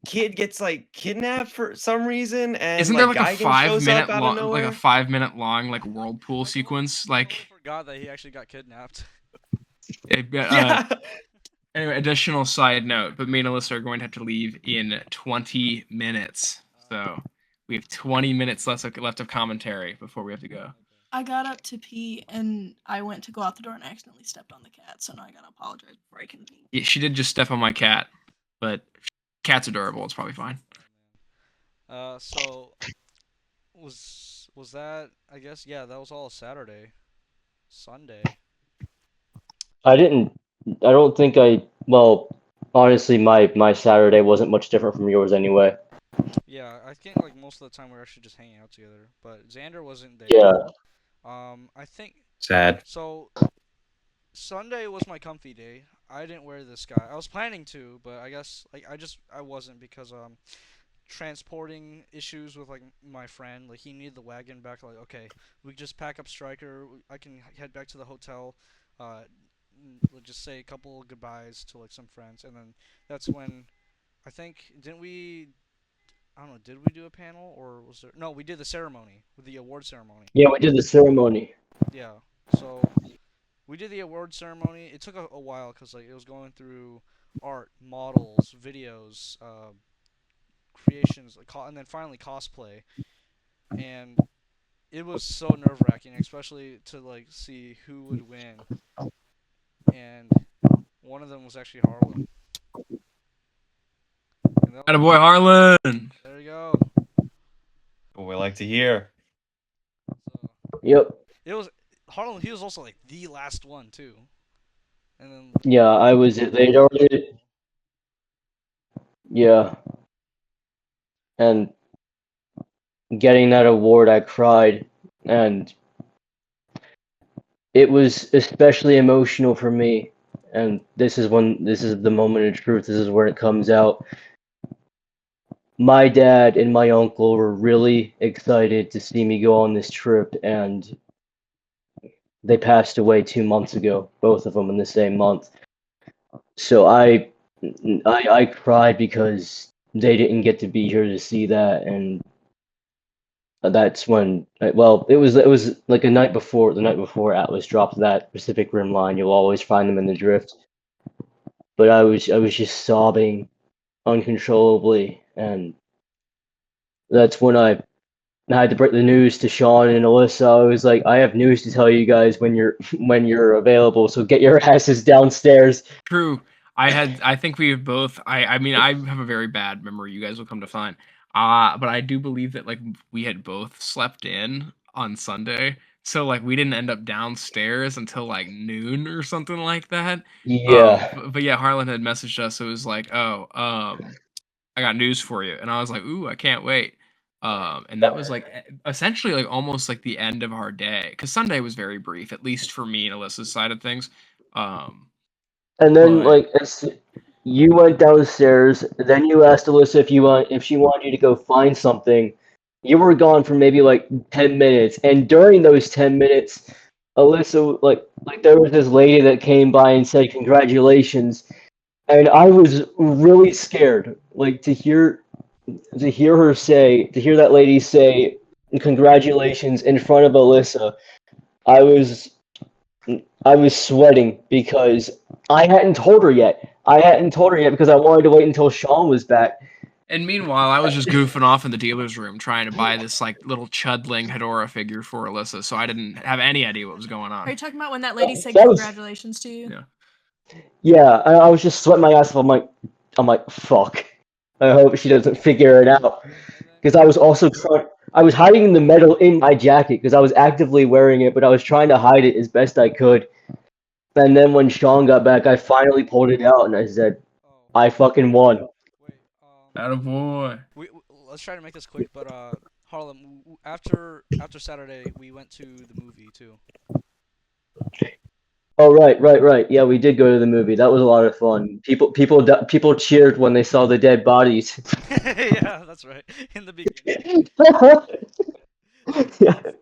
kid gets like kidnapped for some reason, and isn't there like a 5-minute long, like a 5-minute long like whirlpool sequence? Like, I forgot that he actually got kidnapped. Yeah. Anyway, additional side note, but me and Alyssa are going to have to leave in 20 minutes. So we have 20 minutes left of commentary before we have to go. I got up to pee and I went to go out the door and I accidentally stepped on the cat, so now I gotta apologize before I can pee. Yeah, she did just step on my cat, but cat's adorable. It's probably fine. So was that? I guess yeah, that was all Saturday, Sunday. I didn't. I don't think I. Well, honestly, my Saturday wasn't much different from yours anyway. Yeah, I think like most of the time we are actually just hanging out together. But Xander wasn't there. Yeah. I think Sad. so. Sunday was my comfy day. I didn't wear this guy. I was planning to, but I guess like I wasn't because transporting issues with like my friend. Like he needed the wagon back. Like okay, we just pack up Striker. I can head back to the hotel. Let's just say a couple of goodbyes to like some friends, and then that's when I think didn't we? I don't know. Did we do a panel or was there? No, we did the ceremony with the award ceremony. Yeah, we did the ceremony. Yeah. So we did the award ceremony. It took a while because like it was going through art, models, videos, creations, like, and then finally cosplay. And it was so nerve wracking, especially to like see who would win. And one of them was actually Harlem. And that was, Attaboy Harlan. there you go. What we like to hear. So Yep. it was Harlem. He was also like the last one too. And then Yeah, I was. They'd already. Yeah. And getting that award, I cried, and it was especially emotional for me. And this is the moment of truth. This is where it comes out. My dad and my uncle were really excited to see me go on this trip, and they passed away 2 months ago, both of them in the same month. So I cried because they didn't get to be here to see that, and that's when well it was like the night before Atlas dropped that Pacific Rim line. You'll always find them in the drift. But I was just sobbing uncontrollably, and that's when I had to break the news to Sean and Alyssa. I was like, I have news to tell you guys when you're available, so get your asses downstairs. True. I think we have both. I mean, I have a very bad memory. You guys will come to find. But I do believe that like we had both slept in on Sunday, so like we didn't end up downstairs until like noon or something like that. Yeah. But yeah, Harlan had messaged us. It was like, oh, I got news for you, and I was like, ooh, I can't wait. And that was like essentially like almost like the end of our day because Sunday was very brief, at least for me and Alyssa's side of things. And then But like you went downstairs, then you asked Alyssa if she wanted you to go find something. You were gone for maybe like 10 minutes, and during those 10 minutes, Alyssa like there was this lady that came by and said congratulations, and I was really scared like to hear that lady say congratulations in front of Alyssa. I was I was sweating because I hadn't told her yet. I hadn't told her yet because I wanted to wait until Sean was back. and meanwhile, I was just goofing off in the dealer's room trying to buy this like little chudling Hedora figure for Alyssa, so I didn't have any idea what was going Are you on. talking about when that lady said That was congratulations to you? Yeah. yeah. I was just sweating my ass off. I'm like fuck. I hope she doesn't figure it out because I was also trying. I was hiding the medal in my jacket because I was actively wearing it, but I was trying to hide it as best I could. And then when Sean got back, I finally pulled it out and I said, oh "I fucking won." wait Attaboy. let's try to make this quick. But Harlem, after Saturday we went to the movie too. Oh right. Yeah, we did go to the movie. That was a lot of fun. People cheered when they saw the dead bodies. Yeah, that's right. In the beginning, Yeah. it's dead.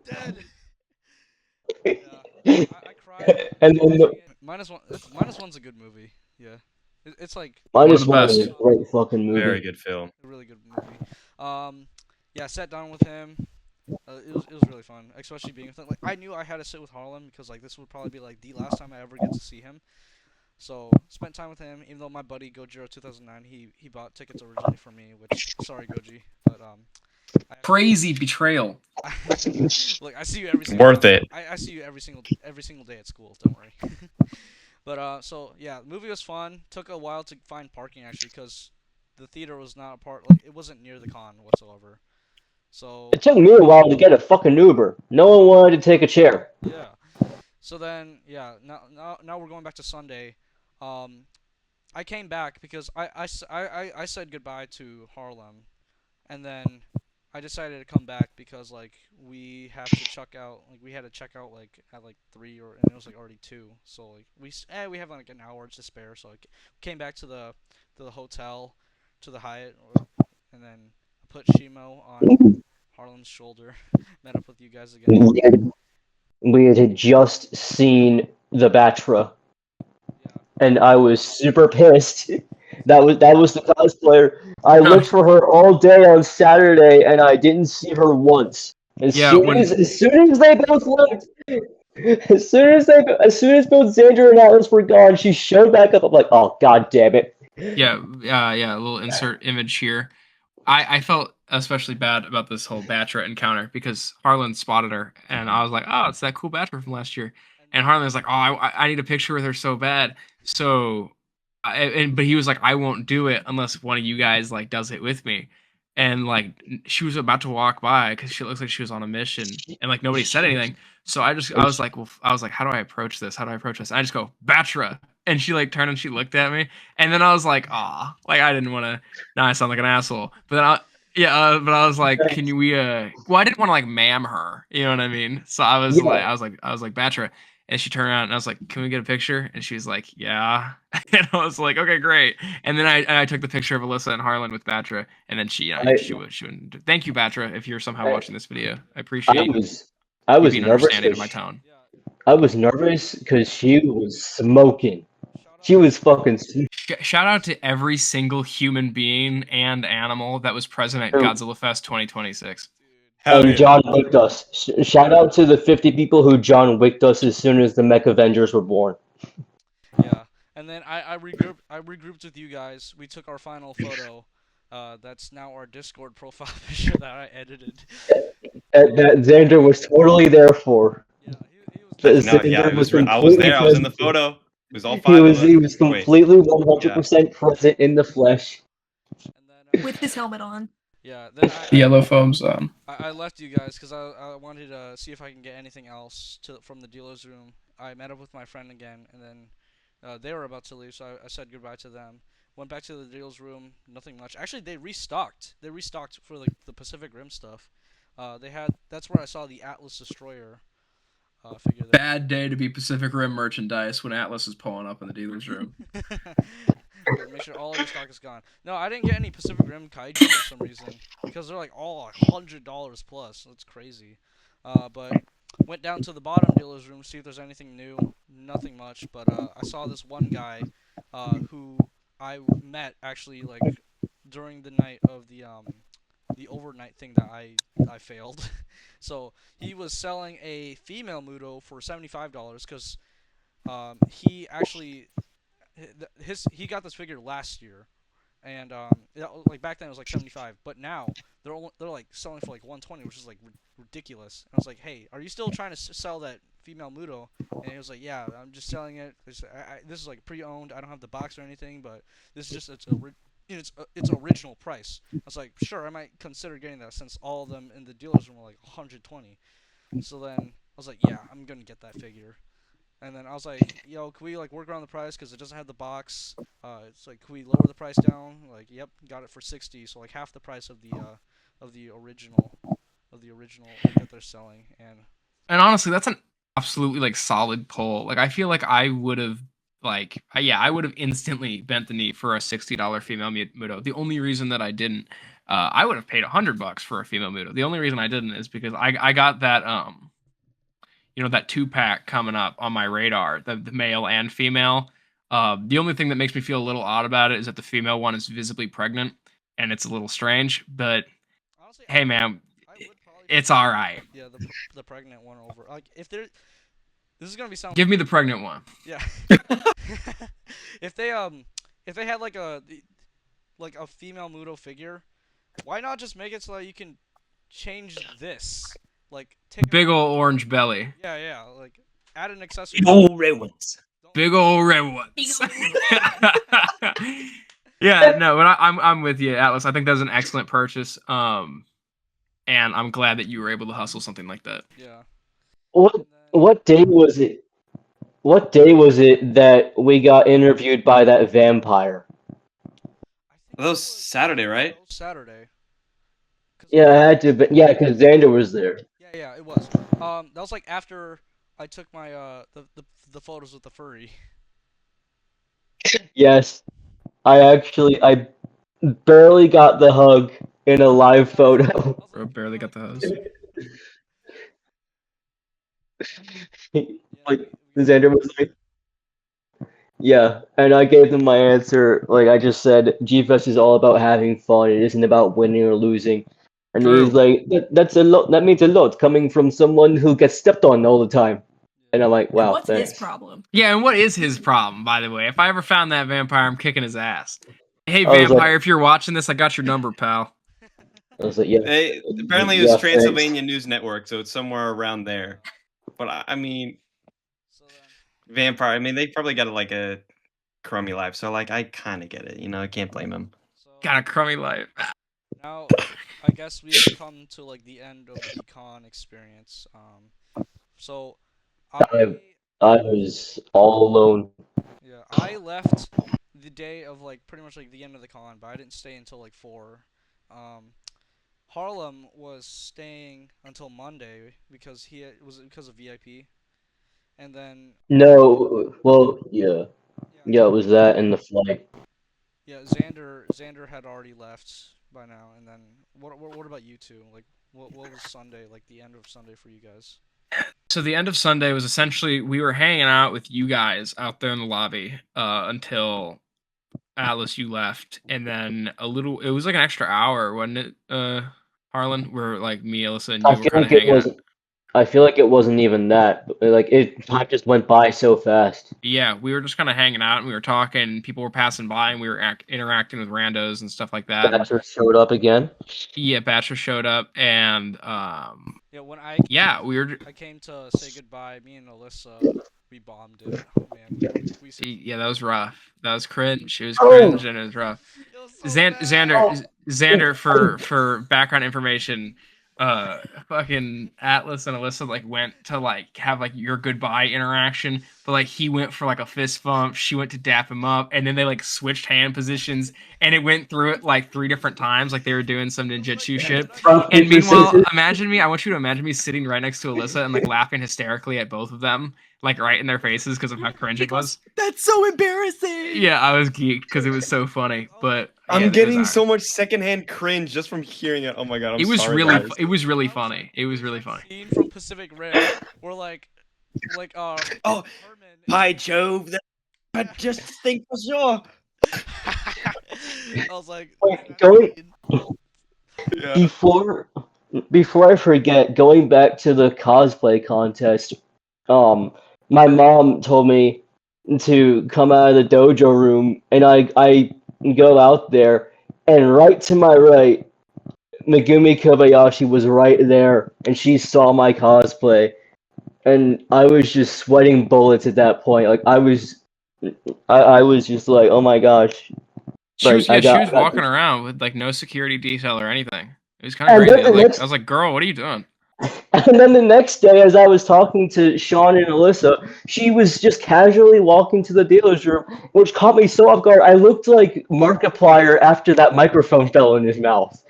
Yeah, I cried And then watching it. Minus one. Minus one's a good movie. Yeah, it's like One of Minus the One is best. a great fucking movie. Very good film. a really good movie. Yeah, I sat down with him. It was really fun, especially being with him. Like I knew I had to sit with Harlem because like this would probably be like the last time I ever get to see him. So spent time with him. Even though my buddy Gojiro 2009, he bought tickets originally for me. Which sorry Goji, but Crazy betrayal. Look, I see you every single Worth day. it. I see you every single day at school. Don't worry. But so yeah, the movie was fun. Took a while to find parking actually, because the theater was not a part. Like it wasn't near the con whatsoever. So It took me a while to get a fucking Uber. No one wanted to take a chair. yeah. So then yeah, now we're going back to Sunday. Um, I came back because I said goodbye to Harlem, and then I decided to come back because like we have to check out, like we had to check out like at like 3, or and it was like already 2, so like we have like an hour to spare, so I came back to the hotel, to the Hyatt, and then I put Shimo on Harlem's shoulder, met up with you guys again. We had just seen the Batra, Yeah. and I was super pissed. That was the cosplayer. I looked for her all day on Saturday, and I didn't see her once. As Yeah, soon when as they both left, as soon as both Xander and Atlas were gone, she showed back up. I'm like, oh god damn it. yeah, a little insert image here. I felt especially bad about this whole Batra encounter because Harlan spotted her, and I was like, "Oh, it's that cool Batra from last year." And Harlan was like, "Oh, I need a picture with her so bad." So, but he was like, "I won't do it unless one of you guys like does it with me." And like she was about to walk by because she looks like she was on a mission, and like nobody said anything. So I was like, well, I was like, how do I approach this? How do I approach this? And I just go Batra, and she like turned and she looked at me, and then I was like, ah, like I didn't want to. Now I sound like an asshole. But then but I was like, can you well, I didn't want to like ma'am her, you know what I mean? So I was Yeah. like, I was like Batra, and she turned around and I was like, can we get a picture? And she was like, yeah. And I was like, okay, great. And then I took the picture of Alyssa and Harlan with Batra, and then she wouldn't. Thank you, Batra, if you're somehow watching this video. I I appreciate I you was being nervous understanding of my because tone. I was nervous because she was smoking. She was fucking. Shout out to every single human being and animal that was present at Godzilla Fest 2026. Hell And yeah. John Wicked us. Shout out to the 50 people who John Wicked us as soon as the Mech Avengers were born. Yeah. And then I regrouped with you guys. We took our final photo. That's now our Discord profile picture that I edited. That Xander was totally there for. Yeah, he was That there. No, yeah, Xander it was was. I was completely there. I was in the present. photo. It was all He 5 of was us. he was Wait, completely 100% present in the flesh. And then With his helmet on. yeah, then The yellow foam's I left you guys because I wanted to see if I can get anything else from the dealer's room. I met up with my friend again, and then they were about to leave, so I said goodbye to them. Went back to the dealer's room, nothing much. Actually, they restocked. They restocked for like the Pacific Rim stuff. That's where I saw the Atlas Destroyer figure there. bad day to be Pacific Rim merchandise when Atlas is pulling up in the dealer's room. Gotta make sure all your stock is gone. No, I didn't get any Pacific Rim Kaiju for some reason because they're like all $100 plus. That's crazy. But went down to the bottom dealer's room to see if there's anything new. Nothing much. But I saw this one guy who I met actually like during the night of the overnight thing that I failed. So he was selling a female Muto for $75 because he actually he got this figure last year, and like back then it was like 75, but now they're like selling for like 120, which is like ridiculous. And I was like, hey, are you still trying to sell that female Muto? And he was like, yeah, I'm just selling it. This is like pre-owned. I don't have the box or anything, but this is just its original price. I was like, sure, I might consider getting that since all of them in the dealer's room were like 120. So then I was like, yeah, I'm gonna get that figure. And then I was like, yo, can we like work around the price because it doesn't have the box? It's like, can we lower the price down? Like, yep, got it for 60, so like half the price of the original that they're selling. And honestly, that's an absolutely like solid pull. Like I feel like I would have I would have instantly bent the knee for a $60 female Muto. The only reason that I didn't, I would have paid $100 for a female Muto. The only reason I didn't is because I got that that 2-pack coming up on my radar, the male and female. The only thing that makes me feel a little odd about it is that the female one is visibly pregnant, and it's a little strange. But honestly, hey, man, I would probably it's all right. Yeah, the pregnant one over. Like if there, this is gonna be sound. Give me the pregnant one. Yeah. if they had like a female Muto figure, why not just make it so that you can change this. Like take Big old orange belly. Yeah, like add an accessory. Big old red ones. Big old red ones. Big ol' Yeah, no, but I'm with you, Atlas. I think that was an excellent purchase. And I'm glad that you were able to hustle something like that. Yeah. What day was it? What day was it that we got interviewed by that vampire? That was Saturday, right? Saturday. Yeah, I had to, but yeah, because Xander was there. Yeah, it was. That was like after I took my the photos with the furry. Yes, I barely got the hug in a live photo. Bro, barely got the hose. Like Xander was like, yeah, and I gave him my answer. Like I just said, Gfest is all about having fun. It isn't about winning or losing. And True. he's like, that's a lot. That means a lot coming from someone who gets stepped on all the time. And I'm like, And wow, what's thanks. his problem? Yeah, and what is his problem, by the way? If I ever found that vampire, I'm kicking his ass. Hey, I was vampire, like- if you're watching this, I got your number, pal. I was like, yeah. They, apparently, it was yeah, Transylvania News Network, so it's somewhere around there. But I mean, So vampire. I mean, they probably got like a crummy life, so like I kind of get it. You know, I can't blame him. Got a crummy life. now I guess we've come to like the end of the con experience. So I was all alone. yeah, I left the day of like pretty much like the end of the con, but I didn't stay until like 4. Harlem was staying until Monday because it was because of VIP, and then No, well, yeah, it was that and the flight. yeah, Xander had already left by now, and then what about you two? Like what was Sunday like the end of Sunday for you guys? So the end of Sunday was essentially we were hanging out with you guys out there in the lobby until Atlas you left, and then it was like an extra hour, wasn't it, Harlan? Where like me, Alyssa, and you were kind of hanging out. I feel like it wasn't even that. But, like time just went by so fast. Yeah, we were just kind of hanging out and we were talking. People were passing by and we were interacting with randos and stuff like that. Bachelor showed up again. Yeah, Bachelor showed up and Yeah, when we were. I came to say goodbye. Me and Alyssa, we bombed it. Oh, man, Yeah, that was rough. That was cringe. It was Oh. cringe and it was rough. It was so bad. Xander, for background information, fucking Atlas and Alyssa like went to like have like your goodbye interaction, but like he went for like a fist bump, she went to dap him up, and then they like switched hand positions, and it went through it like 3 different times, like they were doing some ninjutsu shit. And meanwhile, I want you to imagine me sitting right next to Alyssa and like laughing hysterically at both of them, like right in their faces because of how cringe it was. That's so embarrassing. Yeah, I was geeked because it was so funny, but I'm yeah, getting so much secondhand cringe just from hearing it. Oh my god, it was sorry, really, guys. it was really funny. It was really funny. Scene from Pacific Rim, where like Oh, Herman- By Jove, I just think for sure. I was like, Wait, going Yeah. before I forget, going back to the cosplay contest, my mom told me to come out of the dojo room, and I go out there, and right to my right, Megumi Kobayashi was right there, and she saw my cosplay, and I was just sweating bullets at that point. Like I was just like, oh my gosh. She was, Like, she was walking around with like no security detail or anything. It was kind of And crazy. then the I was like, girl, what are you doing? And then the next day, as I was talking to Sean and Alyssa, she was just casually walking to the dealer's room, which caught me so off guard. I looked like Markiplier after that microphone fell in his mouth.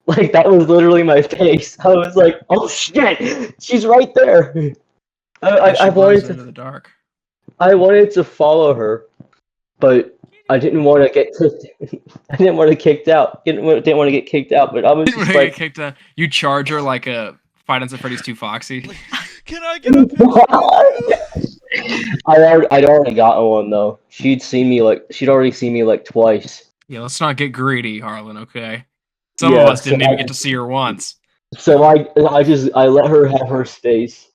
Like, that was literally my face. I was like, oh shit, she's right there. Yeah, she I blurs wanted into to, the dark. I wanted to follow her, but I didn't want to get kicked. I didn't want to get kicked out. Didn't want to get kicked out, but I was Didn't just really like, get kicked out. You charge her like a Five Nights at Freddy's 2 Foxy. can I get a picture with you? I'd already gotten one though. She'd already seen me like twice. Yeah, let's not get greedy, Harlan. Okay. Some Yeah, of us didn't so even get to see her once. So I let her have her space.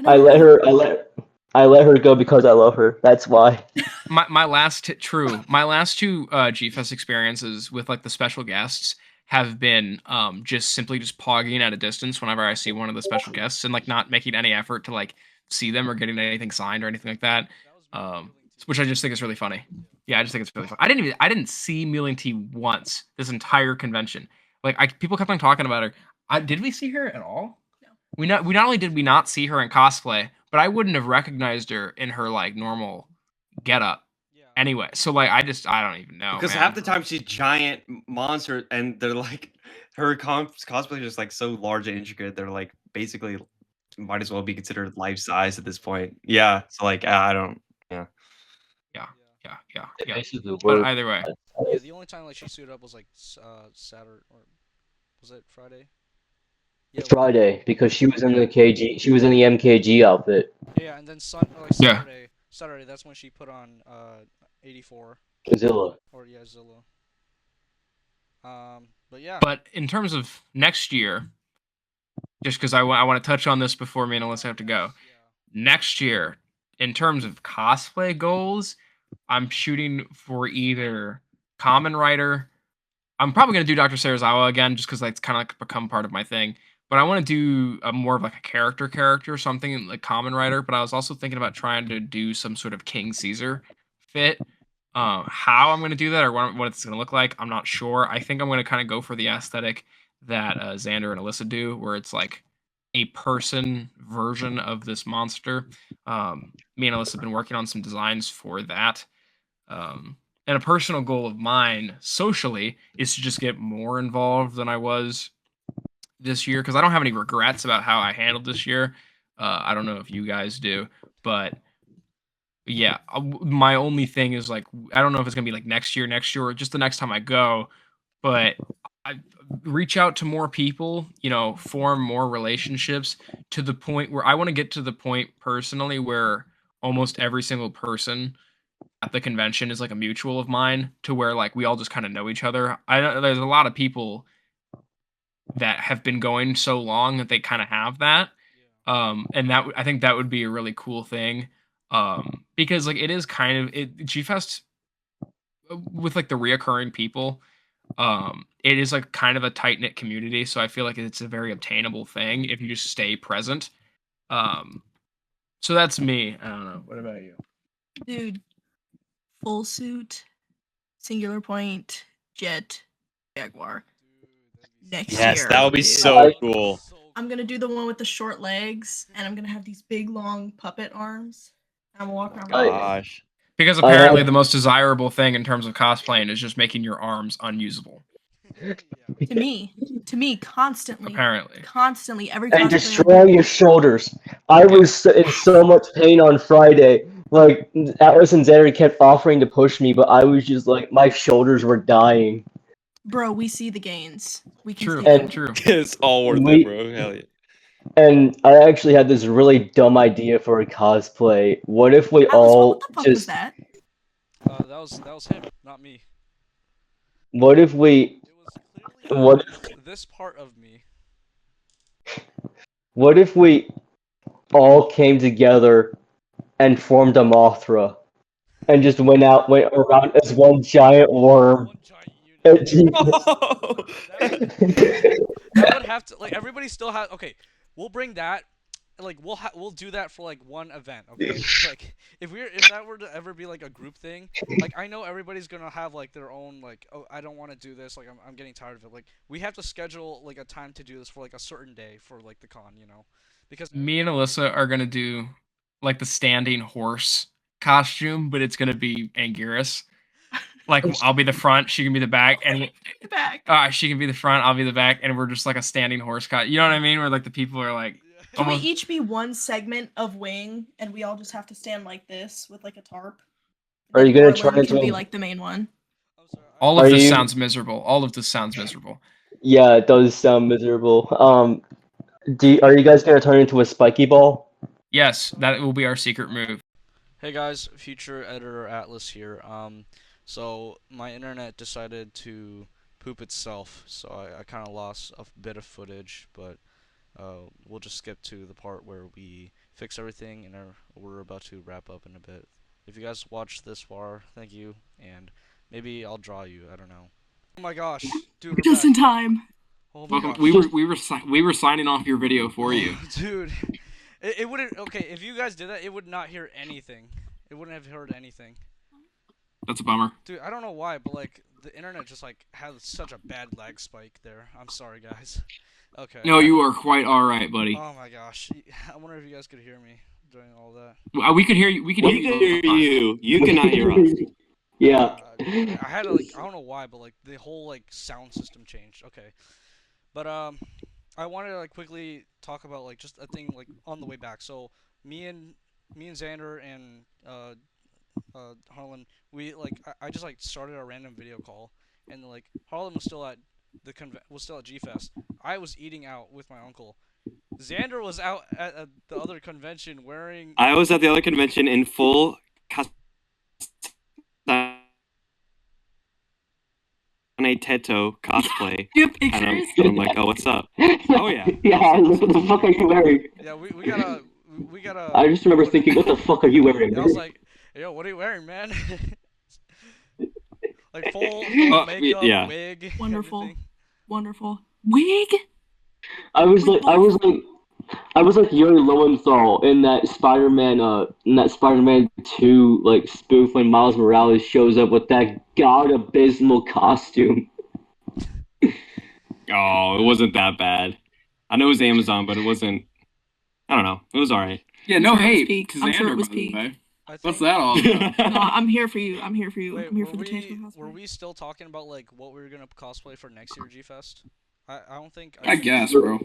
I let her go because I love her. That's why. My last two Gfest experiences with like the special guests have been just simply just pogging at a distance whenever I see one of the special guests and like not making any effort to like see them or getting anything signed or anything like that. Which I just think is really funny. Yeah, I just think it's really fun. I didn't see Mealing T once this entire convention. Like people kept on talking about her. Did we see her at all? No. We not only did we not see her in cosplay, but I wouldn't have recognized her in her like normal getup anyway. So like I don't even know. Because man. half the time she's giant monster, and they're like her cosplay is just like so large and intricate. They're like basically might as well be considered life size at this point. Yeah. So like I don't. Yeah. Yeah. Basically, But either way, Yeah, the only time like she suited up was like Saturday, or was it Friday? Yeah, Friday, because she was in the KG. She was in the MKG outfit. yeah, and then like Yeah. Saturday, that's when she put on 84 Zilla. or yeah, Zilla. But yeah. but in terms of next year, just because I want to touch on this before me and Alyssa have to go. Next year, in terms of cosplay goals, I'm shooting for either Common Rider. I'm probably gonna do Dr. Serizawa again, just because like it's kind of like become part of my thing. But I want to do a more of like a character, something like Common Rider. But I was also thinking about trying to do some sort of King Caesar fit. How I'm going to do that or what it's going to look like, I'm not sure. I think I'm going to kind of go for the aesthetic that Xander and Alyssa do, where it's like a person version of this monster. Me and Alyssa have been working on some designs for that. And a personal goal of mine socially is to just get more involved than I was this year, because I don't have any regrets about how I handled this year. I don't know if you guys do, but yeah, my only thing is like I don't know if it's gonna be like next year, or just the next time I go, but I reach out to more people, form more relationships to the point where I want to get to the point personally where almost every single person at the convention is like a mutual of mine, to where like we all just kind of know each other. I know there's a lot of people that have been going so long that they kind of have that. And I think that would be a really cool thing. Because like it is kind of Gfest with like the reoccurring people. It is like kind of a tight knit community, so I feel like it's a very obtainable thing if you just stay present. So that's me. I don't know. What about you? Dude, full suit, singular point, jet, jaguar. Next Yes, year. that would be dude. so cool. I'm gonna do the one with the short legs, and I'm gonna have these big long puppet arms. I'm gonna walk around. Gosh. Because apparently the most desirable thing in terms of cosplaying is just making your arms unusable. To me, constantly. Apparently. Every And cosplay I destroy do. your shoulders. I was in so much pain on Friday. Like Atlas and Xander kept offering to push me, but I was just like my shoulders were dying. Bro, we see the gains. We can True. see them. True. It's all worth We- it, bro. Hell yeah. And I actually had this really dumb idea for a cosplay. What if we Atlas, all what the fuck was just that? That was him, not me. what if we It was what clearly this part of me. what if we all came together and formed a Mothra and just went around as one giant worm? One giant And unit. Jesus. That would have to like everybody still has. Okay, we'll bring that. Like we'll do that for like one event. Okay, like if that were to ever be like a group thing, like I know everybody's gonna have like their own like, oh, I don't want to do this, like I'm getting tired of it. Like we have to schedule like a time to do this for like a certain day for like the con, because Me and Alyssa are gonna do like the standing horse costume, but it's gonna be Anguirus. Like I'll be the front, she can be the back, and The back. she can be the front, I'll be the back, and we're just like a standing horse You know what I mean? Where like the people are like Can we almost. each be one segment of wing, and we all just have to stand like this with like a tarp? Are you Then gonna try Arlen to can be like the main one? I'm sorry, All Are of this you- sounds miserable. All of this sounds miserable. Yeah, it does sound miserable. Are you guys gonna turn into a spiky ball? Yes, that will be our secret move. Hey guys, future editor Atlas here. So my internet decided to poop itself, so I kind of lost a bit of footage, but we'll just skip to the part where we fix everything and we're about to wrap up in a bit. If you guys watched this far, thank you, and maybe I'll draw you, I don't know. Oh my gosh, dude, we're Just back. in time. Oh my Welcome. gosh. We were signing off your video for you. Dude, it wouldn't. Okay, if you guys did that, it would not hear anything. It wouldn't have heard anything. That's a bummer. Dude, I don't know why, but like the internet just like had such a bad lag spike there. I'm sorry, guys. Okay. No, you are quite all right, buddy. Oh my gosh. I wonder if you guys could hear me during all that. We could hear you. We could We hear can you. hear you. You cannot hear us. Yeah. I had to, like, I don't know why, but like the whole like sound system changed. Okay. But I wanted to like quickly talk about like just a thing like on the way back. So me and Xander and Harlan, we like I just like started a random video call, and like Harlan was still at was still at Gfest. I was eating out with my uncle. Xander was out at the other convention wearing. I was at the other convention in full Teto cosplay. Do you have And pictures? I'm like, oh, what's up? Oh, yeah. Yeah, what the fuck are you wearing? Yeah, we gotta. I just remember thinking, what the fuck are you wearing? I was like, yo, what are you wearing, man? Like full makeup, yeah. wig. Wonderful. everything. Wonderful. Wig? I was like Yuri Lowenthal in that Spider-Man 2 like spoof when Miles Morales shows up with that god abysmal costume. Oh, it wasn't that bad. I know it was Amazon, but it wasn't. I don't know. It was alright. Yeah, no I'm sure it was hate peak. to I'm sure it Xander, was by the peak. way. I think, What's that all about? No, I'm here for you. I'm here for you. Wait, I'm here were for the change we for the were cosplay. we still talking about like what we were gonna cosplay for next year G-Fest? I don't think. I guess, bro.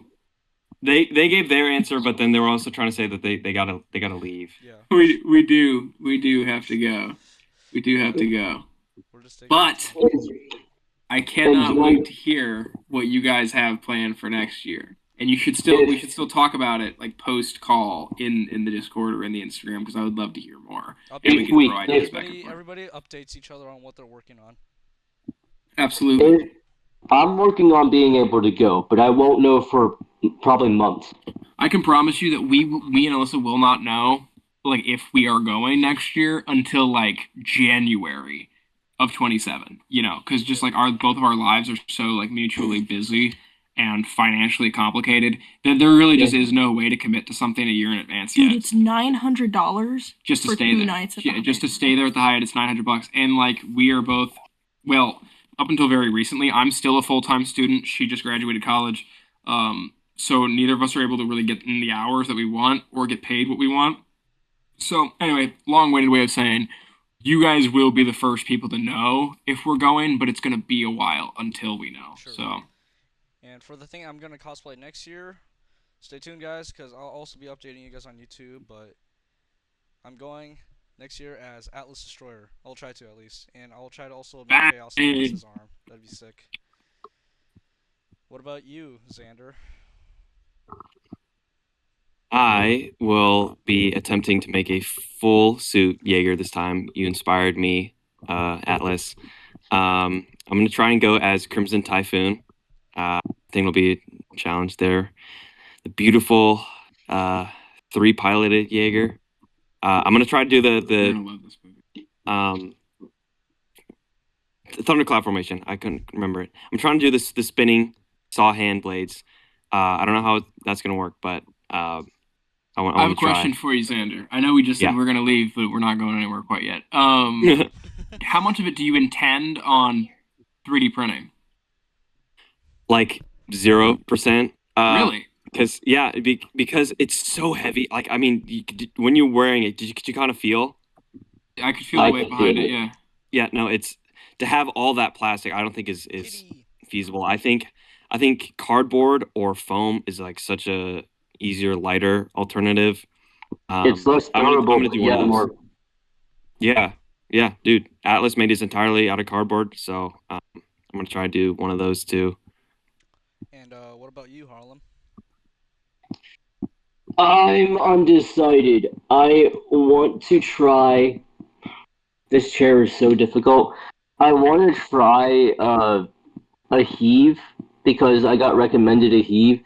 They gave their answer, but then they were also trying to say that they gotta leave. Yeah, We do have to go. We do have to go. we're just taking. But I cannot wait to hear what you guys have planned for next year. And we should still talk about it like post call in the Discord or in the Instagram because I would love to hear more. And we can throw ideas back and forth. Everybody updates each other on what they're working on. Absolutely. I'm working on being able to go, but I won't know for probably months. I can promise you that we and Alyssa will not know like if we are going next year until like January of 27. You know, because just like both of our lives are so like mutually busy and financially complicated that there really just is no way to commit to something a year in advance Dude, yet. it's $900 Just to for stay 2 there. nights. At Yeah, the just to Hyatt. stay there at the Hyatt, it's $900, and like we are both, well, up until very recently, I'm still a full-time student. She just graduated college, so neither of us are able to really get in the hours that we want or get paid what we want. So anyway, long-winded way of saying, you guys will be the first people to know if we're going, but it's gonna be a while until we know. Sure. So And for the thing I'm gonna cosplay next year, stay tuned, guys, because I'll also be updating you guys on YouTube. But I'm going next year as Atlas Destroyer. I'll try to at least, and I'll try to also make Chaos his arm. That'd be sick. What about you, Xander? I will be attempting to make a full suit Jaeger this time. You inspired me, Atlas. I'm gonna try and go as Crimson Typhoon. I think it'll be a challenge there. The beautiful 3-piloted Jaeger. I'm gonna try to do you're gonna love this movie. the thundercloud formation. I couldn't remember it. I'm trying to do the spinning saw hand blades. I don't know how that's gonna work, but I I have a question for you, Xander. I know we just said we're gonna leave, but we're not going anywhere quite yet. How much of it do you intend on 3D printing? Like 0%. Really? Because it's so heavy. Like, I mean, when you're wearing it, could you kind of feel? I could feel the weight behind it. Yeah. Yeah. No, it's to have all that plastic. I don't think is feasible. I think cardboard or foam is like such a easier, lighter alternative. It's less durable. I'm gonna do one of those. more. Yeah, dude. Atlas made his entirely out of cardboard, so I'm gonna try to do one of those too. And what about you, Harlem? I'm undecided. I want to try. This chair is so difficult. I want to try a heave because I got recommended a heave.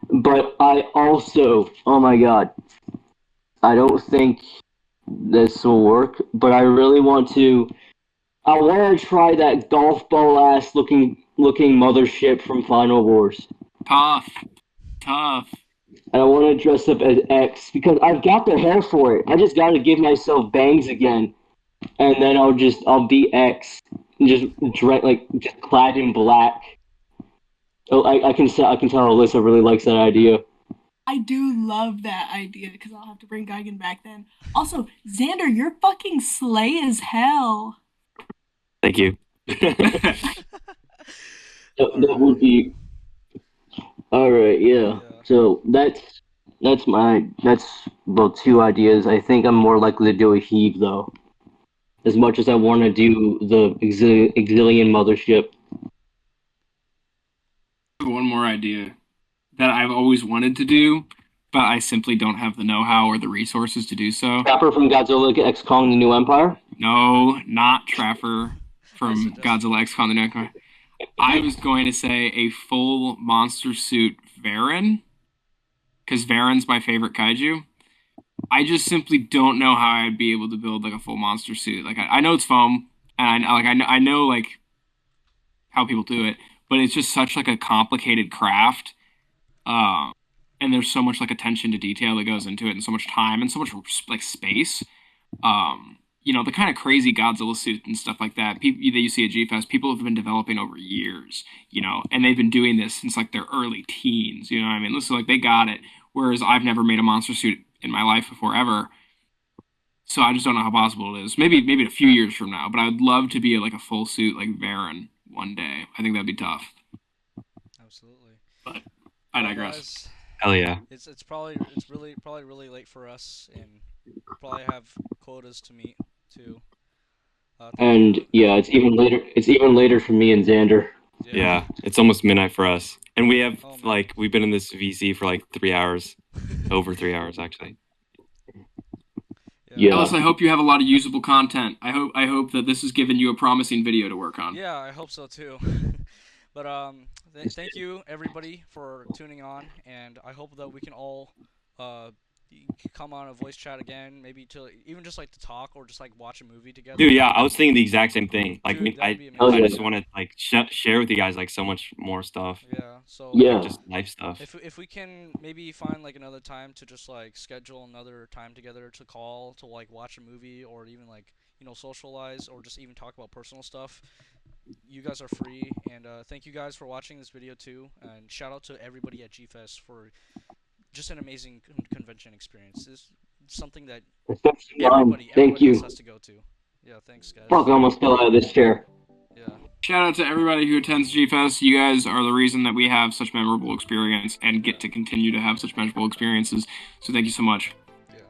But I also, oh my god, I don't think this will work. But I really want to I want to try that golf ball ass looking mothership from Final Wars. Tough. And I want to dress up as X because I've got the hair for it. I just got to give myself bangs again, and then I'll be X, just just clad in black. Oh, I can tell Alyssa really likes that idea. I do love that idea because I'll have to bring Geigen back then. Also, Xander, you're fucking slay as hell. Thank you. That would be all right. Yeah. So that's about 2 ideas. I think I'm more likely to do a heave though, as much as I want to do the exilian mothership. One more idea that I've always wanted to do, but I simply don't have the know-how or the resources to do so. Trapper from Godzilla X Kong: The New Empire. No, not Trapper from Godzilla X Kong: The New Empire. I was going to say a full monster suit Varan, because Varan's my favorite kaiju. I just simply don't know how I'd be able to build like a full monster suit. Like I know it's foam, and I know like how people do it, but it's just such like a complicated craft. And there's so much like attention to detail that goes into it, and so much time and so much like space. The kind of crazy Godzilla suit and stuff like that that you see at Gfest, people have been developing over years, and they've been doing this since like their early teens. You know what I mean? Listen, like they got it. Whereas I've never made a monster suit in my life before ever. So I just don't know how possible it is. Maybe a few years from now, but I would love to be like a full suit like Varan one day. I think that'd be tough. Absolutely. But I digress. Otherwise, Hell yeah. It's probably really late for us, and we'll probably have quotas to meet too. And yeah, it's even later. It's even later for me and Xander. Yeah, it's almost midnight for us, and we have Oh, man. like we've been in this VC for like 3 hours, over 3 hours actually. Yeah. Ellis, I hope you have a lot of usable content. I hope that this has given you a promising video to work on. Yeah, I hope so too. But thank you everybody for tuning on, and I hope that we can all come on a voice chat again, maybe to even just like to talk or just like watch a movie together. Dude, yeah, I was thinking the exact same thing. Like, Dude, I that'd be amazing. just want to like share with you guys like so much more stuff. Yeah. So Yeah. Just life stuff. if we can maybe find like another time to just like schedule another time together to call to like watch a movie or even like socialize or just even talk about personal stuff. You guys are free, and thank you guys for watching this video too, and shout out to everybody at Gfest for just an amazing convention experience. This is something that everybody else has to go to. Yeah, thanks guys. Fuck, I almost fell out of this chair. Yeah. Shout out to everybody who attends Gfest. You guys are the reason that we have such memorable experience and get to continue to have such memorable experiences. So thank you so much. Yeah.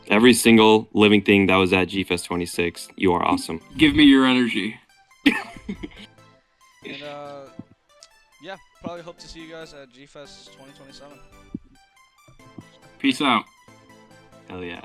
Every single living thing that was at Gfest 26, you are awesome. Give me your energy. And yeah, probably hope to see you guys at Gfest 2027. Peace out. Hell yeah.